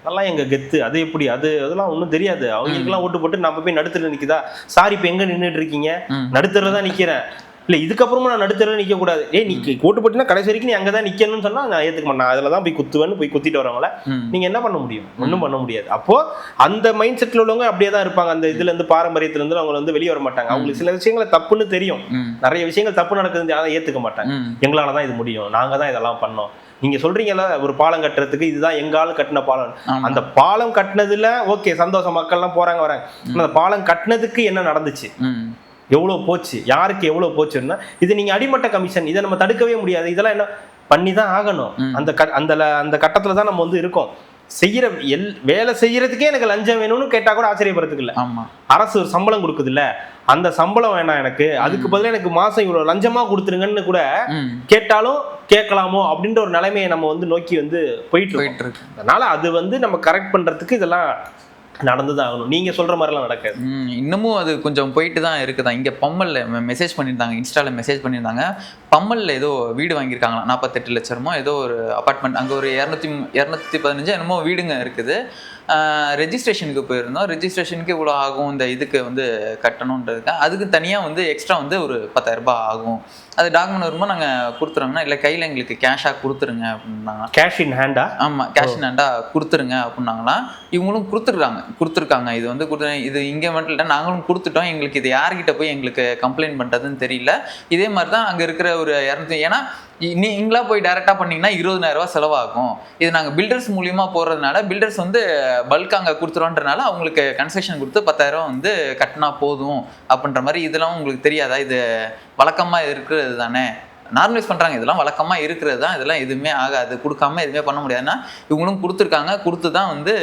நல்லா எங்க கெத்து, அது எப்படி, அதெல்லாம் ஒன்றும் தெரியாது. அவங்களுக்குலாம் ஓட்டு போட்டு நம்ம போய் நடுத்தர நிக்குதா, சாரி இப்ப எங்க நின்றுட்டு இருக்கீங்க, நடுத்தர தான் நிக்கிறேன். இல்ல இதுக்கப்புறமா நான் நடுத்தர நிக்க கூடாது, நீ ஓட்டு போட்டினா கடைசி வரைக்கும் நீ அங்கதான் நிக்கணும்னு சொன்னா நான் ஏத்துக்க மாட்டேன், அதுலதான் போய் குத்துவேன்னு போய் குத்திட்டு வரவங்கள நீங்க என்ன பண்ண முடியும்? ஒன்றும் பண்ண முடியாது. அப்போ அந்த மைண்ட் செட்ல உள்ளவங்க அப்படியே தான் இருப்பாங்க. அந்த இதுல இருந்து பாரம்பரியத்துல இருந்து அவங்க வந்து வெளியே வர மாட்டாங்க. அவங்களுக்கு சில விஷயங்களை தப்புன்னு தெரியும், நிறைய விஷயங்கள் தப்பு நடக்குது, அதை ஏத்துக்க மாட்டாங்க. எங்களாலதான் இது முடியும், நாங்க தான் இதெல்லாம் பண்ணோம். நீங்க சொல்றீங்கல்ல ஒரு பாலம் கட்டுறதுக்கு இதுதான் எங்காலும் கட்டின பாலம், அந்த பாலம் கட்டினதுல ஓகே சந்தோஷம், மக்கள் எல்லாம் போறாங்க வராங்க. அந்த பாலம் கட்டினதுக்கு என்ன நடந்துச்சு, எவ்வளவு போச்சு, யாருக்கு எவ்வளவு போச்சுன்னா இது நீங்க அடிமட்ட கமிஷன், இதை நம்ம தடுக்கவே முடியாது. இதெல்லாம் என்ன பண்ணிதான் ஆகணும். அந்த கட்டத்துல தான் நம்ம வந்து இருக்கோம். செய்யற வேலை செய்யறதுக்கே எனக்கு லஞ்சம் வேணும்னு கேட்டா கூட ஆச்சரியப்படுறதுக்கு இல்ல. அரசு ஒரு சம்பளம் கொடுக்குது இல்ல, அந்த சம்பளம் வேணாம் எனக்கு, அதுக்கு பதிலா எனக்கு மாசம் இவ்வளவு லஞ்சமா கொடுத்துருங்கன்னு கூட கேட்டாலும் கேட்கலாமோ அப்படின்ற ஒரு நிலைமையை நம்ம வந்து நோக்கி வந்து போயிட்டு இருக்கு. அதனால அது வந்து நம்ம கரெக்ட் பண்றதுக்கு இதெல்லாம் நடந்துதான் ஆகணும். நீங்க சொல்ற மாதிரிலாம் நடக்காது. இன்னமும் அது கொஞ்சம் போயிட்டு தான் இருக்குதான். இங்க பம்மல்ல மெசேஜ் பண்ணியிருந்தாங்க, இன்ஸ்டால மெசேஜ் பண்ணியிருந்தாங்க, பம்மல்ல ஏதோ வீடு வாங்கியிருக்காங்களா 48 லட்சமோ ஏதோ ஒரு அபார்ட்மெண்ட், அங்கே ஒரு 215 என்னமோ வீடுங்க இருக்குது. ரெஜிஸ்ட்ரேஷனுக்கு போயிருந்தோம், ரெஜிஸ்ட்ரேஷனுக்கு இவ்வளோ ஆகும், இந்த இதுக்கு வந்து கட்டணுன்றதுக்கு அதுக்கு தனியாக வந்து எக்ஸ்ட்ரா வந்து ஒரு 10,000 ரூபாய் ஆகும். அது டாக்குமெண்ட் வரும்போது நாங்கள் கொடுத்துருவோம்னா இல்லை கையில் எங்களுக்கு கேஷாக கொடுத்துருங்க அப்படின்னாங்க. கேஷ் இன் ஹேண்டா? ஆமாம், கேஷ் இன் ஹேண்டா கொடுத்துருங்க அப்படின்னாங்களா. இவங்களும் கொடுத்துருக்காங்க. இது வந்து இது இங்கே மட்டும் இல்லை, நாங்களும் கொடுத்துட்டோம், எங்களுக்கு இது யார்கிட்ட போய் எங்களுக்கு கம்ப்ளைண்ட் பண்ணுறதுன்னு தெரியல. இதே மாதிரி தான் அங்கே இருக்கிற ஒரு 200, ஏன்னா நீங்களா போய் டைரெக்டாக பண்ணிங்கன்னா 20,000 ரூபா செலவாகும். இது நாங்கள் பில்டர்ஸ் மூலியமாக போடுறதுனால பில்டர்ஸ் வந்து பல்க் அங்கே கொடுத்துருவோன்றனால அவங்களுக்கு கன்செஷன் கொடுத்து 10,000 வந்து கட்டினா போதும் அப்படின்ற மாதிரி. இதெல்லாம் உங்களுக்கு தெரியாதா? இது வழக்கமாக இருக்கிறது தானே, நார்மலைஸ் பண்ணுறாங்க, இதெல்லாம் வழக்கமாக இருக்கிறது தான், இதெல்லாம் எதுவுமே ஆகாது, கொடுக்காம எதுவுமே பண்ண முடியாதுன்னா இவங்களும் கொடுத்துருக்காங்க, கொடுத்து தான் வந்து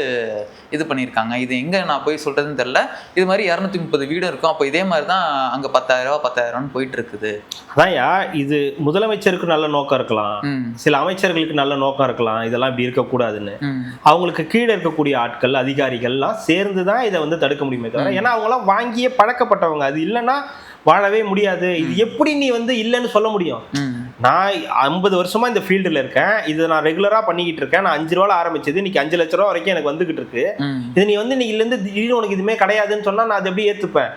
இது பண்ணியிருக்காங்க. இது எங்கே நான் போய் சொல்கிறதுன்னு தெரில. இது மாதிரி 230 வீடு இருக்கும். அப்போ இதே மாதிரி தான் அங்கே 10,000 போயிட்டு இருக்குது. அதான்யா, இது முதலமைச்சருக்கு நல்ல நோக்கம் இருக்கலாம், சில அமைச்சர்களுக்கு நல்ல நோக்கம் இருக்கலாம், இதெல்லாம் இப்படி இருக்கக்கூடாதுன்னு. அவங்களுக்கு கீழே இருக்கக்கூடிய ஆட்கள் அதிகாரிகள்லாம் சேர்ந்து தான் இதை வந்து தடுக்க முடியுமே தவிர, ஏன்னா அவங்களாம் வாங்கியே பழக்கப்பட்டவங்க, அது இல்லைன்னா வாழவே முடியாது. இது எப்படி நீ வந்து இல்லைன்னு சொல்ல முடியும்? நான் 50 வருஷமா இந்த ஃபீல்டுல இருக்கேன், இதை நான் ரெகுலரா பண்ணிக்கிட்டு இருக்கேன். நான் 5 ரூபாய் ஆரம்பிச்சது இன்னைக்கு 5 லட்ச ரூபா வரைக்கும் எனக்கு வந்துகிட்டு இருக்கு. இது நீ வந்து இன்னைக்கு இருந்து திடீர்னு உனக்கு இதுமே கிடையாதுன்னு சொன்னா நான் அதை எப்படி ஏத்துப்பேன்?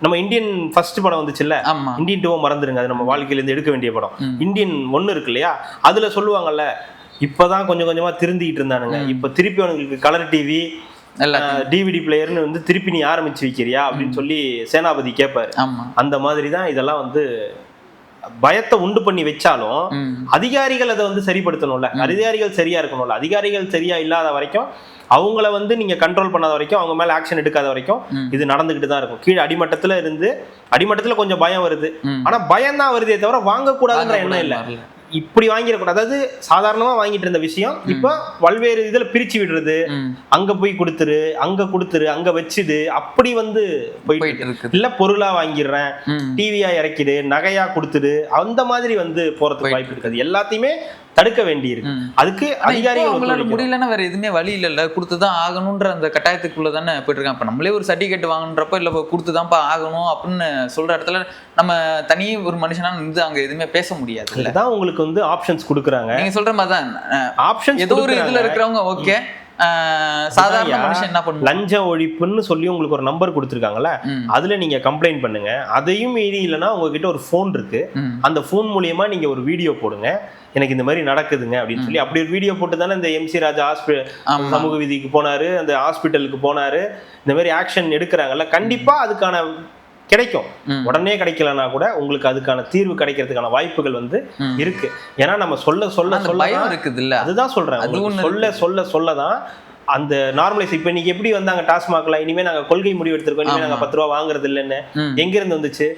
நம்ம இந்தியன் ஃபர்ஸ்ட் படம் வந்துச்சுல்ல, இந்தியன் 2 மறந்துருங்க, அது நம்ம வாழ்க்கையில இருந்து எடுக்க வேண்டிய படம். இந்தியன் 1 இருக்கு இல்லையா, அதுல சொல்லுவாங்கல்ல, இப்பதான் கொஞ்சம் கொஞ்சமா திருந்திக்கிட்டு இருந்தானுங்க, இப்ப திருப்பி அவங்களுக்கு கலர் டிவி டிவிடி பிளேயர்னு வந்து திருப்பி நீ ஆரம்பிச்சு வைக்கிறியா அப்படின்னு சொல்லி சேனாபதி கேட்பாரு. அந்த மாதிரி தான் இதெல்லாம் வந்து பயத்தை உண்டு பண்ணி வச்சாலும் அதிகாரிகள் அதை வந்து சரிப்படுத்தணும்ல, அதிகாரிகள் சரியா இருக்கணும்ல. அதிகாரிகள் சரியா இல்லாத வரைக்கும், அவங்கள வந்து நீங்க கண்ட்ரோல் பண்ணாத வரைக்கும், அவங்க மேல ஆக்ஷன் எடுக்காத வரைக்கும் இது நடந்துகிட்டு தான் இருக்கும். கீழே அடிமட்டத்துல கொஞ்சம் பயம் வருது, ஆனா பயம் தான் வருதே தவிர வாங்கக்கூடாதுன்ற எண்ணம் இல்லை. இப்படி வாங்கிடக்கூடாது. அதாவது சாதாரணமா வாங்கிட்டு இருந்த விஷயம் இப்ப பல்வேறு இதுல பிரிச்சு விடுறது, அங்க போய் கொடுத்துரு, அங்க வச்சுது, அப்படி வந்து போயிட்டு இருக்கு. இல்ல பொருளா வாங்கிடுறேன், டிவியா இறக்கிடு, நகையா கொடுத்துடு, அந்த மாதிரி வந்து போறதுக்கு வாய்ப்பு இருக்காது. எல்லாத்தையுமே தடுக்க வேண்டி இருக்கு. அதுக்கு அதிகாரிகள் முடியலன்னா வேற எதுவுமே வழி இல்ல, கொடுத்துதான் ஆகணும்ன்ற அந்த கட்டாயத்துக்குள்ள தானே போயிட்டு இருக்காங்க. இப்ப நம்மளே ஒரு சர்டிபிகேட் வாங்குறப்ப இல்ல கொடுத்துதான்ப்பா ஆகணும் அப்படின்னு சொல்ற இடத்துல நம்ம தனி ஒரு மனுஷனா இருந்து அங்க எதுவுமே பேச முடியாது. இல்லதான் உங்களுக்கு வந்து ஆப்ஷன்ஸ் கொடுக்குறாங்க. நீங்க சொல்ற மாதிரிதான் ஆப்ஷன்ஸ் ஏதோ ஒரு இதுல இருக்கிறவங்க ஓகே. சாதாரண மனுஷன் என்ன பண்ணும், லஞ்ச ஒழிப்புன்னு சொல்லி உங்களுக்கு ஒரு நம்பர் கொடுத்துருக்காங்கல்ல, அதுல நீங்க கம்ப்ளைண்ட் பண்ணுங்க. அதையும் மீறி இல்லைன்னா உங்ககிட்ட ஒரு போன் இருக்கு, அந்த போன் மூலியமா நீங்க ஒரு வீடியோ போடுங்க, எனக்கு இந்த மாதிரி நடக்குதுங்க அப்படின்னு சொல்லி. அப்படி ஒரு வீடியோ போட்டு தானே இந்த MC ராஜா சமூக விதிக்கு போனாரு, அந்த ஹாஸ்பிட்டலுக்கு போனாரு, இந்த மாதிரி ஆக்ஷன் எடுக்கிறாங்கல்ல. கண்டிப்பா அதுக்கான கிடைக்கும், உடனே கிடைக்கலன்னா கூட உங்களுக்கு அதுக்கான தீர்வு கிடைக்கிறதுக்கான வாய்ப்புகள் வந்து இருக்கு. ஏன்னா நம்ம சொல்ல இருக்குது இல்ல, அதுதான் சொல்றேன், சொல்லதான் அந்த நார்மலைஸ். இப்ப இன்னைக்கு எப்படி வந்தாங்க டாஸ்மாக்ல, இனிமே நாங்க கொள்கை முடிவு எடுத்திருக்கோம், இனிமே நாங்க 10 ரூபா வாங்குறது இல்லைன்னு எங்க இருந்து வந்துச்சு?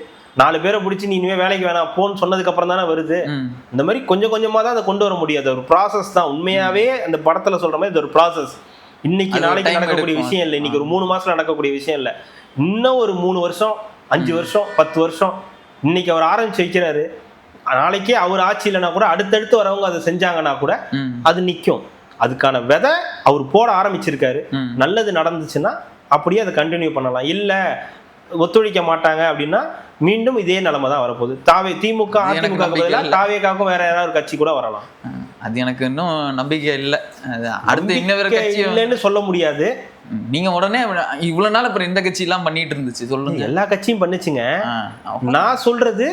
4 பேரை பிடிச்சி நீ இனிமே வேலைக்கு வேணாம் போன்னு சொன்னதுக்கு அப்புறம் தானே வருது. இந்த மாதிரி கொஞ்சம் கொஞ்சமா தான் அதை கொண்டு வர முடியாது. ஒரு ப்ராசஸ் தான். உண்மையாவே அந்த படத்துல சொல்ற மாதிரி இது ஒரு ப்ராசஸ். இன்னைக்கு நாளைக்கு நடக்கக்கூடிய விஷயம் இல்லை, இன்னைக்கு ஒரு 3 மாசம் நடக்கக்கூடிய விஷயம் இல்லை. இன்னும் ஒரு 3 வருஷம் 5 வருஷம் 10 வருஷம். இன்னைக்கு அவர் ஆரம்பிச்சு வைக்கிறாரு, நாளைக்கே அவர் ஆட்சி இல்லைன்னா கூட அடுத்தடுத்து வரவங்க அதை செஞ்சாங்கன்னா கூட அது நிற்கும். அதுக்கான விதை அவர் போட ஆரம்பிச்சிருக்காரு. நல்லது நடந்துச்சுன்னா அப்படியே அதை கண்டினியூ பண்ணலாம். இல்லை ஒத்துழைக்க மாட்டாங்க அப்படின்னா மீண்டும் இதே நிலைமை தான் வரப்போகுது. திமுக அதிமுக தாவேக்காவுக்கும் வேற யாராவது ஒரு கட்சி கூட வரலாம். அது எனக்கு இன்னும் நம்பிக்கை இல்லை. அடுத்து இன்னொரு கட்சி இல்லைன்னு சொல்ல முடியாது. நீங்க உடனே இவ்வளவு நாள் அப்புறம் இந்த கட்சி எல்லாம் பண்ணிட்டு இருந்துச்சு சொல்லுங்க. எல்லா கட்சியும் பண்ணுச்சுங்க. நான் சொல்றது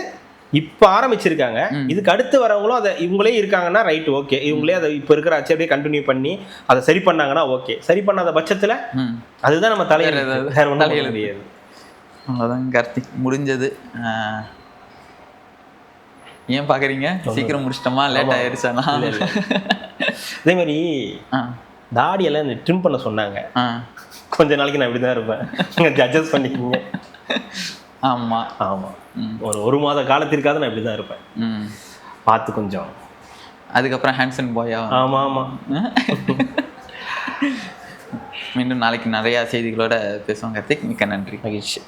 இப்ப ஆரம்பிச்சிருக்காங்க. இதுக்கு அடுத்து வரவங்களும் அதை இவங்களே இருக்காங்கன்னா ரைட், ஓகே. இவங்களே அதை இப்ப இருக்கிற ஆட்சி அப்படியே கண்டினியூ பண்ணி அதை சரி பண்ணாங்கன்னா ஓகே. சரி பண்ணாத பட்சத்துல அதுதான் நம்ம தலையில வேற ஒன்றும் பண்ண முடியாது. அவ்வளோதான் கார்த்திக், முடிஞ்சது. ஏன் பாக்குறீங்க, சீக்கிரம் முடிச்சிட்டோமா லேட் ஆயிடுச்சானா? அதே மாதிரி தாடியெல்லாம் ட்ரிம் பண்ண சொன்னாங்க. கொஞ்ச நாளைக்கு நான் இப்படிதான் இருப்பேன், அட்ஜஸ்ட் பண்ணிக்கோங்க. ஆமா ஆமா, ஒரு மாத காலத்திற்காக நான் இப்படிதான் இருப்பேன், பார்த்து கொஞ்சம். அதுக்கப்புறம் ஹேண்ட்ஸன் பாயா. ஆமா ஆமா. மீண்டும் நாளைக்கு நிறைய செய்திகளோட பேசுவோம் கார்த்திக். மிக்க நன்றி. மகிழ்ச்சி.